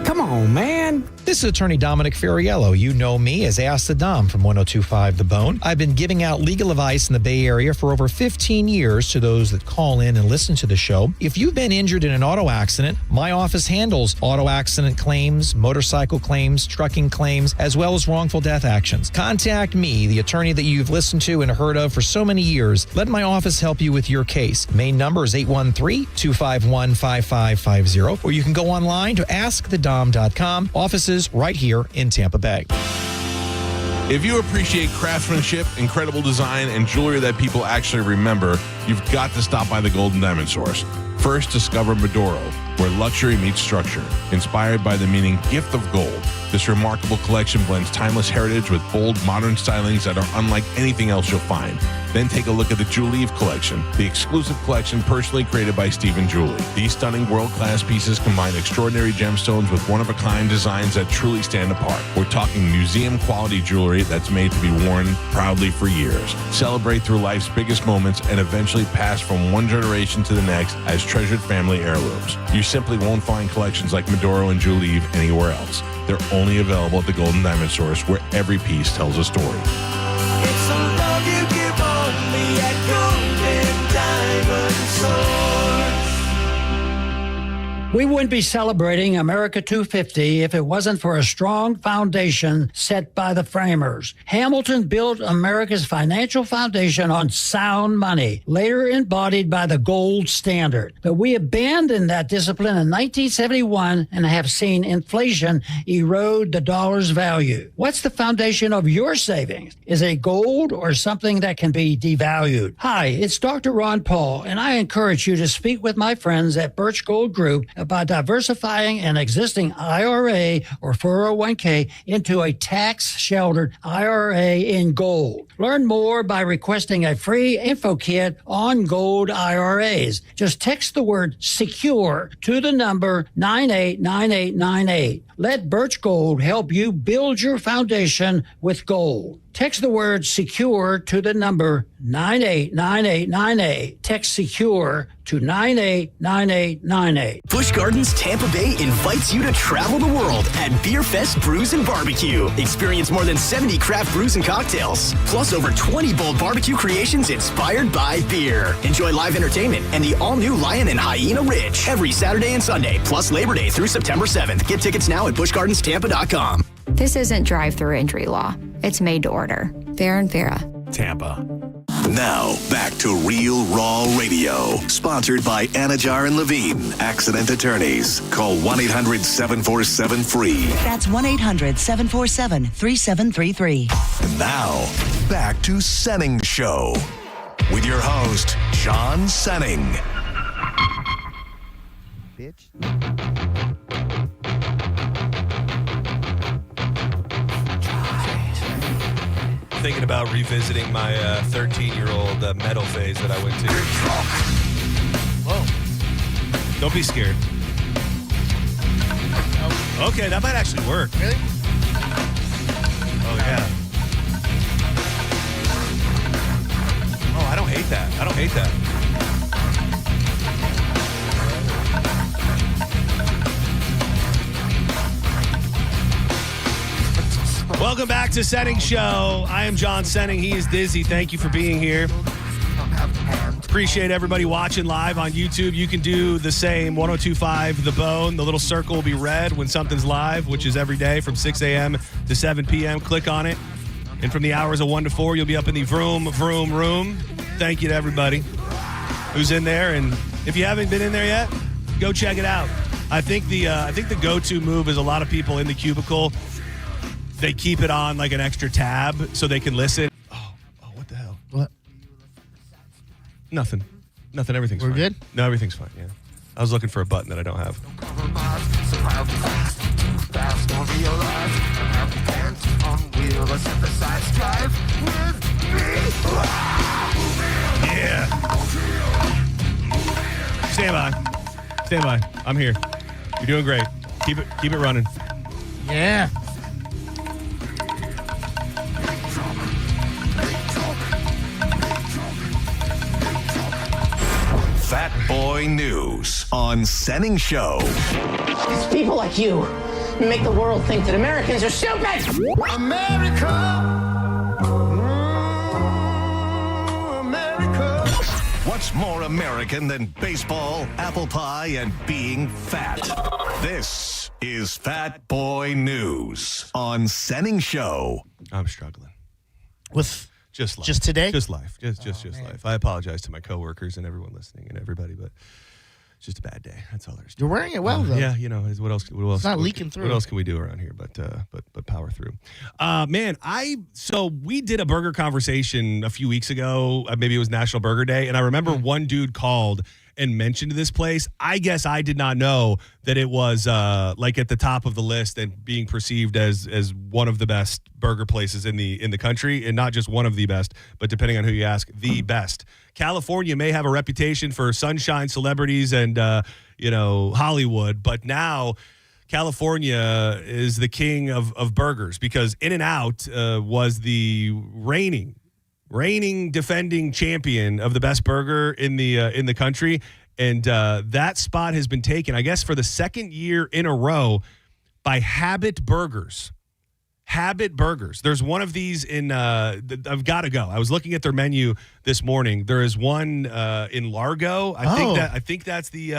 Come on, man. This is attorney Dominic Ferriello. You know me as Ask the Dom from 102.5 The Bone. I've been giving out legal advice in the Bay Area for over 15 years to those that call in and listen to the show. If you've been injured in an auto accident, my office handles auto accident claims, motorcycle claims, trucking claims, as well as wrongful death actions. Contact me, the attorney that you've listened to and heard of for so many years. Let my office help you with your case. Main number is 813-251-5550, or you can go online to askthedom.com. Offices right here in Tampa Bay. If you appreciate craftsmanship, incredible design, and jewelry that people actually remember, you've got to stop by the Golden Diamond Source. First, discover Medoro, where luxury meets structure. Inspired by the meaning gift of gold, this remarkable collection blends timeless heritage with bold, modern stylings that are unlike anything else you'll find. Then take a look at the Julieve collection, the exclusive collection personally created by Stephen Julie. These stunning world-class pieces combine extraordinary gemstones with one-of-a-kind designs that truly stand apart. We're talking museum-quality jewelry that's made to be worn proudly for years. Celebrate through life's biggest moments and eventually pass from one generation to the next as treasured family heirlooms. You simply won't find collections like Medoro and Julieve anywhere else. They're only available at the Golden Diamond Source, where every piece tells a story. It's a love you give only at Golden Diamond Source. We wouldn't be celebrating America 250 if it wasn't for a strong foundation set by the framers. Hamilton built America's financial foundation on sound money, later embodied by the gold standard. But we abandoned that discipline in 1971 and have seen inflation erode the dollar's value. What's the foundation of your savings? Is it gold or something that can be devalued? Hi, it's Dr. Ron Paul, and I encourage you to speak with my friends at Birch Gold Group about diversifying an existing IRA or 401k into a tax-sheltered IRA in gold. Learn more by requesting a free info kit on gold IRAs. Just text the word SECURE to the number 989898. Let Birch Gold help you build your foundation with gold. Text the word SECURE to the number 989898. Text SECURE to 989898. Busch Gardens Tampa Bay invites you to travel the world at Beer Fest Brews and Barbecue. Experience more than 70 craft brews and cocktails, plus over 20 bold barbecue creations inspired by beer. Enjoy live entertainment and the all-new Lion and Hyena Ridge every Saturday and Sunday, plus Labor Day through September 7th. Get tickets now at buschgardenstampa.com. This isn't drive-through entry law. It's made to order. Fair and Vera. Tampa. Now, back to Real Raw Radio. Sponsored by Anajar and Levine, Accident Attorneys. Call 1-800-747-FREE. That's 1-800-747-3733. And now, back to Senning Show. With your host, John Senning. Bitch. Thinking about revisiting my 13-year-old metal phase that I went to. Whoa. Don't be scared. Okay, that might actually work. Really? Oh, yeah. Oh, I don't hate that. I don't hate that. Welcome back to Senning Show. I am John Senning. He is Dizzy. Thank you for being here. Appreciate everybody watching live on YouTube. You can do the same. 102.5 The Bone. The little circle will be red when something's live, which is every day from 6 a.m. to 7 p.m. Click on it. And from the hours of 1 to 4, you'll be up in the vroom room. Thank you to everybody who's in there. And if you haven't been in there yet, go check it out. I think the go-to move is a lot of people in the cubicle. They keep it on like an extra tab so they can listen. Oh, what the hell? What? Nothing. Everything's fine. We're good? No, everything's fine, yeah. I was looking for a button that I don't have. Let's hit the side strive with me. Yeah. Stand by. I'm here. You're doing great. Keep it running. Yeah. Fat Boy News on Senning Show. It's people like you who make the world think that Americans are stupid. America. America. What's more American than baseball, apple pie, and being fat? This is Fat Boy News on Senning Show. I'm struggling. With just life. Just today? Just life. Just life. I apologize to my coworkers and everyone listening and everybody, but it's just a bad day. That's all there's to it. You're wearing it well, though. Yeah, what else? It's not leaking through. What else can we do around here? But power through. Man, so we did a burger conversation a few weeks ago. Maybe it was National Burger Day, and I remember one dude called and mentioned this place. I guess I did not know that it was like at the top of the list and being perceived as one of the best burger places in the country, and not just one of the best, but depending on who you ask, the best. California may have a reputation for sunshine, celebrities, and Hollywood, but now California is the king of burgers because In-N-Out was the reigning defending champion of the best burger in the country, and that spot has been taken, I guess, for the second year in a row by Habit Burgers. Habit Burgers. There's one of these in. I've got to go. I was looking at their menu this morning. There is one in Largo. I think that's the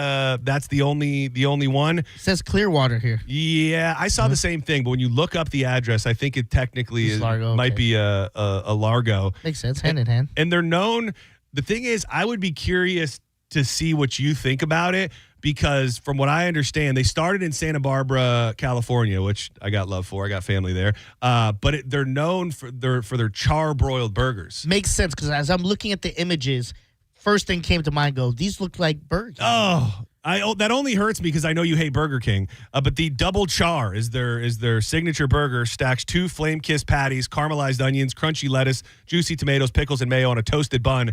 only one. It says Clearwater here. Yeah, I saw the same thing. But when you look up the address, I think it technically might be a Largo. Makes sense. Hand in hand. And they're known. The thing is, I would be curious to see what you think about it. Because from what I understand, they started in Santa Barbara, California, which I got love for. I got family there. But they're known for their char-broiled burgers. Makes sense, because as I'm looking at the images, first thing came to mind, these look like burgers. Oh, that only hurts me because I know you hate Burger King. But the double char is their signature burger. Stacks 2 flame-kissed patties, caramelized onions, crunchy lettuce, juicy tomatoes, pickles, and mayo on a toasted bun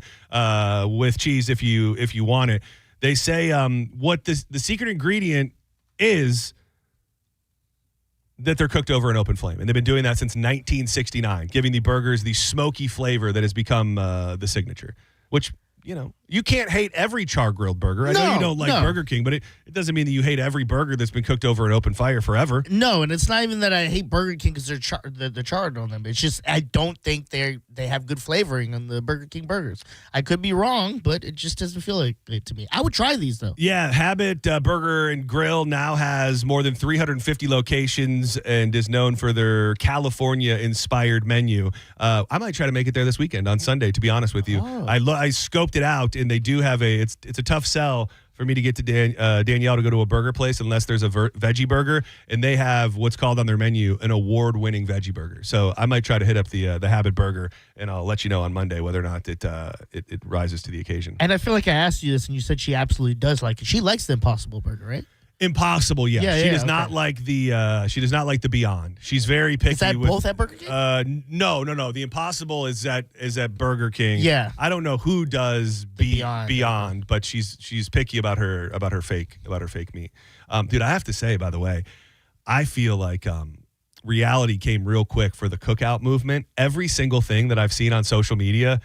with cheese if you want it. They say what the secret ingredient is that they're cooked over an open flame. And they've been doing that since 1969, giving the burgers the smoky flavor that has become the signature, which, you can't hate every char-grilled burger. I know you don't like Burger King, but it doesn't mean that you hate every burger that's been cooked over an open fire forever. No, and it's not even that I hate Burger King because they're charred on them. It's just I don't think they have good flavoring on the Burger King burgers. I could be wrong, but it just doesn't feel like it to me. I would try these, though. Yeah, Habit Burger and Grill now has more than 350 locations and is known for their California-inspired menu. I might try to make it there this weekend on Sunday, to be honest with you. Oh. I scoped it out, and they do have it's a tough sell for me to get to Danielle to go to a burger place unless there's a veggie burger, and they have what's called on their menu an award-winning veggie burger. So I might try to hit up the Habit Burger, and I'll let you know on Monday whether or not it rises to the occasion. And I feel like I asked you this, and you said she absolutely does like it. She likes the Impossible Burger, right? Impossible, yes. Yeah, she does not like the Beyond. She's very picky. Is that both at Burger King? No. The Impossible is at Burger King. Yeah. I don't know who does Beyond, but she's picky about her fake meat. Dude, I have to say, by the way, I feel like reality came real quick for the cookout movement. Every single thing that I've seen on social media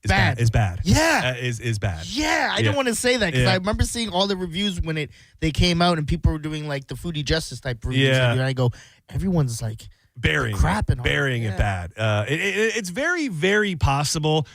is bad. Yeah. Is bad. Yeah, I don't want to say that because I remember seeing all the reviews when they came out and people were doing like the Foodie Justice type reviews. Yeah. And I go, everyone's like burying it bad. It's very, very possible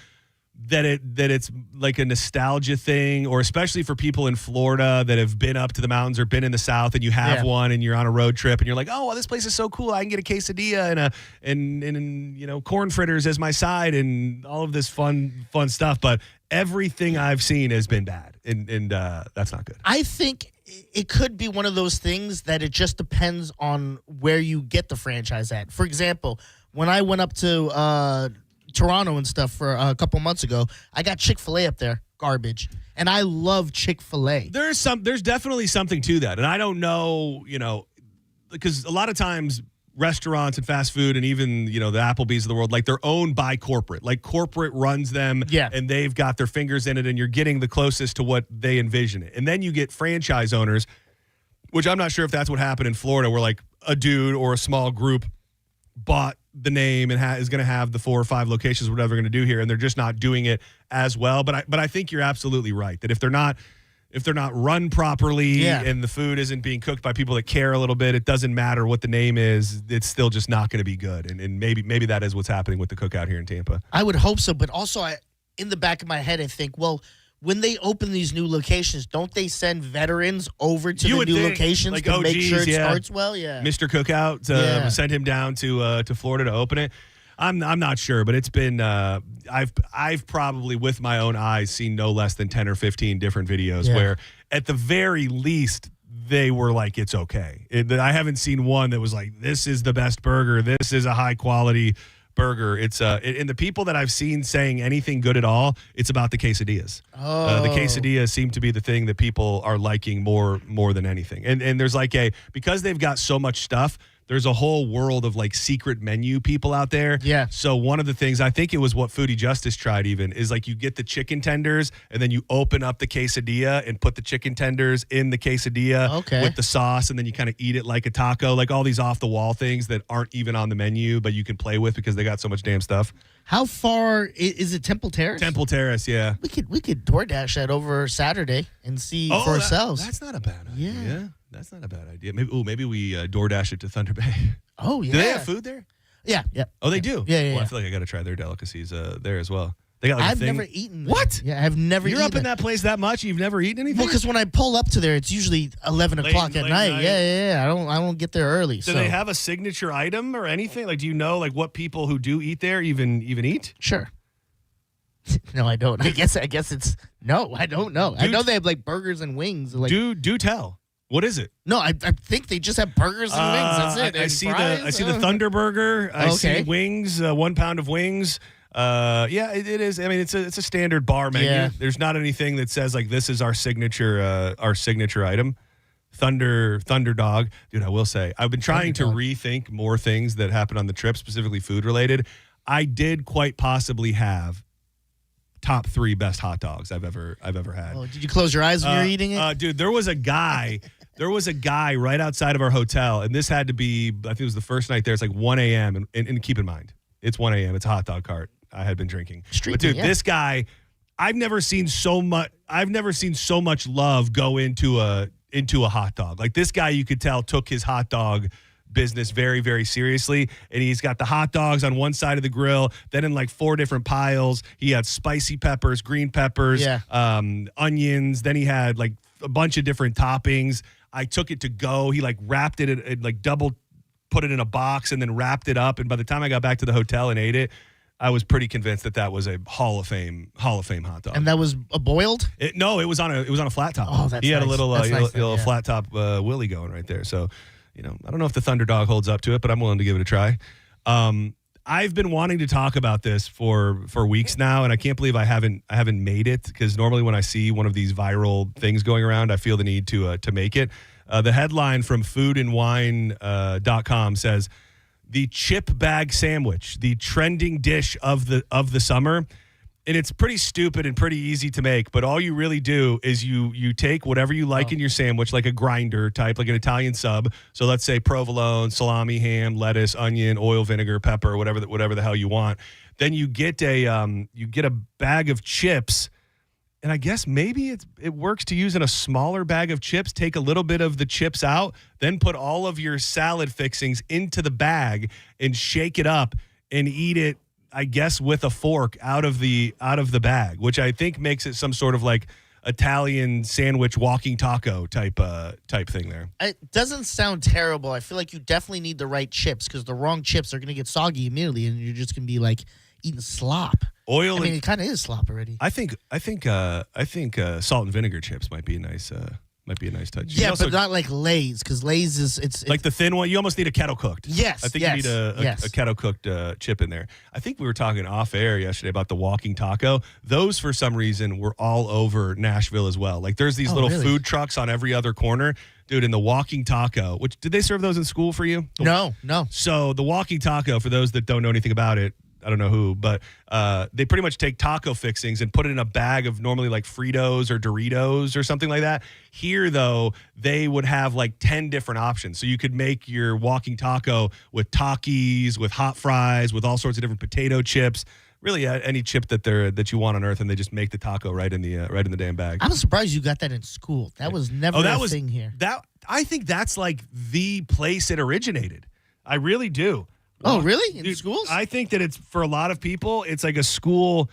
that it's like a nostalgia thing, or especially for people in Florida that have been up to the mountains or been in the South, and you have one and you're on a road trip and you're like, oh, well, this place is so cool. I can get a quesadilla and corn fritters as my side and all of this fun stuff. But everything I've seen has been bad, and that's not good. I think it could be one of those things that it just depends on where you get the franchise at. For example, when I went up to Toronto and stuff for a couple months ago, I got Chick-fil-A up there, garbage, and I love Chick-fil-A. There's definitely something to that, and I don't know, because a lot of times restaurants and fast food and even, the Applebee's of the world, like they're owned by corporate. Like corporate runs them and they've got their fingers in it and you're getting the closest to what they envision it. And then you get franchise owners, which I'm not sure if that's what happened in Florida, where like a dude or a small group bought the name and is going to have the 4 or 5 locations, whatever they're going to do here, and they're just not doing it as well. But I think you're absolutely right that if they're not run properly and the food isn't being cooked by people that care a little bit, it doesn't matter what the name is. It's still just not going to be good. And maybe that is what's happening with the cookout here in Tampa. I would hope so. But also, in the back of my head, I think, well, when they open these new locations, don't they send veterans over to the new locations like to make sure it starts well? Yeah. Mr. Cookout, send him down to Florida to open it. I'm not sure, but it's been I've probably with my own eyes seen no less than 10 or 15 different videos where at the very least they were like, it's okay. I haven't seen one that was like, this is the best burger. This is a high quality burger. It's and the people that I've seen saying anything good at all, it's about the quesadillas. The quesadillas seem to be the thing that people are liking more than anything. And there's like because they've got so much stuff, there's a whole world of like secret menu people out there. Yeah. So one of the things, I think it was what Foodie Justice tried even, is like you get the chicken tenders and then you open up the quesadilla and put the chicken tenders in the quesadilla with the sauce, and then you kind of eat it like a taco, like all these off the wall things that aren't even on the menu, but you can play with because they got so much damn stuff. How far is it? Temple Terrace? Temple Terrace, yeah. We could DoorDash that over Saturday and see for ourselves. That's not a bad idea. Yeah. That's not a bad idea. Maybe we DoorDash it to Thunder Bay. Oh, yeah. Do they have food there? Yeah. Oh, they do? Yeah. Well, I feel like I got to try their delicacies there as well. They got like I've never eaten. What? Yeah, I've never eaten. You're up in that place that much? You've never eaten anything? Well, because when I pull up to there, it's usually 11 o'clock at night. Yeah. I don't get there early. Do they have a signature item or anything? Like, do you know like what people who do eat there even eat? Sure. No, I don't. I guess it's no. I don't know. I know they have like burgers and wings. Like, do tell. What is it? No, I think they just have burgers and wings. That's it. I see the Thunder Burger. I see wings. 1 pound of wings. It is. I mean, it's a standard bar menu. Yeah. There's not anything that says like this is our signature item. Thunder Dog. Dude, I will say I've been trying to rethink more things that happen on the trip, specifically food related. I did quite possibly have top 3 best hot dogs I've ever had. Oh, did you close your eyes when you were eating it? Dude, there was a guy right outside of our hotel, and this had to be, I think it was the first night there. It's like 1 a.m. And keep in mind, it's 1 a.m. It's a hot dog cart. I had been drinking. This guy, I've never seen so much love go into a hot dog. Like this guy, you could tell took his hot dog business very, very seriously, and he's got the hot dogs on one side of the grill, then in like 4 different piles. He had spicy peppers, green peppers, onions, then he had like a bunch of different toppings. I took it to go. He like wrapped it like put it in a box and then wrapped it up, and by the time I got back to the hotel and ate it, I was pretty convinced that was a Hall of Fame hot dog. And that was a boiled? No, it was on a flat top. Oh, that's he had nice. A little flat top willy going right there. So, I don't know if the Thunder Dog holds up to it, but I'm willing to give it a try. I've been wanting to talk about this for weeks now, and I can't believe I haven't made it, because normally when I see one of these viral things going around, I feel the need to make it. The headline from foodandwine.com says, "The chip bag sandwich, the trending dish of the summer." And it's pretty stupid and pretty easy to make, but all you really do is you take whatever you like in your sandwich, like a grinder type, like an Italian sub. So let's say provolone, salami, ham, lettuce, onion, oil, vinegar, pepper, whatever the hell you want. Then you get a bag of chips, and I guess maybe it works to use in a smaller bag of chips. Take a little bit of the chips out, then put all of your salad fixings into the bag and shake it up and eat it, I guess, with a fork out of the bag, which I think makes it some sort of like Italian sandwich walking taco type thing there. It doesn't sound terrible. I feel like you definitely need the right chips, because the wrong chips are going to get soggy immediately, and you're just going to be like eating slop. Oil. I mean, it kind of is slop already. I think salt and vinegar chips might be a nice touch. Yeah, but not like Lay's, because Lay's it's like the thin one. You almost need a kettle cooked. Yes, I think you need a kettle cooked chip in there. I think we were talking off air yesterday about the walking taco. Those, for some reason, were all over Nashville as well. Like there's these little food trucks on every other corner Dude, in the walking taco, which did they serve those in school for you? No. So the walking taco, for those that don't know anything about it, I don't know who, but they pretty much take taco fixings and put it in a bag of normally like Fritos or Doritos or something like that. Here, though, they would have like 10 different options. So you could make your walking taco with Takis, with hot fries, with all sorts of different potato chips. Really, any chip that you want on earth, and they just make the taco right in the damn bag. I'm surprised you got that in school. That was never a thing here. I think that's like the place it originated. I really do. Oh, really? In schools? I think that it's, for a lot of people, it's like a school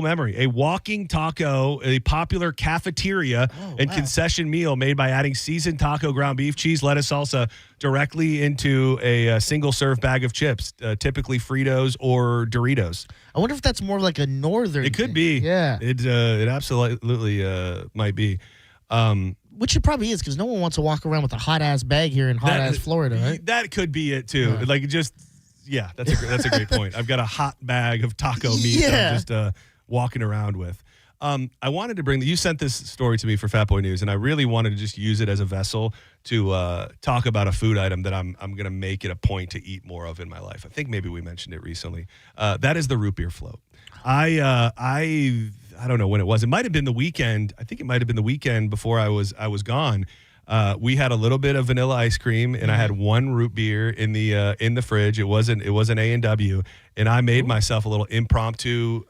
memory. A walking taco, a popular cafeteria and concession meal made by adding seasoned taco, ground beef, cheese, lettuce, salsa directly into a single-serve bag of chips, typically Fritos or Doritos. I wonder if that's more like a northern It could thing. be. Yeah. It absolutely might be. Which it probably is, because no one wants to walk around with a hot-ass bag here in hot-ass Florida, right? That could be it, too. Yeah. Like, just... Yeah, that's a great point. I've got a hot bag of taco meat that I'm just walking around with. I wanted to you sent this story to me for Fat Boy News, and I really wanted to just use it as a vessel to talk about a food item that I'm going to make it a point to eat more of in my life. I think maybe we mentioned it recently. That is the root beer float. I don't know when it was. It might have been the weekend. I think it might have been the weekend before I was gone. We had a little bit of vanilla ice cream, and I had one root beer in the fridge. It wasn't A&W, and I made myself a little impromptu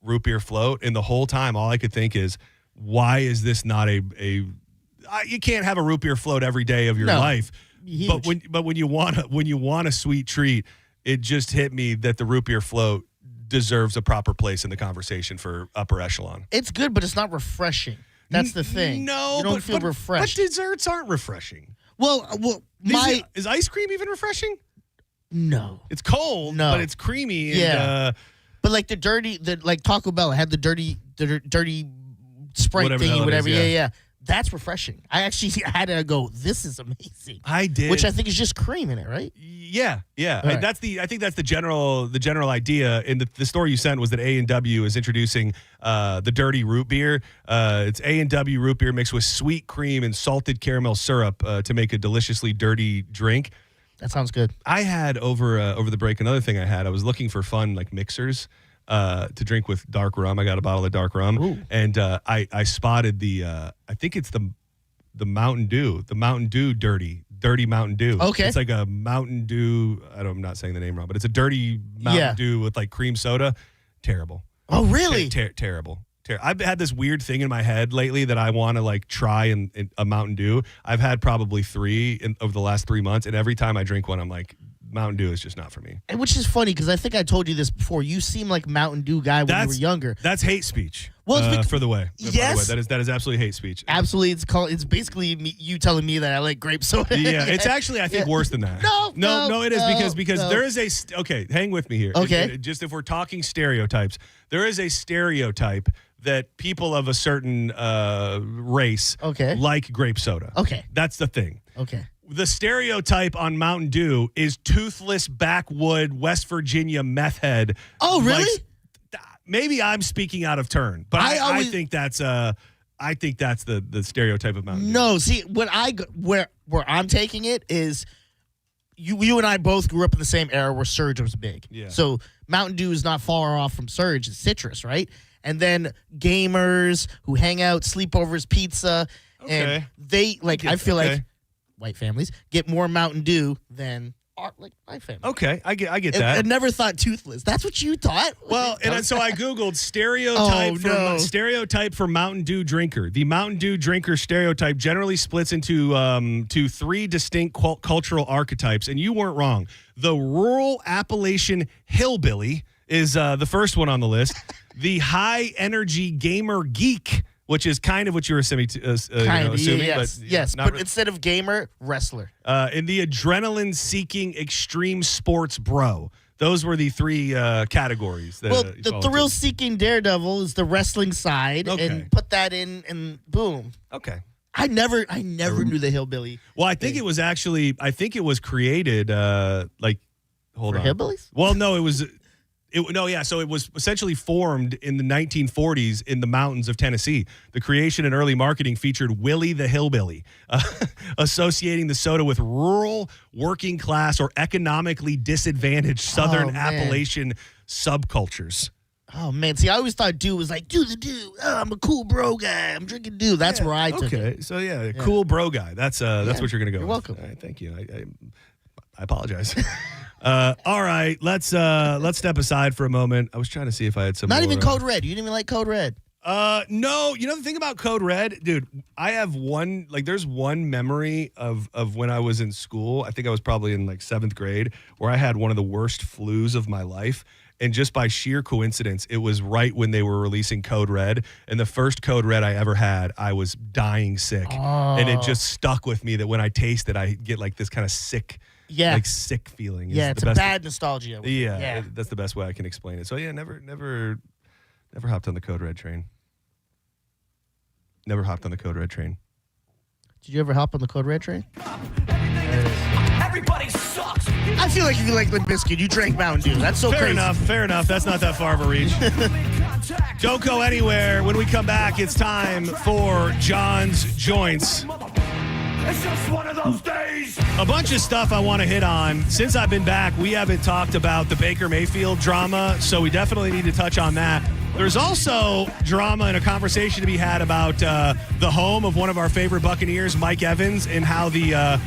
root beer float. And the whole time, all I could think is, why is this not you can't have a root beer float every day of your life. Huge. But when you want a sweet treat, it just hit me that the root beer float deserves a proper place in the conversation for upper echelon. It's good, but it's not refreshing. That's the thing. No, you don't feel refreshed. But desserts aren't refreshing. Well, is ice cream even refreshing? No, it's cold. No, but it's creamy. Yeah, and, but like like Taco Bell had the dirty Sprite thingy, whatever. Yeah. That's refreshing. I actually had to go, this is amazing. I did, which I think is just cream in it, right? Yeah. Right. I think that's the general idea. And the story you sent was that A&W is introducing the dirty root beer. It's A&W root beer mixed with sweet cream and salted caramel syrup to make a deliciously dirty drink. That sounds good. I had over the break, another thing I was looking for fun like mixers to drink with dark rum. I got a bottle of dark rum. Ooh. And I spotted I think it's the Mountain Dew dirty Mountain Dew. Okay. It's like a Mountain Dew. I'm not saying the name wrong, but it's a dirty Mountain Dew with like cream soda. Terrible. Oh, really? Terrible. I've had this weird thing in my head lately that I want to like try in a Mountain Dew. I've had probably 3 over the last 3 months, and every time I drink one, I'm like, Mountain Dew is just not for me. And which is funny because I think I told you this before. You seem like Mountain Dew guy when you were younger. That's hate speech. Well, for the way. Yes, by the way. That is absolutely hate speech. Absolutely, it's basically you telling me that I like grape soda. Yeah, it's actually I think worse than that. No, it is because there is okay. Hang with me here. Okay, just if we're talking stereotypes, there is a stereotype that people of a certain race like grape soda. Okay, that's the thing. Okay. The stereotype on Mountain Dew is toothless backwood West Virginia meth head. Oh, really? Maybe I'm speaking out of turn, but I think that's the stereotype of Mountain Dew. No, see, where I'm taking it is you and I both grew up in the same era where Surge was big. Yeah. So Mountain Dew is not far off from Surge. It's citrus, right? And then gamers who hang out, sleepovers, pizza, and they I feel like white families get more Mountain Dew than my family. Okay, I get that. I never thought toothless. That's what you thought? Well, so I Googled stereotype for Mountain Dew drinker. The Mountain Dew drinker stereotype generally splits into 3 distinct cultural archetypes, and you weren't wrong. The rural Appalachian hillbilly is the first one on the list. The high energy gamer geek, which is kind of what you were assuming. Yes, but instead of gamer, wrestler. In the adrenaline-seeking extreme sports bro. Those were the 3 categories. The thrill-seeking daredevil is the wrestling side, and put that in, and boom. Okay. I never knew the hillbilly. Well, I think it was created, hold for on. hillbillies? Well, no, So it was essentially formed in the 1940s in the mountains of Tennessee. The creation and early marketing featured Willie the Hillbilly, associating the soda with rural, working class, or economically disadvantaged Southern Appalachian subcultures. Oh, man. See, I always thought Dew was like, do the Dew. Oh, I'm a cool bro guy. I'm drinking Dew. That's where I took it. Okay, so cool bro guy. That's what you're going to go You're with. welcome. All right, thank you. I apologize. All right, let's step aside for a moment. I was trying to see if I had some. Not more, even Code Red. You didn't even like Code Red. No. You know the thing about Code Red, dude. I have one. There's one memory of when I was in school. I think I was probably in 7th grade, where I had one of the worst flus of my life. And just by sheer coincidence, it was right when they were releasing Code Red. And the first Code Red I ever had, I was dying sick, and it just stuck with me that when I taste it, I get this kind of sick. Yeah, sick feeling. Yeah, it's a bad nostalgia. Yeah, that's the best way I can explain it. So yeah, never hopped on the Code Red train. Never hopped on the Code Red train. Did you ever hop on the Code Red train? Everybody sucks. I feel like if you like Limp Bizkit, you drank Mountain Dew. That's so crazy. Fair enough. That's not that far of a reach. Don't go anywhere. When we come back, it's time for John's Joints. It's just one of those days. A bunch of stuff I want to hit on. Since I've been back, we haven't talked about the Baker Mayfield drama, so we definitely need to touch on that. There's also drama and a conversation to be had about the home of one of our favorite Buccaneers, Mike Evans, and how the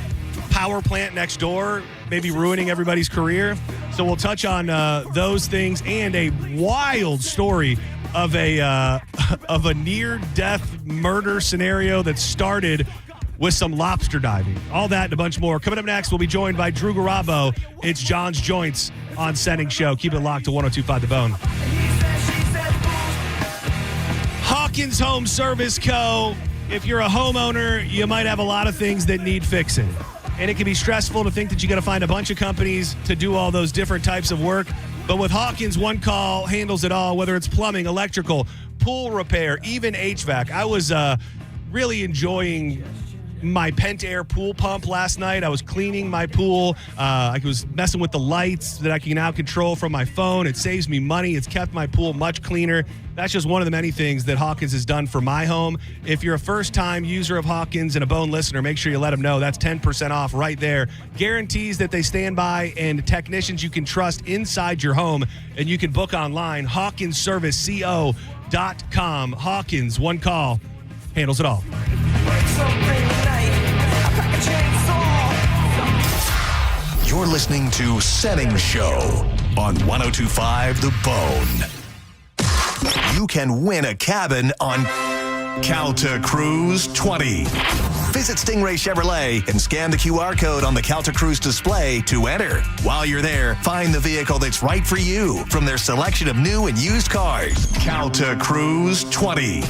power plant next door may be ruining everybody's career. So we'll touch on those things and a wild story of a near-death murder scenario that started with some lobster diving. All that and a bunch more. Coming up next, we'll be joined by Drew Garabo. It's John's Joints on Senning Show. Keep it locked to 102.5 The Bone. Hawkins Home Service Co. If you're a homeowner, you might have a lot of things that need fixing. And it can be stressful to think that you got to find a bunch of companies to do all those different types of work. But with Hawkins, one call handles it all, whether it's plumbing, electrical, pool repair, even HVAC. I was really enjoying my Pentair pool pump last night. I was cleaning my pool. I was messing with the lights that I can now control from my phone. It saves me money. It's kept my pool much cleaner. That's just one of the many things that Hawkins has done for my home. If you're a first-time user of Hawkins and a Bone listener, make sure you let them know. That's 10% off right there. Guarantees that they stand by and technicians you can trust inside your home. And you can book online, HawkinsServiceCO.com. Hawkins, one call, handles it all. You're listening to Senning Show on 102.5 The Bone. You can win a cabin on Calta Cruise 20. Visit Stingray Chevrolet and scan the QR code on the Calta Cruise display to enter. While you're there, find the vehicle that's right for you from their selection of new and used cars. Calta Cruise 20.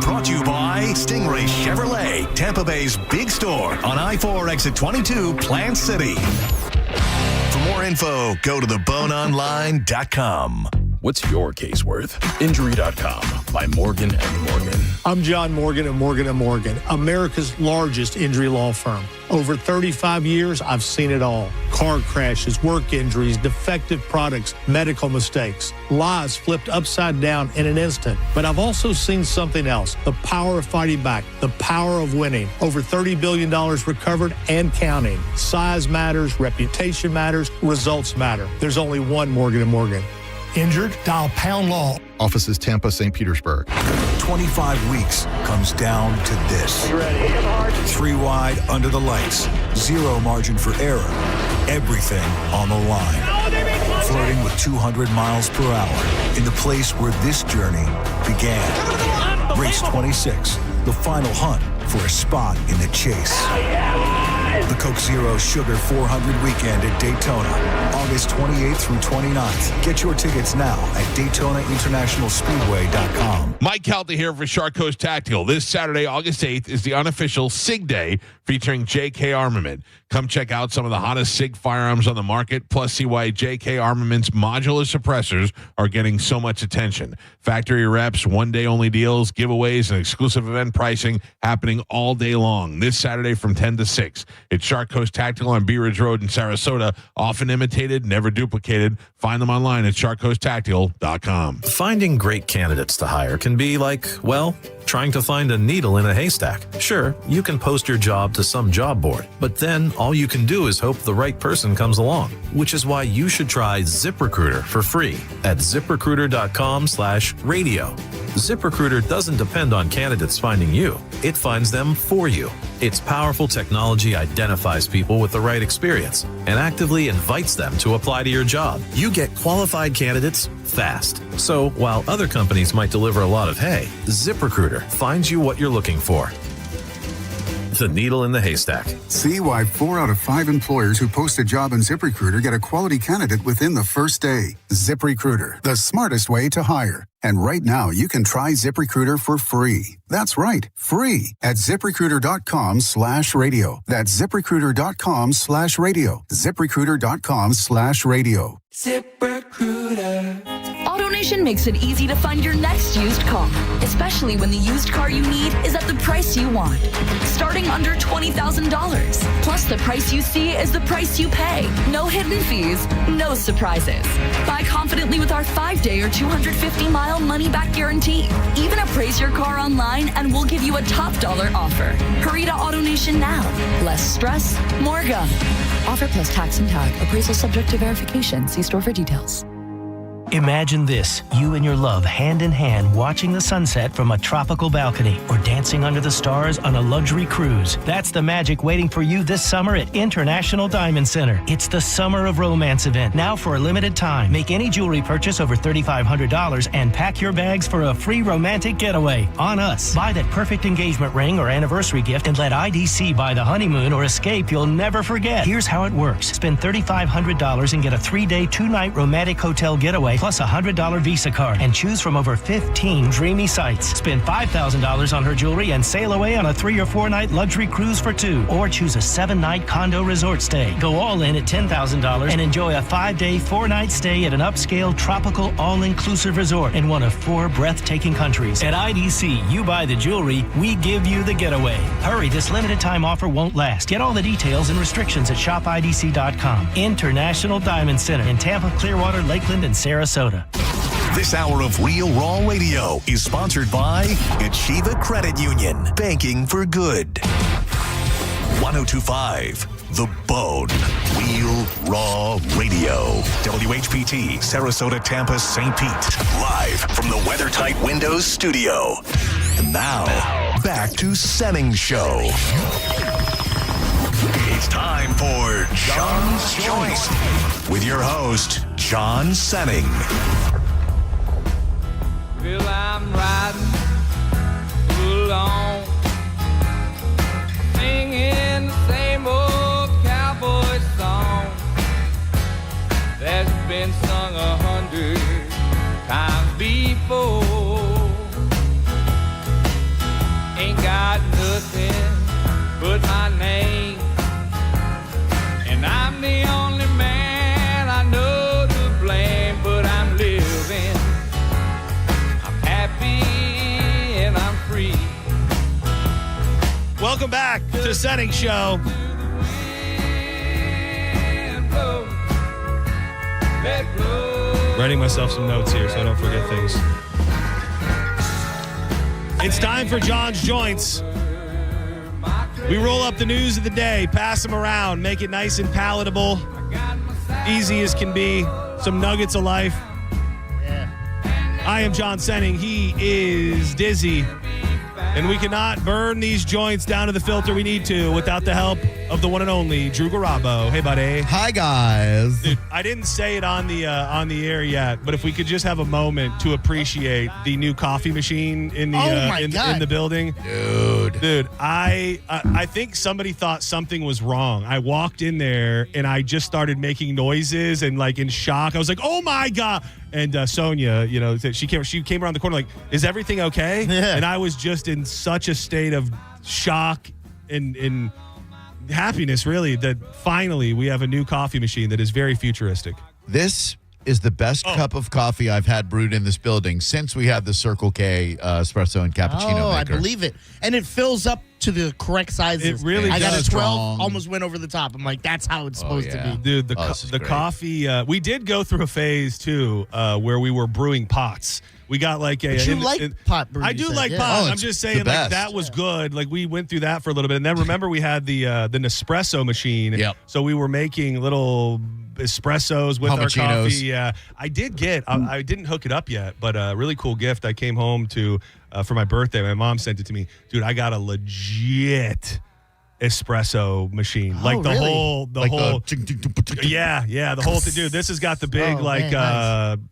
Brought to you by Stingray Chevrolet, Tampa Bay's big store on I-4 exit 22, Plant City. For more info, go to theboneonline.com. What's your case worth? Injury.com by Morgan & Morgan. I'm John Morgan at Morgan & Morgan, America's largest injury law firm. Over 35 years, I've seen it all. Car crashes, work injuries, defective products, medical mistakes, lives flipped upside down in an instant. But I've also seen something else, the power of fighting back, the power of winning. Over $30 billion recovered and counting. Size matters, reputation matters, results matter. There's only one Morgan & Morgan. Injured? Dial Pound Law. Offices Tampa, St. Petersburg. 25 weeks comes down to this. 3 wide under the lights. Zero margin for error. Everything on the line. Flirting with 200 miles per hour in the place where this journey began. Race 26, the final hunt for a spot in the chase. The Coke Zero Sugar 400 weekend at Daytona, August 28th through 29th. Get your tickets now at DaytonaInternationalSpeedway.com. Mike Calta here for Shark Coast Tactical. This Saturday, August 8th, is the unofficial SIG Day featuring JK Armament. Come check out some of the hottest SIG firearms on the market, plus see why JK Armament's modular suppressors are getting so much attention. Factory reps, one-day-only deals, giveaways, and exclusive event pricing happening all day long. This Saturday from 10 to 6. It's Shark Coast Tactical on Bee Ridge Road in Sarasota, often imitated automated, never duplicated. Find them online at charcostactile.com. Finding great candidates to hire can be like, well, trying to find a needle in a haystack. Sure, you can post your job to some job board, but then all you can do is hope the right person comes along, which is why you should try ZipRecruiter for free at ZipRecruiter.com/radio. ZipRecruiter doesn't depend on candidates finding you. It finds them for you. Its powerful technology identifies people with the right experience and actively invites them to apply to your job. You get qualified candidates fast. So while other companies might deliver a lot of hay, ZipRecruiter finds you what you're looking for. The needle in the haystack. See why 4 out of 5 employers who post a job on ZipRecruiter get a quality candidate within the first day. ZipRecruiter, the smartest way to hire. And right now, you can try ZipRecruiter for free. That's right, free at ZipRecruiter.com/radio. That's ZipRecruiter.com/radio. ZipRecruiter.com/radio. ZipRecruiter. AutoNation makes it easy to find your next used car, especially when the used car you need is at the price you want. Starting under $20,000. Plus, the price you see is the price you pay. No hidden fees, no surprises. Buy confidently with our 5-day or 250-mile money-back guarantee. Even appraise your car online and we'll give you a top dollar offer. Hurry to AutoNation now. Less stress, more gun. Offer plus tax and tag. Appraisal subject to verification. See store for details. Imagine this, you and your love hand in hand watching the sunset from a tropical balcony or dancing under the stars on a luxury cruise. That's the magic waiting for you this summer at International Diamond Center. It's the Summer of Romance event, now for a limited time. Make any jewelry purchase over $3,500 and pack your bags for a free romantic getaway on us. Buy that perfect engagement ring or anniversary gift and let IDC buy the honeymoon or escape you'll never forget. Here's how it works. Spend $3,500 and get a 3-day, 2-night romantic hotel getaway plus a $100 Visa card and choose from over 15 dreamy sites. Spend $5,000 on her jewelry and sail away on a 3 or 4 night luxury cruise for 2, or choose a 7-night condo resort stay. Go all in at $10,000 and enjoy a 5-day, 4-night stay at an upscale tropical all-inclusive resort in one of 4 breathtaking countries. At IDC, you buy the jewelry, we give you the getaway. Hurry, this limited time offer won't last. Get all the details and restrictions at shopidc.com. International Diamond Center in Tampa, Clearwater, Lakeland, and Sarasota. This hour of Real Raw Radio is sponsored by Achieva Credit Union. Banking for good. 1025 The Bone. Real Raw Radio. WHPT, Sarasota, Tampa, St. Pete. Live from the WeatherTight Windows studio. And now, back to Senning Show. It's time for John's Choice with your host, John Senning. Well, I'm riding along, singing the same old cowboy song that's been sung 100 times before. Ain't got nothing but my name, and I'm the only man I know to blame, but I'm living, I'm happy, and I'm free. Welcome back to Senning Show. Writing myself some notes here so I don't forget things. It's time for John's Joints. We roll up the news of the day, pass them around, make it nice and palatable, easy as can be, some nuggets of life. I am John Senning. He is Dizzy. And we cannot burn these joints down to the filter we need to without the help of the one and only Drew Garabo. Hey, buddy. Hi, guys. Dude, I didn't say it on the air yet, but if we could just have a moment to appreciate the new coffee machine in the in the building, dude. I think somebody thought something was wrong. I walked in there and I just started making noises and like in shock. I was like, oh my god. And Sonia, she came around the corner like, is everything okay? Yeah. And I was just in such a state of shock and happiness, really, that finally we have a new coffee machine that is very futuristic. This is the best cup of coffee I've had brewed in this building since we had the Circle K espresso and cappuccino maker. I believe it. And it fills up to the correct sizes. It really I got does. a 12, Strong. almost went over the top. I'm like, that's how it's supposed to be. Dude, this is the great. coffee, we did go through a phase, too, where we were brewing pots. We got like a. But you like pot brewing. I do you said, like yeah. pot. Oh, I'm it's just the saying, like, best. that was good. Like, we went through that for a little bit. And then remember, we had the Nespresso machine. Yep. So we were making little espressos with our Humbuccinos. coffee. Yeah. I did get, I didn't hook it up yet, but a really cool gift. I came home to, for my birthday. My mom sent it to me. Dude, I got a legit espresso machine. Like the really? whole, the whole thing. Dude, this has got the big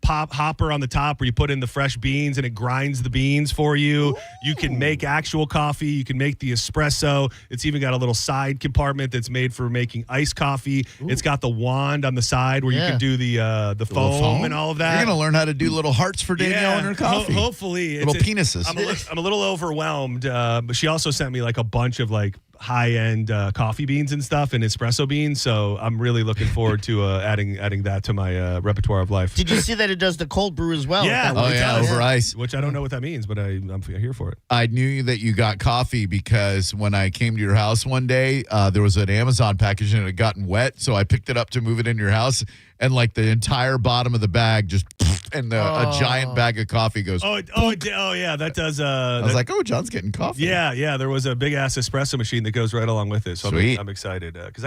pop hopper on the top where you put in the fresh beans and it grinds the beans for you. Ooh. You can make actual coffee. You can make the espresso. It's even got a little side compartment that's made for making iced coffee. Ooh. It's got the wand on the side where you can do the foam and all of that. You're going to learn how to do little hearts for Danielle and her coffee. Hopefully. Little penises. I'm a little overwhelmed, but she also sent me like a bunch of like high-end coffee beans and stuff and espresso beans, so I'm really looking forward to adding that to my repertoire of life. Did you see that it does the cold brew as well? Yeah, over ice. Which I don't know what that means, but I'm here for it. I knew that you got coffee because when I came to your house one day, there was an Amazon package and it had gotten wet, so I picked it up to move it in your house, and like the entire bottom of the bag just and a giant bag of coffee goes. Yeah, that does. I was like, oh, John's getting coffee. Yeah. There was a big ass espresso machine that goes right along with it. So Sweet. I'm excited because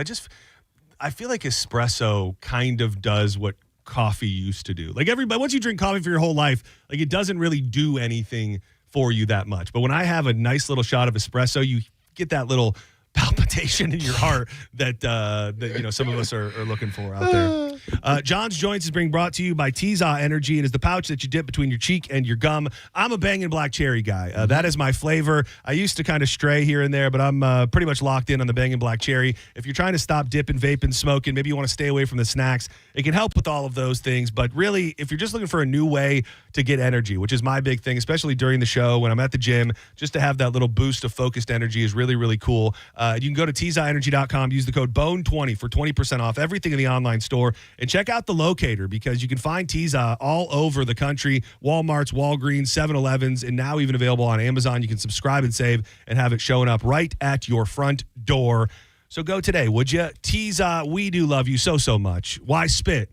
I feel like espresso kind of does what coffee used to do. Like everybody, once you drink coffee for your whole life, like it doesn't really do anything for you that much. But when I have a nice little shot of espresso, you get that little palpitation in your heart that some of us are looking for out there. John's Joints is being brought to you by Tiza Energy. It is the pouch that you dip between your cheek and your gum. I'm a banging black cherry guy. That is my flavor. I used to kind of stray here and there, but I'm pretty much locked in on the banging black cherry. If you're trying to stop dipping, vaping, smoking, maybe you want to stay away from the snacks, it can help with all of those things. But really, if you're just looking for a new way to get energy, which is my big thing, especially during the show when I'm at the gym, just to have that little boost of focused energy is really, really cool. You can go to TizaEnergy.com, use the code BONE20 for 20% off everything in the online store, and check out the locator because you can find Tiza all over the country, Walmarts, Walgreens, 7-Elevens, and now even available on Amazon. You can subscribe and save and have it showing up right at your front door. So go today, would you? Tiza, we do love you so, so much. Why spit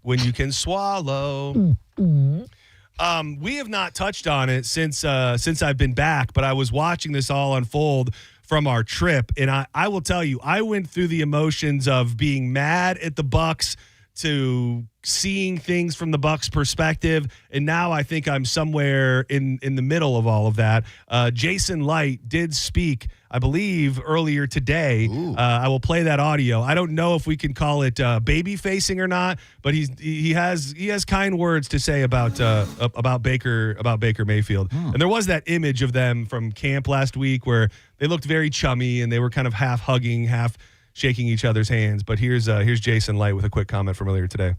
when you can swallow? We have not touched on it since I've been back, but I was watching this all unfold from our trip, and I will tell you, I went through the emotions of being mad at the Bucks to seeing things from the Bucks' perspective, and now I think I'm somewhere in the middle of all of that. Jason Light did speak, I believe, earlier today. I will play that audio. I don't know if we can call it baby facing or not, but he has kind words to say about Baker Mayfield. And there was that image of them from camp last week where they looked very chummy and they were kind of half hugging, half shaking each other's hands. But here's Jason Light with a quick comment from earlier today.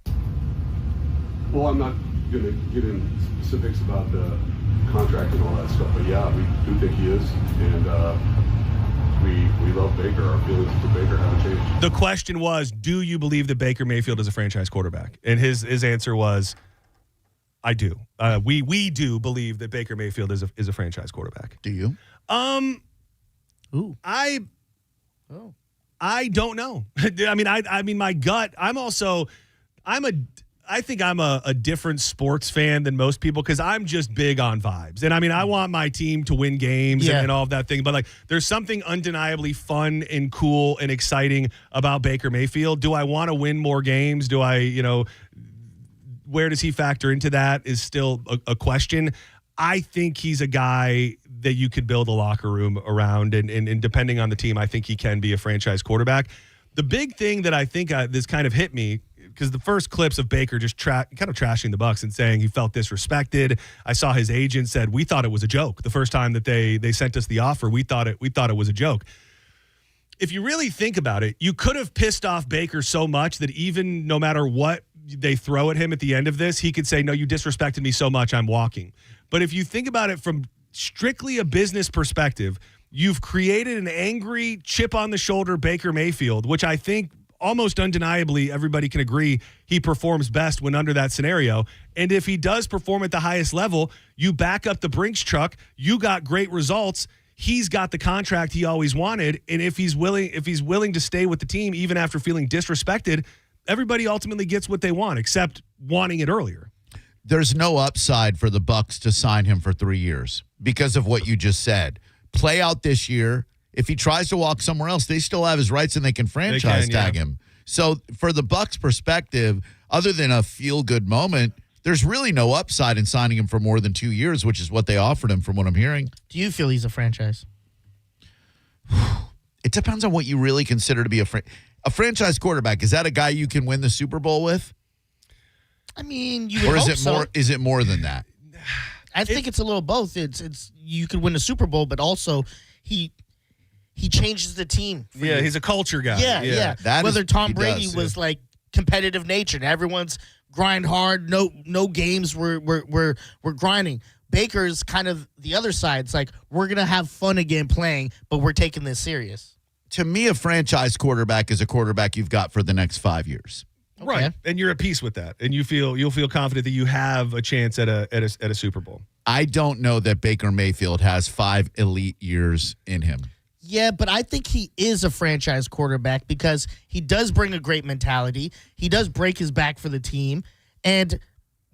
Well, I'm not going to get into specifics about the contract and all that stuff, but yeah, we do think he is, and we love Baker. Our feelings for Baker haven't changed. The question was, do you believe that Baker Mayfield is a franchise quarterback? And his answer was, I do. We do believe that Baker Mayfield is a franchise quarterback. Do you? I don't know. I mean, my gut. I think I'm a different sports fan than most people because I'm just big on vibes. And I mean, I want my team to win games and all of that thing. But like, there's something undeniably fun and cool and exciting about Baker Mayfield. Do I want to win more games? Do I, where does he factor into that is still a question. I think he's a guy that you could build a locker room around, and depending on the team, I think he can be a franchise quarterback. The big thing that I think this kind of hit me, because the first clips of Baker just kind of trashing the Bucs and saying he felt disrespected. I saw his agent said, we thought it was a joke. The first time that they sent us the offer, we thought it was a joke. If you really think about it, you could have pissed off Baker so much that even no matter what they throw at him at the end of this, he could say, no, you disrespected me so much, I'm walking. But if you think about it from strictly a business perspective, you've created an angry, chip on the shoulder Baker Mayfield, which I think almost undeniably everybody can agree he performs best when under that scenario. And if he does perform at the highest level, you back up the Brinks truck, you got great results. he's got the contract he always wanted, and if he's willing to stay with the team even after feeling disrespected, everybody ultimately gets what they want, except wanting it earlier. There's no upside for the Bucks to sign him for 3 years because of what you just said. Play out this year. If he tries to walk somewhere else, they still have his rights and they can franchise tag him. So for the Bucks' perspective, other than a feel-good moment, there's really no upside in signing him for more than 2 years, which is what they offered him from what I'm hearing. Do you feel he's a franchise? It depends on what you really consider to be a franchise quarterback. Is that a guy you can win the Super Bowl with? I mean, you would or is hope it so. more? Is it more than that? I think it's a little both. It's you could win a Super Bowl, but also he changes the team. Yeah, he's a culture guy. Yeah. Whether Tom Brady was like competitive nature, and everyone's grind hard, no games, we're grinding. Baker's kind of the other side. It's like we're gonna have fun again playing, but we're taking this serious. To me, a franchise quarterback is a quarterback you've got for the next 5 years. Right, and you're at peace with that, and you'll feel confident that you have a chance at a Super Bowl. I don't know that Baker Mayfield has 5 elite years in him. Yeah, but I think he is a franchise quarterback because he does bring a great mentality. He does break his back for the team, and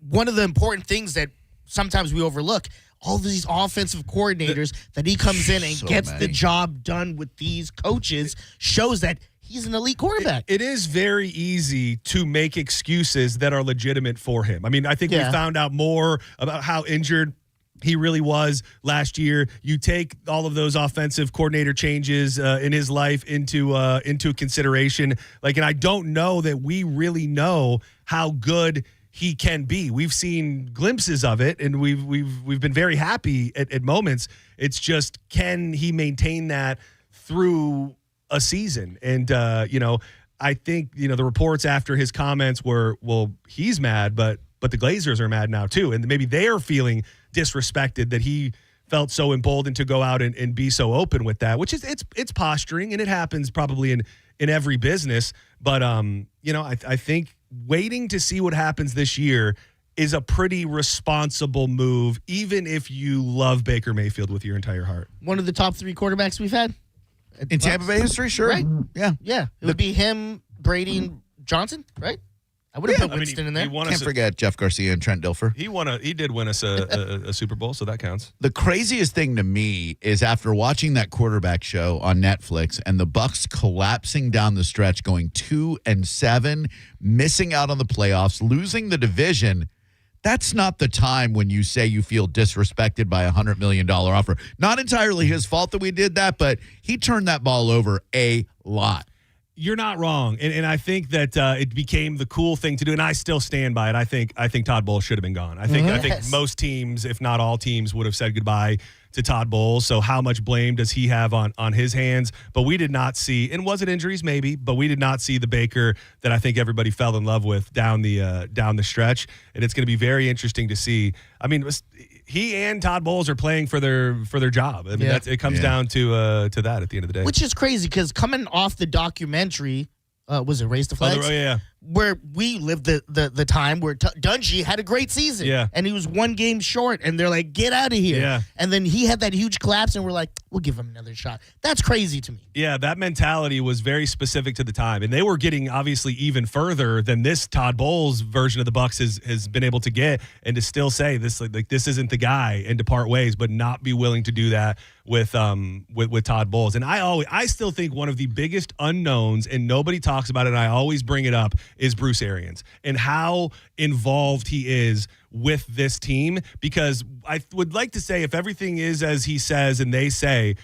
one of the important things that sometimes we overlook, all these offensive coordinators that he comes in and gets the job done with these coaches shows that he's an elite quarterback. It is very easy to make excuses that are legitimate for him. I mean, I think we found out more about how injured he really was last year. You take all of those offensive coordinator changes in his life into consideration. And I don't know that we really know how good he can be. We've seen glimpses of it, and we've been very happy at moments. It's just, can he maintain that through a season? And I think the reports after his comments were, well, he's mad, but the Glazers are mad now too, and maybe they are feeling disrespected that he felt so emboldened to go out and be so open with that, which is it's posturing, and it happens probably in every business. But I think waiting to see what happens this year is a pretty responsible move, even if you love Baker Mayfield with your entire heart. One of the top 3 quarterbacks we've had in Tampa Bay history, sure. Right? Yeah. It would be him, Brady, and Johnson, right? I would have put Winston in there. Can't forget Jeff Garcia and Trent Dilfer. He did win us a Super Bowl, so that counts. The craziest thing to me is after watching that quarterback show on Netflix and the Bucs collapsing down the stretch, going 2-7, missing out on the playoffs, losing the division. That's not the time when you say you feel disrespected by a $100 million offer. Not entirely his fault that we did that, but he turned that ball over a lot. You're not wrong, and I think that it became the cool thing to do, and I still stand by it. I think Todd Bowles should have been gone. I think most teams, if not all teams, would have said goodbye to Todd Bowles. So how much blame does he have on his hands? But we did not see, and was it injuries? Maybe, but we did not see the Baker that I think everybody fell in love with down the stretch, and it's going to be very interesting to see. I mean, he and Todd Bowles are playing for their job. I mean, it comes down to that at the end of the day. Which is crazy because coming off the documentary, was it Raise the Flags? Oh, yeah. Where we lived the time where Dungy had a great season. Yeah. And he was 1 game short, and they're like, get out of here. Yeah. And then he had that huge collapse, and we're like, we'll give him another shot. That's crazy to me. Yeah, that mentality was very specific to the time. And they were getting, obviously, even further than this Todd Bowles version of the Bucs has been able to get, and to still say this this isn't the guy and to part ways, but not be willing to do that with Todd Bowles. And I still think one of the biggest unknowns, and nobody talks about it, and I always bring it up, is Bruce Arians and how involved he is with this team. Because I would like to say, if everything is as he says and they say,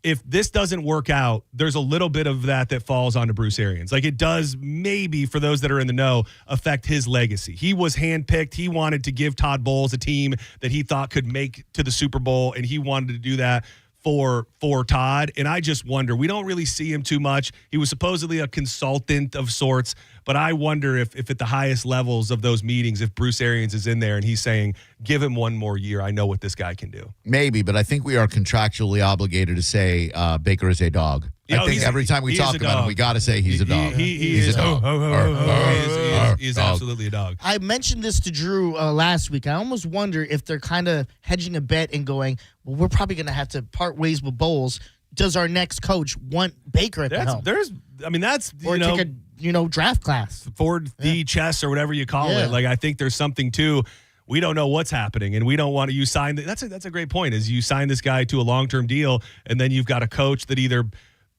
if this doesn't work out, there's a little bit of that falls onto Bruce Arians. Like it does, maybe for those that are in the know, affect his legacy. He was handpicked. He wanted to give Todd Bowles a team that he thought could make to the Super Bowl, and he wanted to do that for Todd. And I just wonder, we don't really see him too much. He was supposedly a consultant of sorts, But I wonder if at the highest levels of those meetings, if Bruce Arians is in there and he's saying, give him one more year. I know what this guy can do. Maybe, but I think we are contractually obligated to say Baker is a dog. I think every time we talk about him, we got to say he's a dog. He's a dog. He's absolutely a dog. I mentioned this to Drew last week. I almost wonder if they're kind of hedging a bet and going, well, we're probably going to have to part ways with Bowles. Does our next coach want Baker at the helm? That's or take a draft class. Ford the chess or whatever you call it. Like, I think there's something to, we don't know what's happening, and we don't want to, you sign, that's a great point, is you sign this guy to a long-term deal, and then you've got a coach that either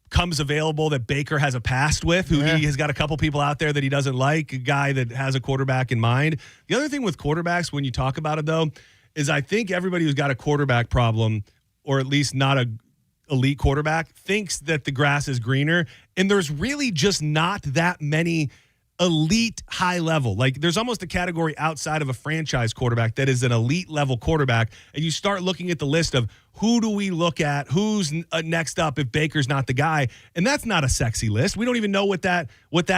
comes available that Baker has a past with, who he has got a couple people out there that he doesn't like, a guy that has a quarterback in mind. The other thing with quarterbacks, when you talk about it, though, is I think everybody who's got a quarterback problem, or at least not a elite quarterback, thinks that the grass is greener, and there's really just not that many elite high level. Like, there's almost a category outside of a franchise quarterback that is an elite level quarterback, and you start looking at the list of who do we look at, who's next up if Baker's not the guy, and that's not a sexy list. We don't even know what that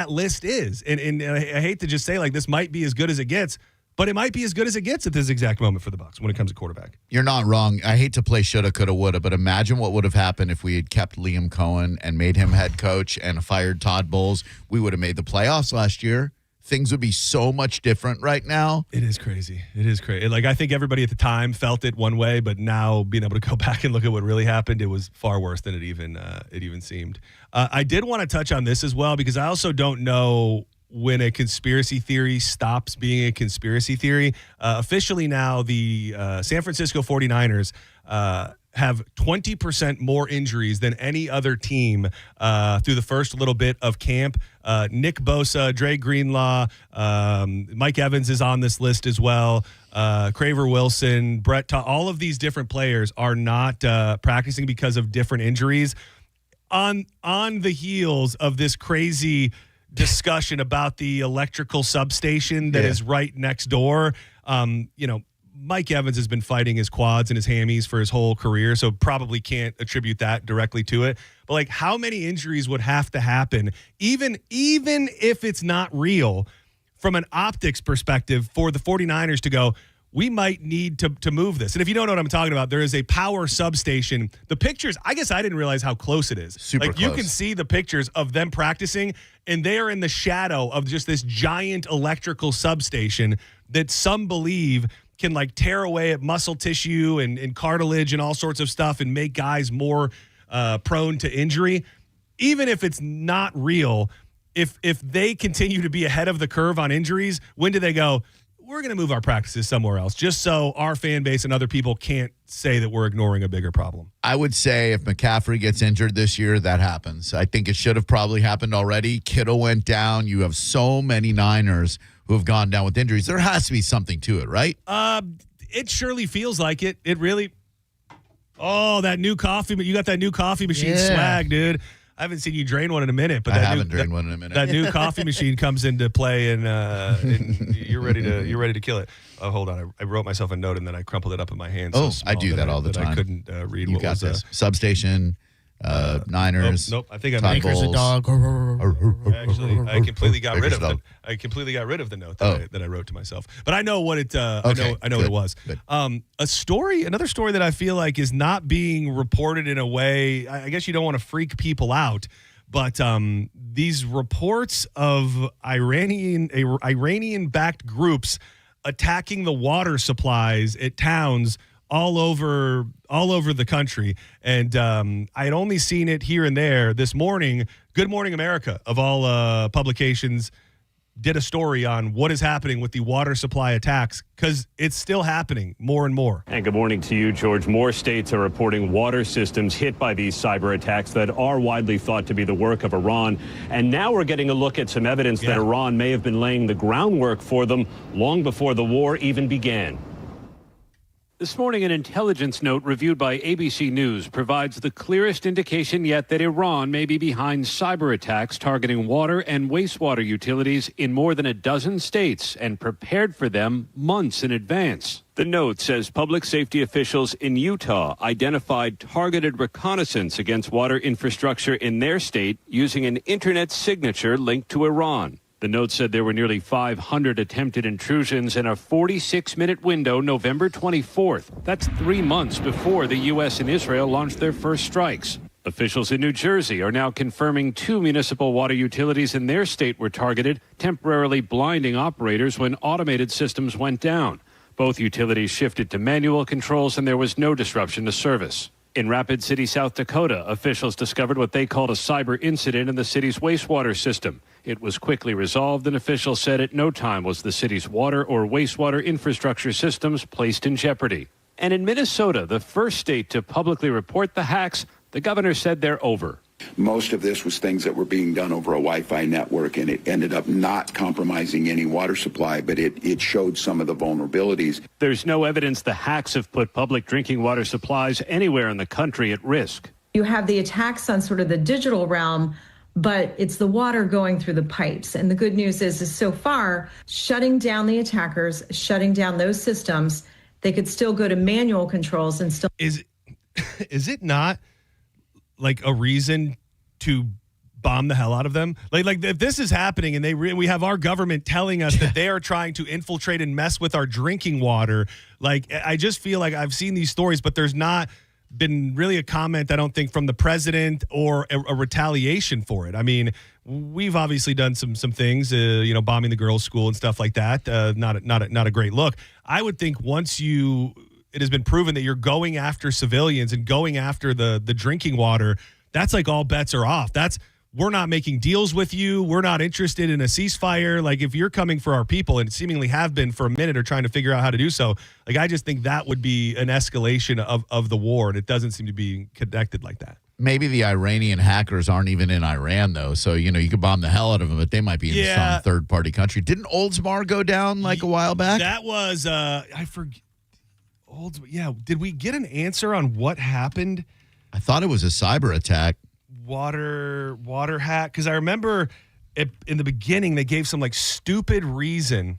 list is, and I hate to just say, like, this might be as good as it gets, but it might be as good as it gets at this exact moment for the Bucs when it comes to quarterback. You're not wrong. I hate to play shoulda, coulda, woulda, but imagine what would have happened if we had kept Liam Cohen and made him head coach and fired Todd Bowles. We would have made the playoffs last year. Things would be so much different right now. It is crazy. It is crazy. Like, I think everybody at the time felt it one way, but now being able to go back and look at what really happened, it was far worse than it even seemed. I did want to touch on this as well, because I also don't know when a conspiracy theory stops being a conspiracy theory. Officially now, the San Francisco 49ers have 20% more injuries than any other team through the first little bit of camp. Nick Bosa, Dre Greenlaw, Mike Evans is on this list as well. Craver Wilson, Brett Todd, all of these different players are not practicing because of different injuries. On the heels of this crazy discussion about the electrical substation that is right next door. Mike Evans has been fighting his quads and his hammies for his whole career, so probably can't attribute that directly to it. But, like, how many injuries would have to happen, even if it's not real, from an optics perspective, for the 49ers to go, we might need to move this? And if you don't know what I'm talking about, there is a power substation. The pictures, I guess I didn't realize how close it is. Super close. You can see the pictures of them practicing, and they are in the shadow of just this giant electrical substation that some believe can, like, tear away at muscle tissue and cartilage and all sorts of stuff and make guys more prone to injury. Even if it's not real, if they continue to be ahead of the curve on injuries, when do they go, we're going to move our practices somewhere else, just so our fan base and other people can't say that we're ignoring a bigger problem? I would say if McCaffrey gets injured this year, that happens. I think it should have probably happened already. Kittle went down. You have so many Niners who have gone down with injuries. There has to be something to it, right? It surely feels like it. It really. Oh, that new coffee. You got that new coffee machine swag, dude. I haven't seen you drain one in a minute, but I haven't drained one in a minute. That new coffee machine comes into play, and you're ready to kill it. Oh, hold on, I wrote myself a note and then I crumpled it up in my hand. Oh, I do that all the time. I couldn't read you what got was this. Substation, Niners. Nope. I think Baker's a dog. Actually, I completely got rid of it. I completely got rid of the note that I wrote to myself. But I know what it. I know what it was. Another story that I feel like is not being reported in a way. I guess you don't want to freak people out, but these reports of Iranian-backed groups attacking the water supplies at towns all over the country. And I had only seen it here and there. This morning, Good Morning America, of all publications, did a story on what is happening with the water supply attacks, because it's still happening more and more. And good morning to you, George. More states are reporting water systems hit by these cyber attacks that are widely thought to be the work of Iran. And now we're getting a look at some evidence that Iran may have been laying the groundwork for them long before the war even began. This morning, an intelligence note reviewed by ABC News provides the clearest indication yet that Iran may be behind cyber attacks targeting water and wastewater utilities in more than a dozen states and prepared for them months in advance. The note says public safety officials in Utah identified targeted reconnaissance against water infrastructure in their state using an internet signature linked to Iran. The note said there were nearly 500 attempted intrusions in a 46-minute window November 24th. That's 3 months before the U.S. and Israel launched their first strikes. Officials in New Jersey are now confirming 2 municipal water utilities in their state were targeted, temporarily blinding operators when automated systems went down. Both utilities shifted to manual controls and there was no disruption to service. In Rapid City, South Dakota, officials discovered what they called a cyber incident in the city's wastewater system. It was quickly resolved, and officials said at no time was the city's water or wastewater infrastructure systems placed in jeopardy. And in Minnesota, the first state to publicly report the hacks, the governor said they're over. Most of this was things that were being done over a Wi-Fi network, and it ended up not compromising any water supply, but it showed some of the vulnerabilities. There's no evidence the hacks have put public drinking water supplies anywhere in the country at risk. You have the attacks on sort of the digital realm, but it's the water going through the pipes. And the good news is so far, shutting down the attackers, shutting down those systems, they could still go to manual controls and still... Is it not like a reason to bomb the hell out of them? Like if this is happening and we have our government telling us that they are trying to infiltrate and mess with our drinking water, like I just feel like I've seen these stories, but there's not been really a comment, I don't think, from the president or a retaliation for it. I mean, we've obviously done some things, bombing the girls' school and stuff like that. Not a great look. I would think once it has been proven that you're going after civilians and going after the drinking water, that's like all bets are off. We're not making deals with you. We're not interested in a ceasefire. Like if you're coming for our people and seemingly have been for a minute or trying to figure out how to do so, like I just think that would be an escalation of the war. And it doesn't seem to be connected like that. Maybe the Iranian hackers aren't even in Iran, though. So, you could bomb the hell out of them, but they might be in some third-party country. Didn't Oldsmar go down like a while back? That was, I forget. Did we get an answer on what happened? I thought it was a cyber attack. Water hack, because I remember in the beginning they gave some like stupid reason.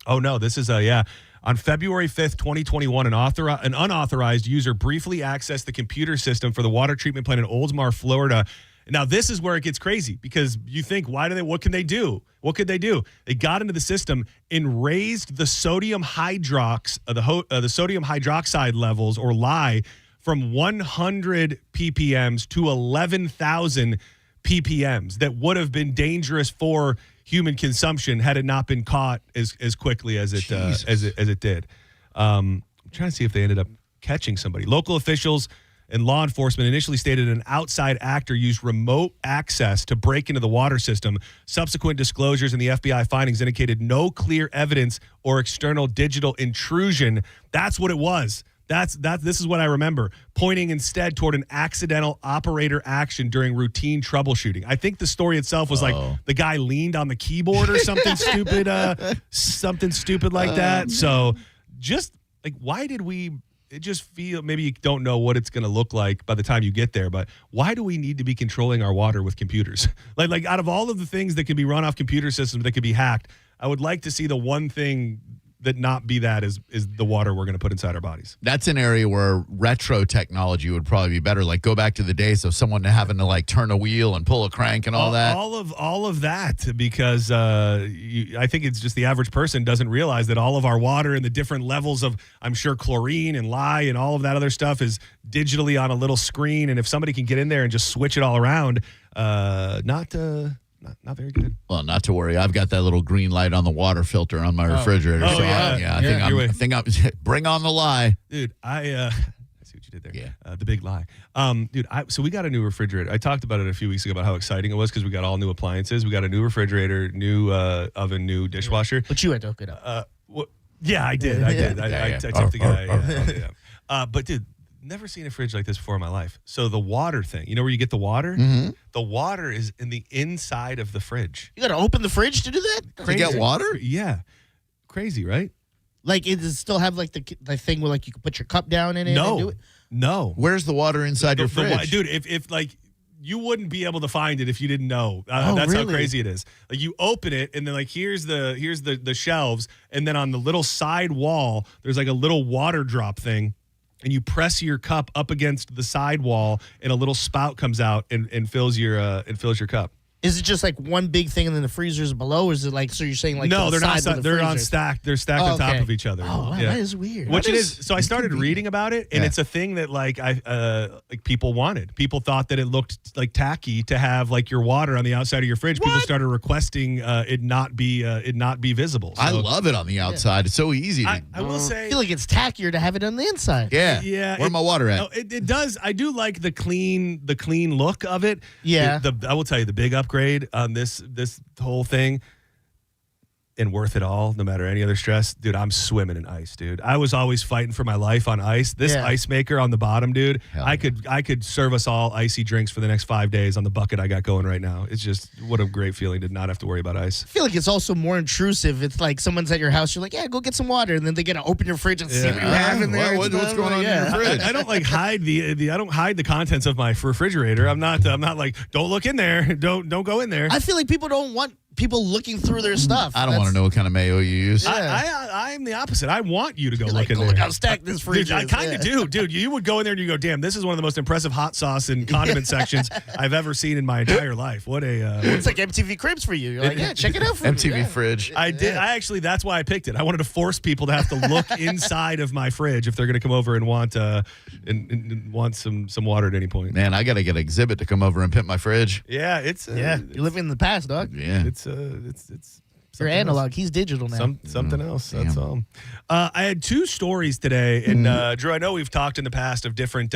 Oh no, this is on February 5th, 2021, an unauthorized user briefly accessed the computer system for the water treatment plant in Oldsmar, Florida. Now this is where it gets crazy because you think, what can they do? What could they do? They got into the system and raised the sodium the sodium hydroxide levels, or lye, from 100 ppms to 11,000 ppms that would have been dangerous for human consumption had it not been caught as quickly as it did. I'm trying to see if they ended up catching somebody. Local officials and law enforcement initially stated an outside actor used remote access to break into the water system. Subsequent disclosures and the FBI findings indicated no clear evidence or external digital intrusion. That's what it was. This is what I remember, pointing instead toward an accidental operator action during routine troubleshooting. I think the story itself was like the guy leaned on the keyboard or something stupid, like that. So just like, why did we? It just feel, maybe you don't know what it's going to look like by the time you get there, but why do we need to be controlling our water with computers? like out of all of the things that can be run off computer systems that could be hacked, I would like to see the one thing that not be that is the water we're going to put inside our bodies. That's an area where retro technology would probably be better. Like go back to the days of someone having to like turn a wheel and pull a crank and all that. All of that, because I think it's just the average person doesn't realize that all of our water and the different levels of, I'm sure, chlorine and lye and all of that other stuff is digitally on a little screen. And if somebody can get in there and just switch it all around, not very good. Well, not to worry. I've got that little green light on the water filter on my refrigerator. Oh, so yeah. I think I'm bring on the lie. Dude, I see what you did there. Yeah. The big lie. Dude, so we got a new refrigerator. I talked about it a few weeks ago about how exciting it was because we got all new appliances. We got a new refrigerator, new oven, new dishwasher. But you had to hook it up. Yeah, I did. I took the guy. But dude, never seen a fridge like this before in my life. So the water thing, where you get the water? Mm-hmm. The water is in the inside of the fridge. You got to open the fridge to do that? To get water? Yeah. Crazy, right? Like, does it still have like the thing where like you can put your cup down in it and do it? No. Where's the water inside your fridge? Dude, if like, you wouldn't be able to find it if you didn't know. That's really? How crazy it is. Like you open it and then like here's the shelves, and then on the little side wall there's like a little water drop thing. And you press your cup up against the side wall, and a little spout comes out and fills your cup. Is it just like one big thing and then the freezer's below? Or is it like, so you're saying like no, they're not. They're on freezers? stacked. They're stacked on top of each other. Oh, wow, that is weird. Which it is. So I started reading about it, and it's a thing that like people wanted. People thought that it looked like tacky to have like your water on the outside of your fridge. People started requesting it not be visible. So, I love it on the outside. It's so easy. I will say, I feel like it's tackier to have it on the inside. Yeah. Where my water at? No, it does. I do like the clean look of it. Yeah. I will tell you the big upgrade on this whole thing, and worth it all, no matter any other stress. Dude, I'm swimming in ice, dude. I was always fighting for my life on ice. This ice maker on the bottom, dude, I could serve us all icy drinks for the next 5 days on the bucket I got going right now. It's just, what a great feeling to not have to worry about ice. I feel like it's also more intrusive. It's like someone's at your house, you're like, yeah, go get some water, and then they get to open your fridge and see what you have in there. What's going on in your fridge? I don't like hide I don't hide the contents of my refrigerator. I'm not like, don't look in there. Don't go in there. I feel like people don't want people looking through their stuff. I don't want to know what kind of mayo you use. I'm the opposite. I want you to go look in there. Look how stacked this fridge Dude, I kind of do. Dude, you would go in there and you go, damn, this is one of the most impressive hot sauce and condiment sections I've ever seen in my entire life. What a... it's like MTV Cribs for you. You're like, yeah, check it out for me. MTV fridge. I did. I actually, that's why I picked it. I wanted to force people to have to look inside of my fridge if they're going to come over and want some water at any point. Man, I got to get Exhibit to come over and pimp my fridge. Yeah, it's... you're living in the past, dog. Yeah. It's you're analog. Else. He's digital now. Something else. That's all. I had two stories today, and Drew, I know we've talked in the past of different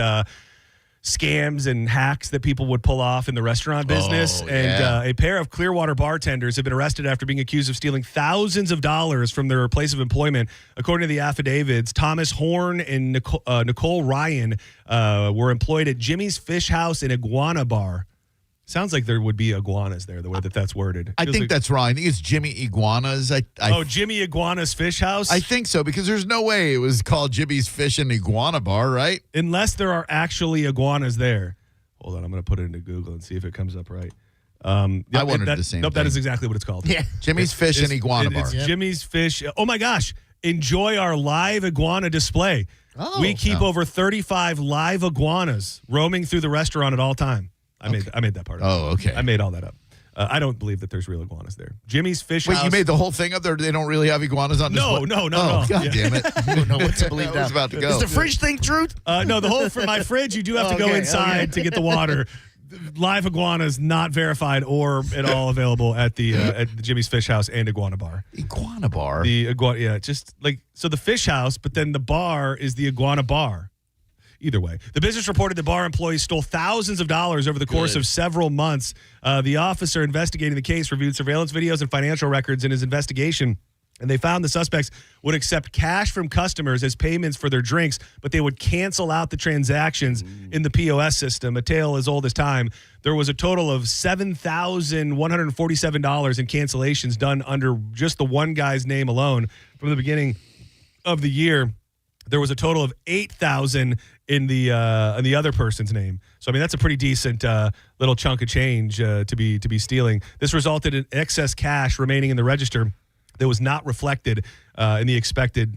scams and hacks that people would pull off in the restaurant business. A pair of Clearwater bartenders have been arrested after being accused of stealing thousands of dollars from their place of employment. According to the affidavits, Thomas Horn and Nicole Ryan were employed at Jimmy's Fish House and Iguana Bar. Sounds like there would be iguanas there, the way that's worded. I think that's wrong. I think it's Jimmy Iguanas. Jimmy Iguana's Fish House? I think so, because there's no way it was called Jimmy's Fish and Iguana Bar, right? Unless there are actually iguanas there. Hold on, I'm going to put it into Google and see if it comes up right. I wondered the same thing. That is exactly what it's called. Yeah. Jimmy's Fish and Iguana Bar. It's Jimmy's Fish. Oh, my gosh. Enjoy our live iguana display. We keep over 35 live iguanas roaming through the restaurant at all time. I made that part up. Oh, okay. I made all that up. I don't believe that there's real iguanas there. Jimmy's Fish House. Wait, you made the whole thing up there? They don't really have iguanas on display? No. God damn it. I don't know what to believe now. I was about to go. Is the fridge thing truth? No, the whole, for my fridge, you do have to go inside to get the water. Live iguanas not verified or at all available at the Jimmy's Fish House and Iguana Bar. Iguana Bar? The iguana, just like, so the Fish House, but then the bar is the Iguana Bar. Either way, the business reported the bar employees stole thousands of dollars over the course of several months. The officer investigating the case reviewed surveillance videos and financial records in his investigation, and they found the suspects would accept cash from customers as payments for their drinks, but they would cancel out the transactions in the POS system. A tale as old as time. There was a total of $7,147 in cancellations done under just the one guy's name alone from the beginning of the year. There was a total of $8,000 in the other person's name. So I mean, that's a pretty decent little chunk of change to be stealing. This resulted in excess cash remaining in the register that was not reflected in the expected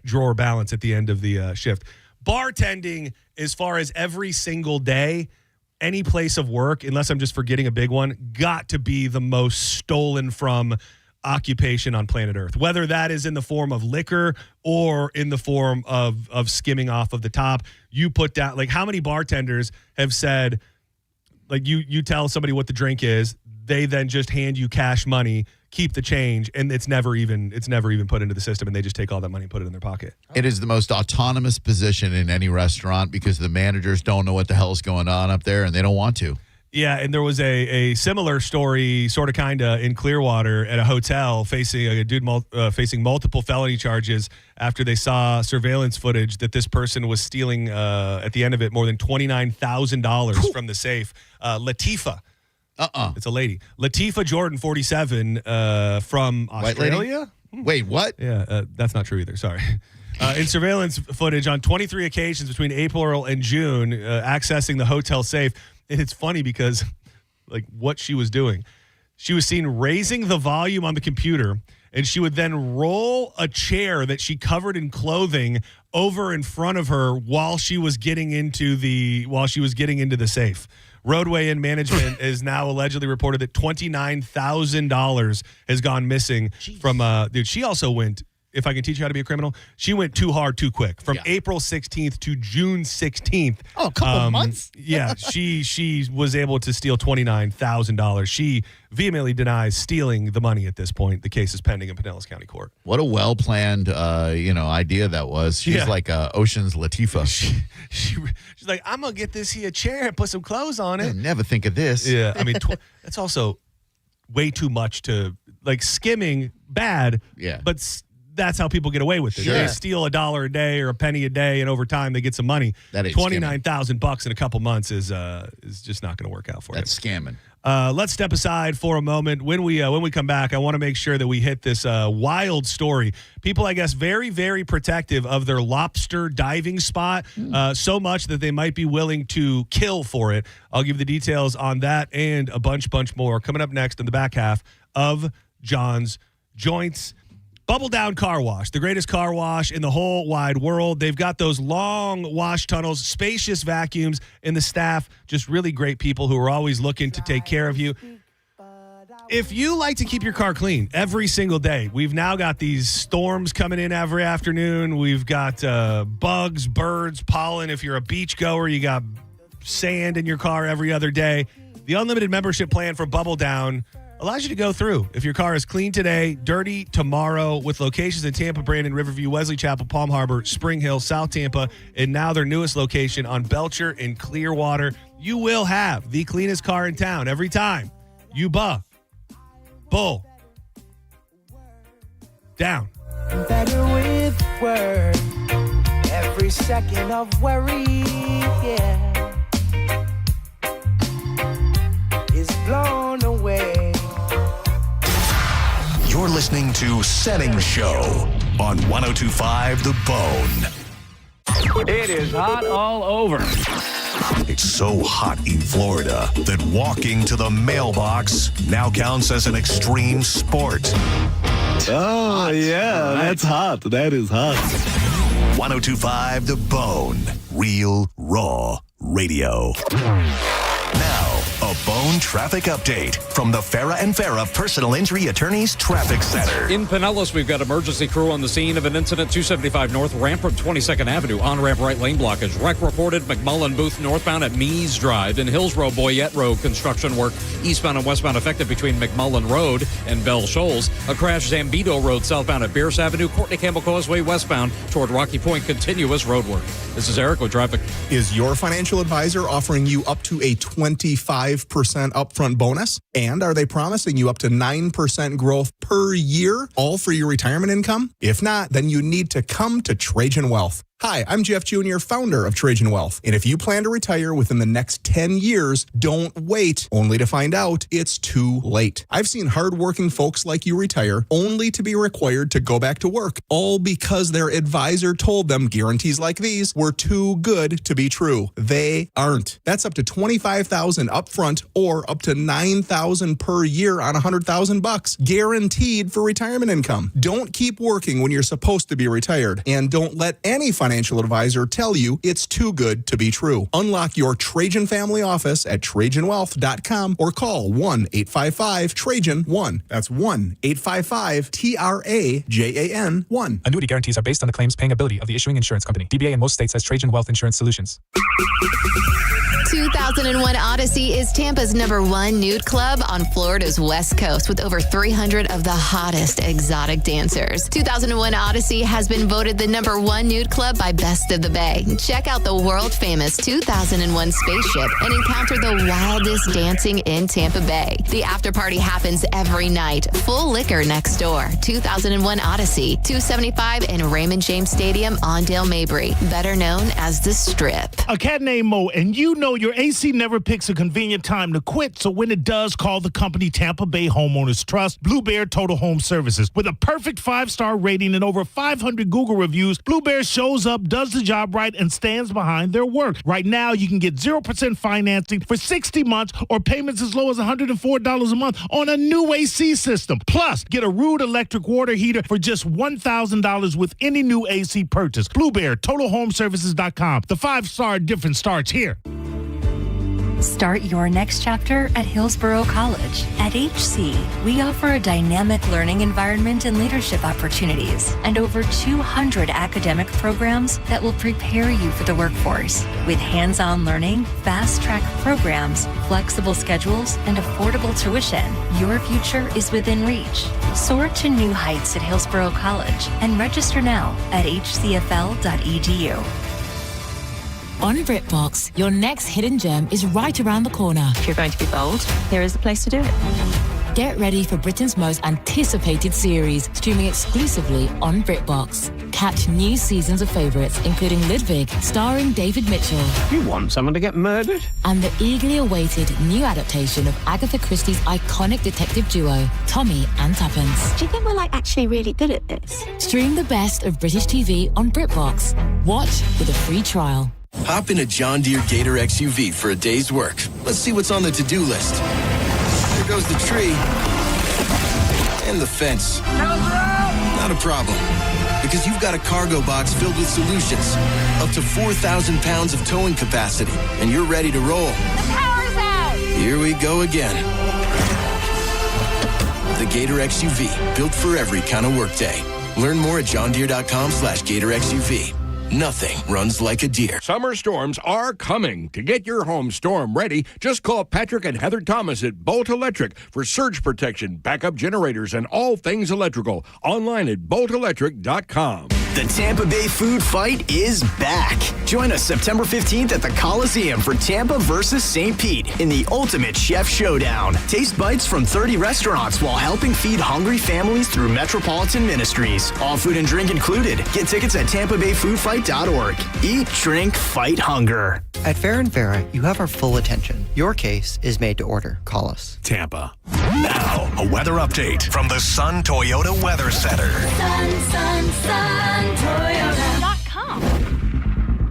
drawer balance at the end of the shift. Bartending, as far as every single day, any place of work, unless I'm just forgetting a big one, got to be the most stolen from occupation on planet Earth, whether that is in the form of liquor or in the form of skimming off of the top. You put down, like, how many bartenders have said, like, you tell somebody what the drink is, they then just hand you cash money, keep the change, and it's never even put into the system, and they just take all that money and put it in their pocket. It is the most autonomous position in any restaurant because the managers don't know what the hell's going on up there, and they don't want to. Yeah, and there was a similar story, sort of kind of, in Clearwater at a hotel facing a dude facing multiple felony charges after they saw surveillance footage that this person was stealing, at the end of it, more than $29,000 from the safe. Latifah. It's a lady. Latifah Jordan, 47, from Australia. Wait, what? Yeah, that's not true either. Sorry. In surveillance footage on 23 occasions between April and June, accessing the hotel safe. And it's funny because, like, what she was doing, she was seen raising the volume on the computer, and she would then roll a chair that she covered in clothing over in front of her while she was getting into the safe. Roadway and Management is now allegedly reported that $29,000 has gone missing from dude. She also went, if I can teach you how to be a criminal, she went too hard too quick from April 16th to June 16th. Oh, a couple months? Yeah, she was able to steal $29,000. She vehemently denies stealing the money at this point. The case is pending in Pinellas County Court. What a well-planned, idea that was. She's like Ocean's Latifah. She's like, I'm going to get this here chair and put some clothes on it. I never think of this. Yeah, I mean, that's also way too much to, like, skimming, bad. Yeah. But that's how people get away with it. Sure. They steal $1 a day or a penny a day, and over time they get some money. That ain't $29,000 in a couple months is just not going to work out for you. That's scamming. Let's step aside for a moment. When we come back, I want to make sure that we hit this wild story. People, I guess, very, very protective of their lobster diving spot, so much that they might be willing to kill for it. I'll give you the details on that and a bunch more coming up next in the back half of John's Joints. Bubble Down Car Wash, the greatest car wash in the whole wide world. They've got those long wash tunnels, spacious vacuums, and the staff, just really great people who are always looking to take care of you. If you like to keep your car clean every single day, we've now got these storms coming in every afternoon. We've got bugs, birds, pollen. If you're a beach goer, you got sand in your car every other day. The unlimited membership plan for Bubble Down allows you to go through. If your car is clean today, dirty tomorrow, with locations in Tampa, Brandon, Riverview, Wesley Chapel, Palm Harbor, Spring Hill, South Tampa, and now their newest location on Belcher and Clearwater, you will have the cleanest car in town every time you bull down. Better with word. Every second of worry, is blown away. You're listening to Senning Show on 102.5 The Bone. It is hot all over. It's so hot in Florida that walking to the mailbox now counts as an extreme sport. Oh, yeah, that's hot. That is hot. 102.5 The Bone. Real, raw radio. Now, a Bone traffic update from the Farah and Farah Personal Injury Attorneys Traffic Center. In Pinellas, we've got emergency crew on the scene of an incident, 275 North, ramp from 22nd Avenue. On-ramp right lane blockage. Wreck reported McMullen Booth northbound at Mees Drive. In Hills Road, Boyette Road, construction work eastbound and westbound affected between McMullen Road and Bell Shoals. A crash Zambito Road southbound at Pierce Avenue. Courtney Campbell Causeway westbound toward Rocky Point. Continuous road work. This is Eric with traffic. Is your financial advisor offering you up to a 25% upfront bonus? And are they promising you up to 9% growth per year, all for your retirement income? If not, then you need to come to Trajan Wealth. Hi, I'm Jeff Jr., founder of Trajan Wealth. And if you plan to retire within the next 10 years, don't wait, only to find out it's too late. I've seen hardworking folks like you retire only to be required to go back to work, all because their advisor told them guarantees like these were too good to be true. They aren't. That's up to $25,000 upfront or up to $9,000 per year on $100,000, guaranteed for retirement income. Don't keep working when you're supposed to be retired, and don't let any financial advisor tell you it's too good to be true. Unlock your Trajan family office at TrajanWealth.com or call 1-855-TRAJAN-1. That's 1-855-TRAJAN-1. Annuity guarantees are based on the claims paying ability of the issuing insurance company. DBA in most states has Trajan Wealth Insurance Solutions. 2001 Odyssey is Tampa's #1 nude club on Florida's West Coast with over 300 of the hottest exotic dancers. 2001 Odyssey has been voted the #1 nude club by Best of the Bay. Check out the world-famous 2001 spaceship and encounter the wildest dancing in Tampa Bay. The after party happens every night. Full liquor next door. 2001 Odyssey, 275 in Raymond James Stadium on Dale Mabry, better known as The Strip. A cat named Mo, and you know your AC never picks a convenient time to quit, so when it does, call the company Tampa Bay Homeowners Trust, Blue Bear Total Home Services. With a perfect 5-star rating and over 500 Google reviews, Blue Bear shows up up, does the job right, and stands behind their work. Right now, you can get 0% financing for 60 months or payments as low as $104 a month on a new AC system. Plus, get a Rude electric water heater for just $1,000 with any new AC purchase. Blue Bear, TotalHomeServices.com. The 5-star difference starts here. Start your next chapter at Hillsborough College. At HC, we offer a dynamic learning environment and leadership opportunities, and over 200 academic programs that will prepare you for the workforce. With hands-on learning, fast-track programs, flexible schedules, and affordable tuition, your future is within reach. Soar to new heights at Hillsborough College and register now at hcfl.edu. On BritBox, your next hidden gem is right around the corner. If you're going to be bold, here is the place to do it. Get ready for Britain's most anticipated series, streaming exclusively on BritBox. Catch new seasons of favourites, including Ludwig, starring David Mitchell. You want someone to get murdered? And the eagerly awaited new adaptation of Agatha Christie's iconic detective duo, Tommy and Tuppence. Do you think we're actually really good at this? Stream the best of British TV on BritBox. Watch with a free trial. Hop in a John Deere Gator XUV for a day's work. Let's see what's on the to-do list. There goes the tree. And the fence. Not a problem. Because you've got a cargo box filled with solutions. Up to 4,000 pounds of towing capacity. And you're ready to roll. The power's out! Here we go again. The Gator XUV. Built for every kind of workday. Learn more at johndeere.com/Gator XUV. Nothing runs like a deer. Summer storms are coming. To get your home storm ready, just call Patrick and Heather Thomas at Bolt Electric for surge protection, backup generators, and all things electrical. Online at boltelectric.com. The Tampa Bay food fight is back. Join us September 15th at the Coliseum for Tampa versus St. Pete in the ultimate chef showdown. Taste bites from 30 restaurants while helping feed hungry families through Metropolitan Ministries. All food and drink included. Get tickets at tampabayfoodfight.org. Eat, drink, fight hunger. At Fair & Farah, you have our full attention. Your case is made to order. Call us. Tampa. Now, a weather update from the Sun Toyota Weather Center.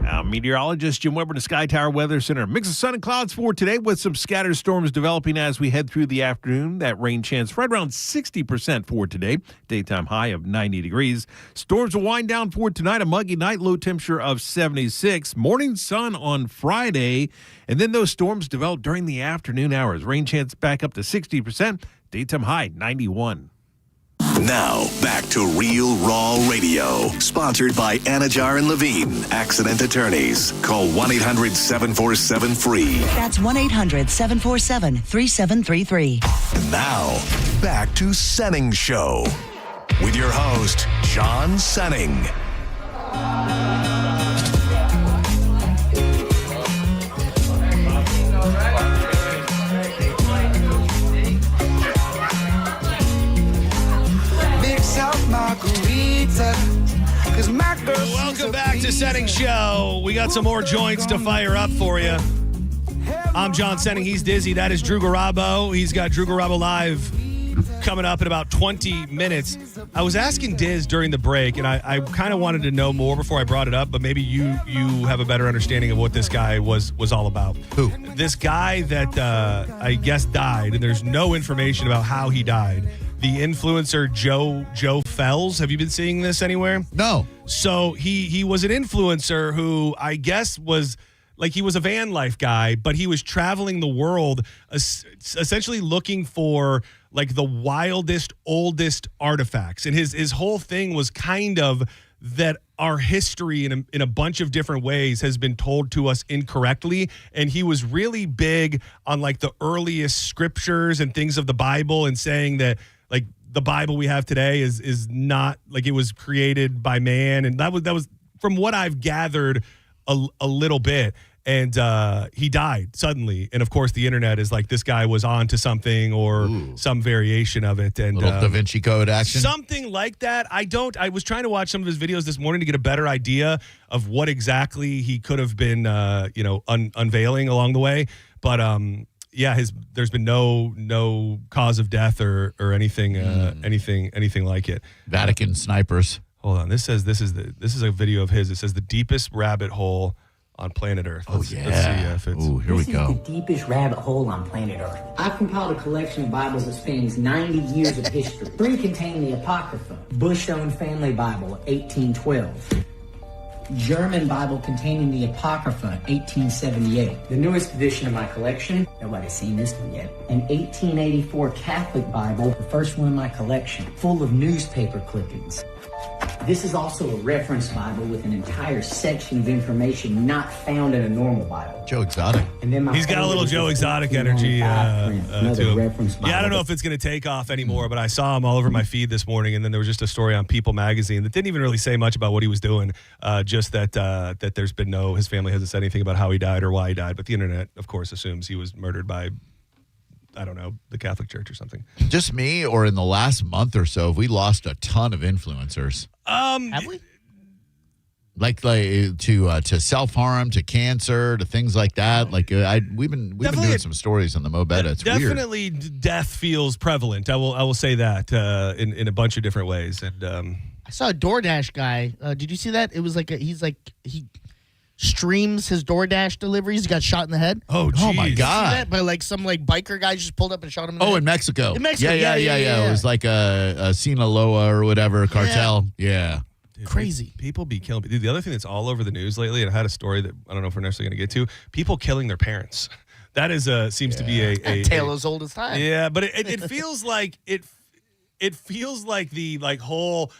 Now, meteorologist Jim Weber to Sky Tower Weather Center. Mix of sun and clouds for today with some scattered storms developing as we head through the afternoon. That rain chance right around 60% for today. Daytime high of 90 degrees. Storms will wind down for tonight. A muggy night, low temperature of 76. Morning sun on Friday. And then those storms develop during the afternoon hours. Rain chance back up to 60%. Daytime high 91. Now, back to Real Raw Radio. Sponsored by Anajar and Levine, accident attorneys. Call 1-800-747-FREE. That's 1-800-747-3733. Now, back to Senning Show with your host, John Senning. Welcome back to Senning Show. We got some more joints to fire up for you. I'm John Senning. He's Dizzy. That is Drew Garabo. He's got Drew Garabo Live coming up in about 20 minutes. I was asking Diz during the break, and I kind of wanted to know more before I brought it up, but maybe you have a better understanding of what this guy was all about. Who? This guy that I guess died, and there's no information about how he died. The influencer Joe Fells. Have you been seeing this anywhere? No. So he was an influencer who I guess was he was a van life guy, but he was traveling the world essentially looking for the wildest, oldest artifacts. And his whole thing was kind of that our history in a bunch of different ways has been told to us incorrectly. And he was really big on the earliest scriptures and things of the Bible and saying that the Bible we have today is not it was created by man. And that was from what I've gathered a little bit. And he died suddenly. And of course the internet is this guy was on to something or some variation of it. And little Da Vinci Code action. Something like that. I was trying to watch some of his videos this morning to get a better idea of what exactly he could have been unveiling along the way. But there's been no cause of death or anything anything like it. Vatican snipers. Hold on. This is a video of his. It says the deepest rabbit hole on planet Earth. Let's see if it's. Oh, here we go. This is the deepest rabbit hole on planet Earth. I've compiled a collection of Bibles that spans 90 years of history. 3 contain the Apocrypha, Bush-owned family Bible, 1812. German Bible containing the Apocrypha, 1878. The newest edition of my collection, nobody's seen this one yet, an 1884 Catholic Bible, the first one in my collection, full of newspaper clippings. This is also a reference Bible with an entire section of information not found in a normal Bible. Joe Exotic. And then He's got a little Joe Exotic energy to him. Reference Bible. Yeah, I don't know if it's going to take off anymore, but I saw him all over my feed this morning, and then there was just a story on People magazine that didn't even really say much about what he was doing, just that there's been his family hasn't said anything about how he died or why he died, but the internet, of course, assumes he was murdered by, I don't know, the Catholic Church or something. Just me, or in the last month or so, we lost a ton of influencers. Have we? Like to self-harm, to cancer, to things like that. We've been doing some stories on the Mo Betta. It's definitely weird. Death feels prevalent. I will say that in a bunch of different ways. And I saw a DoorDash guy. Did you see that? It was he streams his DoorDash deliveries. He got shot in the head. Oh my God! By some biker guy just pulled up and shot him in the head. In Mexico. In Mexico. Yeah. It was like a Sinaloa or whatever cartel. Yeah. Dude, crazy. People be killing. Dude, the other thing that's all over the news lately, and I had a story that I don't know if we're necessarily going to get to. People killing their parents. That is seems to be a tale as old as time. Yeah, but it feels like it feels like the whole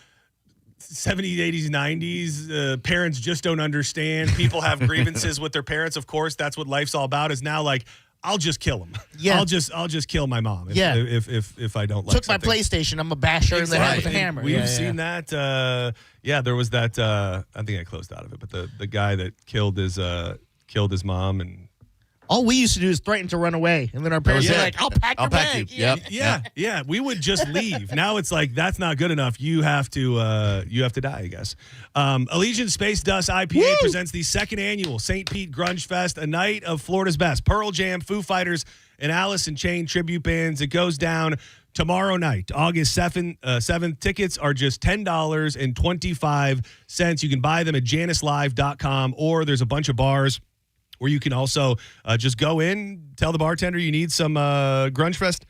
70s, 80s, 90s. Parents just don't understand. People have grievances with their parents. Of course, that's what life's all about. Is now I'll just kill him. Yeah. I'll just kill my mom. If I don't like Took something. my PlayStation. I'm a basher in the head with a hammer. We've seen that. There was that. I think I closed out of it, but the guy that killed his mom, and all we used to do is threaten to run away, and then our parents were like, "I'll pack your bag." Yeah. We would just leave. Now it's like that's not good enough. You have to die, I guess. Allegiant Space Dust IPA presents the second annual St. Pete Grunge Fest, a night of Florida's best. Pearl Jam, Foo Fighters, and Alice in Chains tribute bands. It goes down tomorrow night, August 7th. Tickets are just $10.25. You can buy them at JanisLive.com, or there's a bunch of bars where you can also just go in, tell the bartender you need some Grunge Fest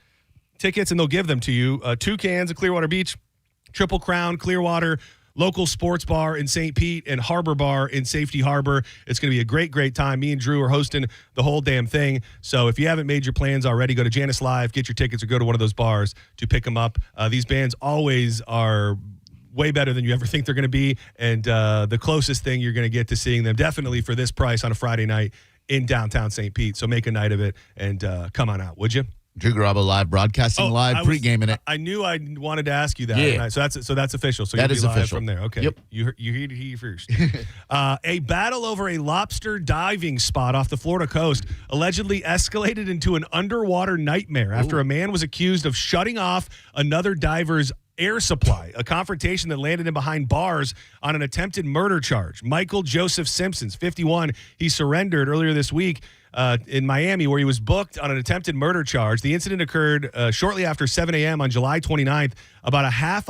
tickets, and they'll give them to you. 2 cans of Clearwater Beach, Triple Crown, Clearwater, local sports bar in St. Pete, and Harbor Bar in Safety Harbor. It's going to be a great, great time. Me and Drew are hosting the whole damn thing. So if you haven't made your plans already, go to Janis Live, get your tickets, or go to one of those bars to pick them up. These bands always are way better than you ever think they're going to be, and the closest thing you're going to get to seeing them, definitely for this price on a Friday night in downtown St. Pete. So make a night of it, and come on out, would you? Drew Garabo live, broadcasting live, pre-gaming it. I knew I wanted to ask you that. Yeah. So that's official. So that you'll is be live official from there. Okay. Yep. You heard it here first. A battle over a lobster diving spot off the Florida coast allegedly escalated into an underwater nightmare after a man was accused of shutting off another diver's air supply, a confrontation that landed him behind bars on an attempted murder charge. Michael Joseph Simpson's 51. He surrendered earlier this week in Miami, where he was booked on an attempted murder charge. The incident occurred shortly after 7 a.m. on July 29th, about a half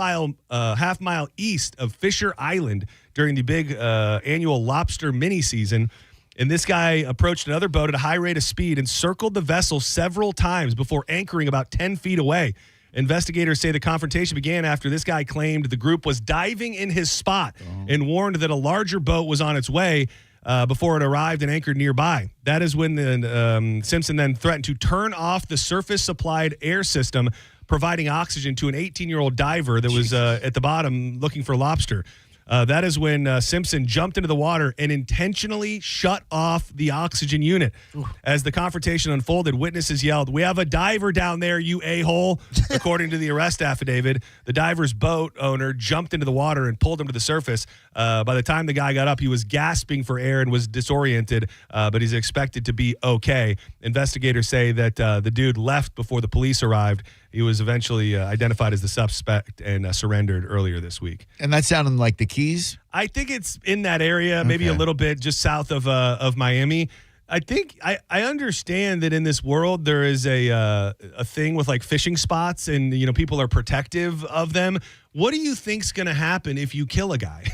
mile east of Fisher Island during the big annual lobster mini season. And this guy approached another boat at a high rate of speed and circled the vessel several times before anchoring about 10 feet away. Investigators say the confrontation began after this guy claimed the group was diving in his spot and warned that a larger boat was on its way before it arrived and anchored nearby. That is when Simpson then threatened to turn off the surface-supplied air system, providing oxygen to an 18-year-old diver that was at the bottom looking for lobster. That is when Simpson jumped into the water and intentionally shut off the oxygen unit. As the confrontation unfolded, witnesses yelled, "We have a diver down there, you a-hole." According to the arrest affidavit, the diver's boat owner jumped into the water and pulled him to the surface. By the time the guy got up, he was gasping for air and was disoriented, but he's expected to be okay. Investigators say that the dude left before the police arrived. He was eventually identified as the suspect and surrendered earlier this week. And that sounded like the Keys? I think it's in that area, maybe a little bit just south of Miami. I think I understand that in this world there is a thing with like fishing spots and people are protective of them. What do you think's going to happen if you kill a guy?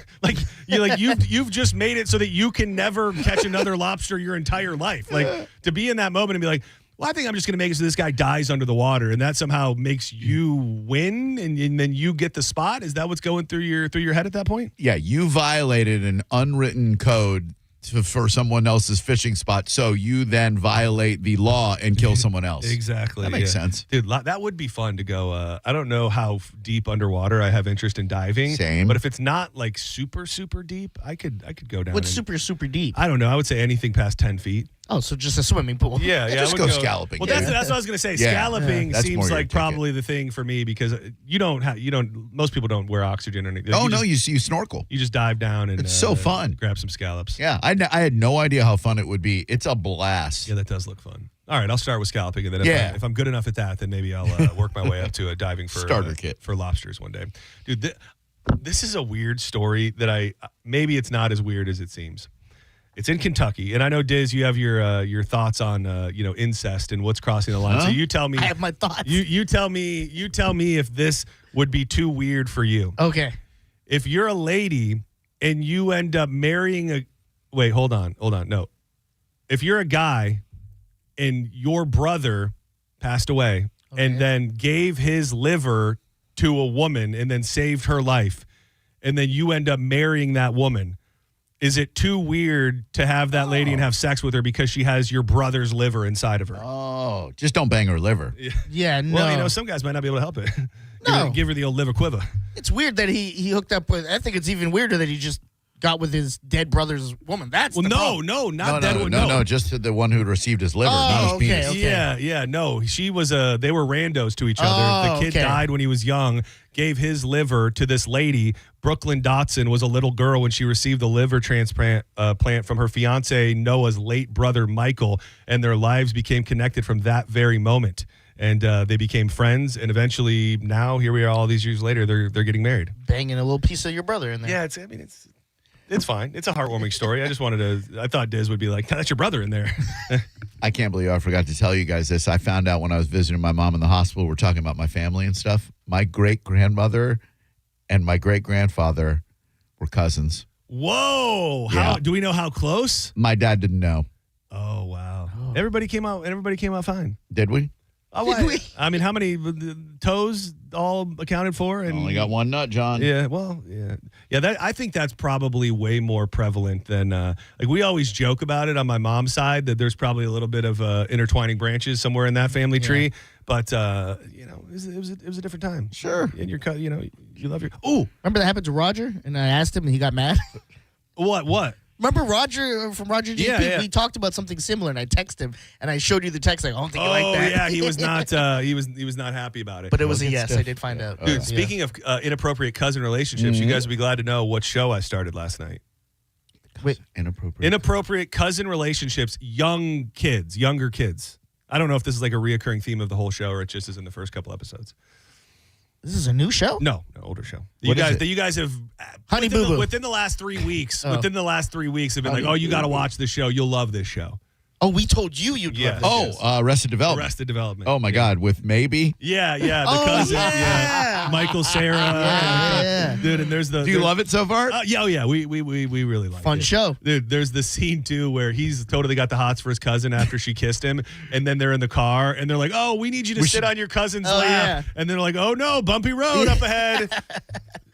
You've just made it so that you can never catch another lobster your entire life. Like to be in that moment and be like, well, I think I'm just going to make it so this guy dies under the water, and that somehow makes you win, and then you get the spot. Is that what's going through your head at that point? Yeah, you violated an unwritten code for someone else's fishing spot, so you then violate the law and kill someone else. Exactly. That makes sense. Dude, that would be fun to go. I don't know how deep underwater I have interest in diving. Same. But if it's not like super, super deep, I could go down. What's super, super deep? I don't know. I would say anything past 10 feet. Oh, so just a swimming pool. Yeah. Just go scalloping. Well, that's what I was going to say. Yeah. Scalloping That's seems more your like probably the thing for me because most people don't wear oxygen or anything. You snorkel. You just dive down and it's so fun. Grab some scallops. Yeah, I had no idea how fun it would be. It's a blast. Yeah, that does look fun. All right, I'll start with scalloping, and then if I'm good enough at that, then maybe I'll work my way up to a diving for starter kit for lobsters one day. Dude, this is a weird story that maybe it's not as weird as it seems. It's in Kentucky, and I know, Diz, you have your thoughts on incest and what's crossing the line. So you tell me. I have my thoughts. You tell me if this would be too weird for you. Okay. If you're a lady and you end up marrying wait, hold on. No. If you're a guy and your brother passed away and then gave his liver to a woman and then saved her life, and then you end up marrying that woman, is it too weird to have that lady and have sex with her because she has your brother's liver inside of her? Oh, just don't bang her liver. Yeah, no. Well, some guys might not be able to help it. No. Give her the old liver quiver. It's weird that he hooked up with. I think it's even weirder that he just got with his dead brother's woman. That's not dead one. No, just the one who received his liver, not his penis. Okay. Yeah. No, she was they were randos to each other. The kid died when he was young. Gave his liver to this lady. Brooklyn Dotson was a little girl when she received the liver transplant plant from her fiance Noah's late brother Michael, and their lives became connected from that very moment. And they became friends, and eventually, now here we are, all these years later, they're getting married. Banging a little piece of your brother in there. Yeah, it's fine. It's a heartwarming story. I thought Diz would be like, that's your brother in there. I can't believe I forgot to tell you guys this. I found out when I was visiting my mom in the hospital. We're talking about my family and stuff. My great-grandmother and my great-grandfather were cousins. Whoa. Yeah. Do we know how close? My dad didn't know. Oh, wow. Everybody came out fine. Did we? Did we? I mean, how many toes all accounted for? And only got one nut, John. Yeah, well, yeah. I think that's probably way more prevalent than like we always joke about it on my mom's side that there's probably a little bit of intertwining branches somewhere in that family tree. But it was a different time. Sure. And you love your. Ooh, remember that happened to Roger? And I asked him, and he got mad. What? Remember Roger from Roger GP? Yeah. We talked about something similar, and I texted him, and I showed you the text. Like, I don't think you like that. Yeah, he was not. He was not happy about it. But it was a yes. I did find out. Dude, speaking of inappropriate cousin relationships, you guys will be glad to know what show I started last night. Wait, inappropriate cousin relationships, younger kids. I don't know if this is like a reoccurring theme of the whole show or it just is in the first couple episodes. This is a new show? No, older show. You guys have Honey Boo Boo within the last 3 weeks. Within the last 3 weeks, have been like, oh, you got to watch this show. You'll love this show. Oh, we told you you'd love this. Arrested Development. Arrested Development. Oh my God, with Maybe. Yeah, the cousin. Yeah. Michael, Sarah. Yeah. Dude, and there's the. Do you love it so far? Yeah. We really like it. Fun show. Dude, there's the scene too where he's totally got the hots for his cousin after she kissed him, and then they're in the car and they're like, "Oh, we need you to sit on your cousin's lap," yeah. and they're like, "Oh no, bumpy road up ahead."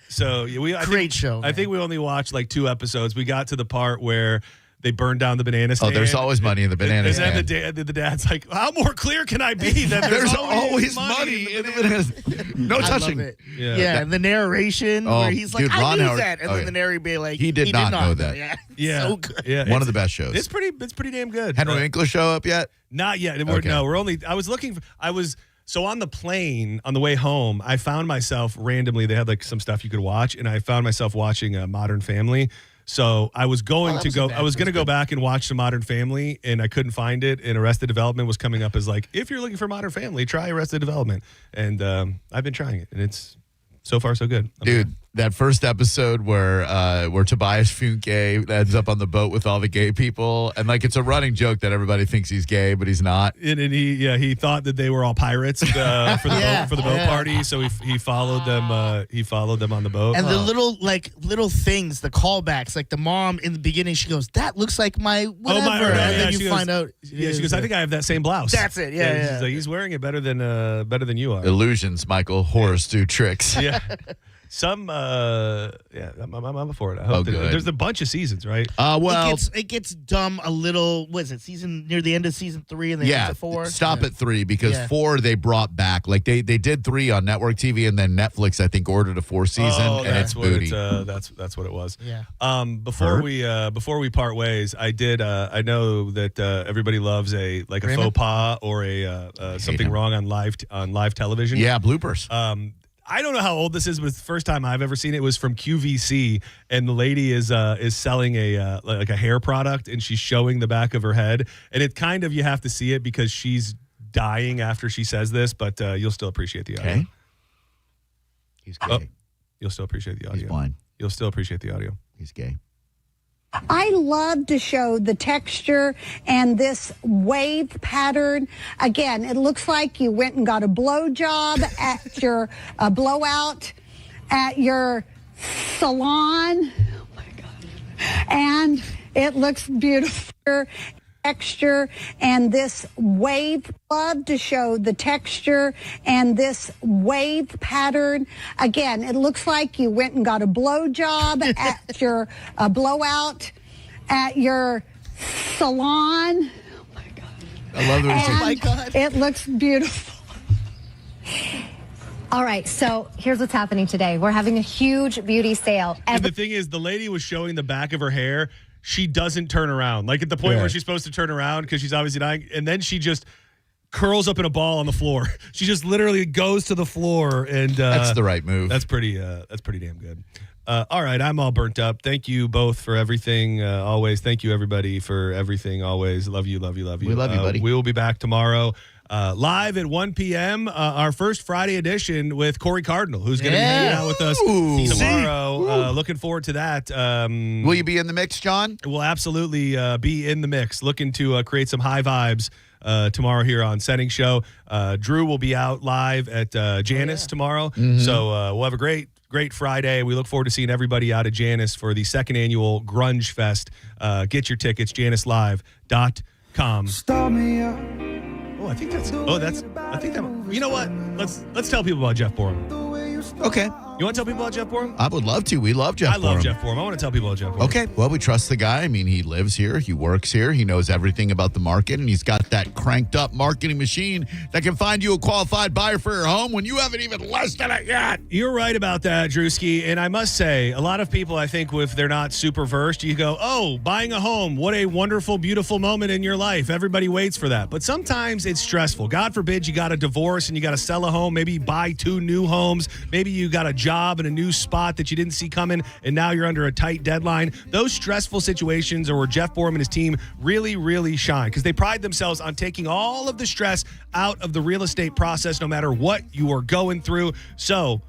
So Great show. I think we only watched like 2 episodes. We got to the part where they burned down the banana stand. Oh, there's always money in the banana stand. And then the dad's like, how more clear can I be? That there's always money in the banana stand. No touching. I love it. Yeah, and the narration where he's like, dude, I Ron knew Howard, that. And then the narrator be like, he did not know that. Yeah. So good. Yeah, one of the best shows. It's pretty damn good. Henry Winkler show up yet? Not yet. Okay. We're only. So on the plane on the way home, I found myself randomly. They had like some stuff you could watch, and I found myself watching Modern Family. So I was going to go. I was going to go back and watch some Modern Family, and I couldn't find it. And Arrested Development was coming up as like, if you're looking for Modern Family, try Arrested Development. And I've been trying it, and it's so far so good. Dude, that first episode where Tobias Funke ends up on the boat with all the gay people, and like it's a running joke that everybody thinks he's gay, but he's not. And he thought that they were all pirates for the boat party, so he followed them. He followed them on the boat. And the little things, the callbacks, like the mom in the beginning, she goes, "That looks like my whatever," and then you find out. Yeah, she goes, "I think I have that same blouse." That's it. Yeah. She's like, he's wearing it better than you are. Illusions, Michael. Horrors do tricks. Yeah. I'm for it. I hope there's a bunch of seasons, right? It gets dumb a little. What is it? Near the end of season 3 and then into 4. Stop at 3 because 4 they brought back. Like they did 3 on network TV and then Netflix I think ordered a 4th season and it's booty. That's what it was. Yeah. Before we part ways, I know that everybody loves a faux pas or something wrong on live television. Yeah, bloopers. I don't know how old this is, but it's the first time I've ever seen it. It was from QVC, and the lady is selling a hair product, and she's showing the back of her head, and it kind of, you have to see it because she's dying after she says this, but you'll still appreciate the audio. Okay. He's gay. Oh, you'll still appreciate the audio. He's blind. You'll still appreciate the audio. He's gay. I love to show the texture and this wave pattern. Again, it looks like you went and got a blowjob at your blowout at your salon. Oh my God. And it looks beautiful. Texture and this wave. Love to show the texture and this wave pattern. Again, it looks like you went and got a blowjob at your blowout at your salon. Oh my God! I love and oh my God! It looks beautiful. All right, so here's what's happening today. We're having a huge beauty sale. And the thing is, the lady was showing the back of her hair. She doesn't turn around. Like at the point where she's supposed to turn around because she's obviously dying. And then she just curls up in a ball on the floor. She just literally goes to the floor. And that's the right move. That's pretty damn good. All right, I'm all burnt up. Thank you both for everything. Always. Thank you, everybody, for everything. Always. Love you, love you, love you. We love you, buddy. We will be back tomorrow. Live at 1 p.m., our first Friday edition with Corey Cardinal, who's going to be hanging out with us tomorrow. Looking forward to that. Will you be in the mix, John? We'll absolutely be in the mix. Looking to create some high vibes tomorrow here on Senning Show. Drew will be out live at Janice tomorrow. Mm-hmm. So we'll have a great Friday. We look forward to seeing everybody out at Janice for the 2nd annual Grunge Fest. Get your tickets, janicelive.com. Start me up. I think that. You know what? Let's tell people about Jeff Borum. Okay. You want to tell people about Jeff Borum? I would love to. We love Jeff Borum. I love Jeff Borum. I want to tell people about Jeff Borum. Okay. Well, we trust the guy. I mean, he lives here. He works here. He knows everything about the market, and he's got that cranked up marketing machine that can find you a qualified buyer for your home when you haven't even listed it yet. You're right about that, Drewski. And I must say, a lot of people, I think, if they're not super versed, you go, oh, buying a home, what a wonderful, beautiful moment in your life. Everybody waits for that. But sometimes it's stressful. God forbid you got a divorce and you got to sell a home. Maybe you buy 2 new homes. Maybe you got a job in a new spot that you didn't see coming, and now you're under a tight deadline. Those stressful situations are where Jeff Borum and his team really, really shine because they pride themselves on taking all of the stress out of the real estate process, no matter what you are going through. So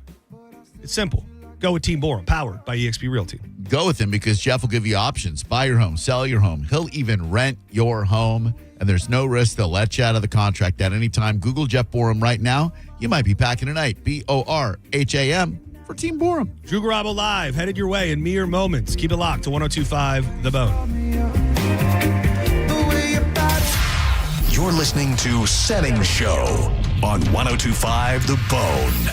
it's simple. Go with Team Borum, powered by eXp Realty. Go with him because Jeff will give you options. Buy your home, sell your home. He'll even rent your home, and there's no risk. They'll let you out of the contract at any time. Google Jeff Borum right now. You might be packing tonight. BORHAM for Team Borum. Drew Garabo Live, headed your way in mere moments. Keep it locked to 102.5 The Bone. You're listening to Senning Show on 102.5 The Bone.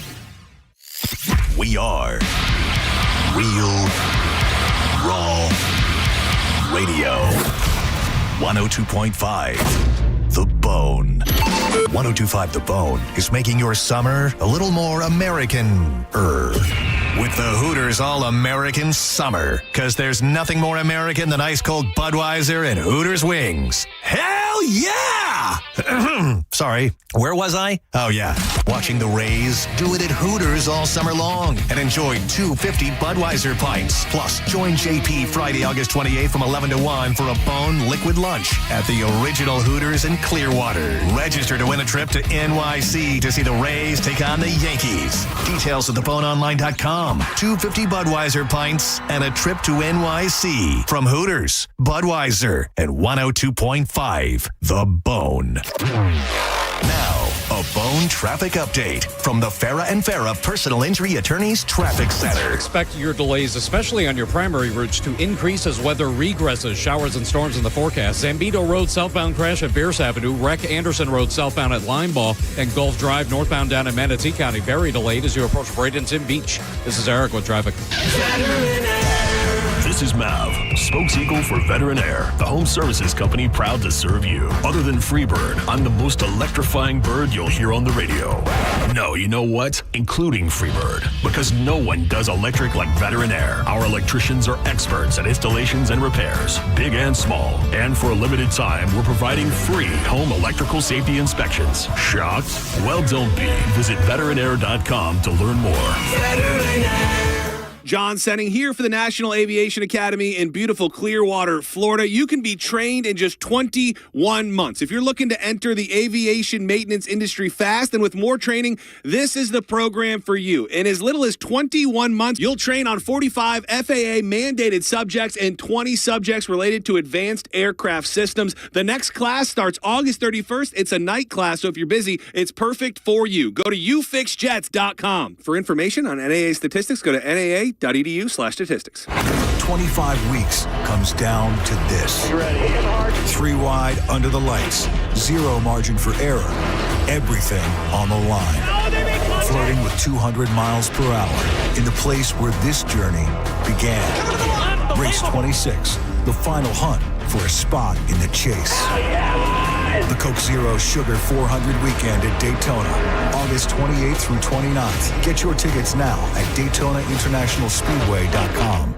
We are Real Raw Radio. 102.5 The Bone. 102.5 The Bone is making your summer a little more American-er. With the Hooters All-American Summer. Because there's nothing more American than ice-cold Budweiser and Hooters wings. Hell yeah! Sorry, where was I? Oh, yeah. Watching the Rays do it at Hooters all summer long and enjoy 250 Budweiser pints. Plus, join JP Friday, August 28th from 11 to 1 for a Bone liquid lunch at the original Hooters in Clearwater. Register to win a trip to NYC to see the Rays take on the Yankees. Details at theboneonline.com. 250 Budweiser pints and a trip to NYC from Hooters, Budweiser, and 102.5 The Bone. Now, a Bone traffic update from the Farah and Farah Personal Injury Attorneys Traffic Center. Expect your delays, especially on your primary routes, to increase as weather regresses. Showers and storms in the forecast. Zambito Road southbound crash at Pierce Avenue. Wreck Anderson Road southbound at Limeball. And Gulf Drive northbound down in Manatee County. Very delayed as you approach Bradenton Beach. This is Eric with traffic. This is Mav, spokespeople for Veteran Air, the home services company proud to serve you. Other than Freebird, I'm the most electrifying bird you'll hear on the radio. No, you know what? Including Freebird, because no one does electric like Veteran Air. Our electricians are experts at installations and repairs, big and small. And for a limited time, we're providing free home electrical safety inspections. Shocked? Well, don't be. Visit veteranair.com to learn more. Veteran Air. John Senning here for the National Aviation Academy in beautiful Clearwater, Florida. You can be trained in just 21 months. If you're looking to enter the aviation maintenance industry fast and with more training, this is the program for you. In as little as 21 months, you'll train on 45 FAA mandated subjects and 20 subjects related to advanced aircraft systems. The next class starts August 31st. It's a night class, so if you're busy, it's perfect for you. Go to ufixjets.com. For information on NAA statistics, go to NAA.edu/statistics. 25 weeks comes down to this. You ready? 3 wide under the lights. 0 margin for error. Everything on the line. Flirting with 200 miles per hour in the place where this journey began. Race 26, the final hunt for a spot in the chase. The Coke Zero Sugar 400 weekend at Daytona, August 28th through 29th. Get your tickets now at DaytonaInternationalSpeedway.com.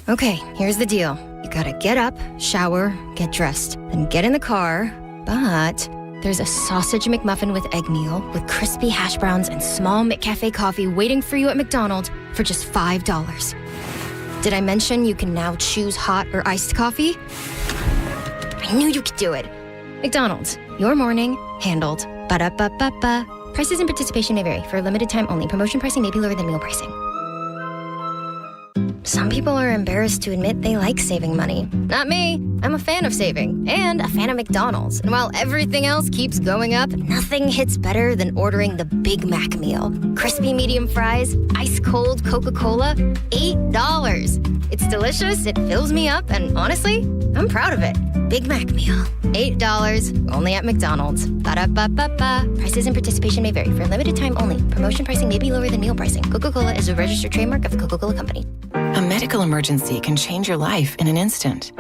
Okay, here's the deal. You gotta get up, shower, get dressed, then get in the car, but there's a sausage McMuffin with egg meal with crispy hash browns and small McCafe coffee waiting for you at McDonald's for just $5. Did I mention you can now choose hot or iced coffee? I knew you could do it. McDonald's, your morning handled. Ba-da-ba-ba-ba. Prices and participation may vary. For a limited time only. Promotion pricing may be lower than meal pricing. Some people are embarrassed to admit they like saving money. Not me. I'm a fan of saving and a fan of McDonald's. And while everything else keeps going up, nothing hits better than ordering the Big Mac meal. Crispy medium fries, ice cold Coca-Cola, $8. It's delicious, it fills me up, and honestly, I'm proud of it. Big Mac meal, $8, only at McDonald's. Ba-da-ba-ba-ba. Prices and participation may vary. For a limited time only. Promotion pricing may be lower than meal pricing. Coca-Cola is a registered trademark of the Coca-Cola Company. A medical emergency can change your life in an instant.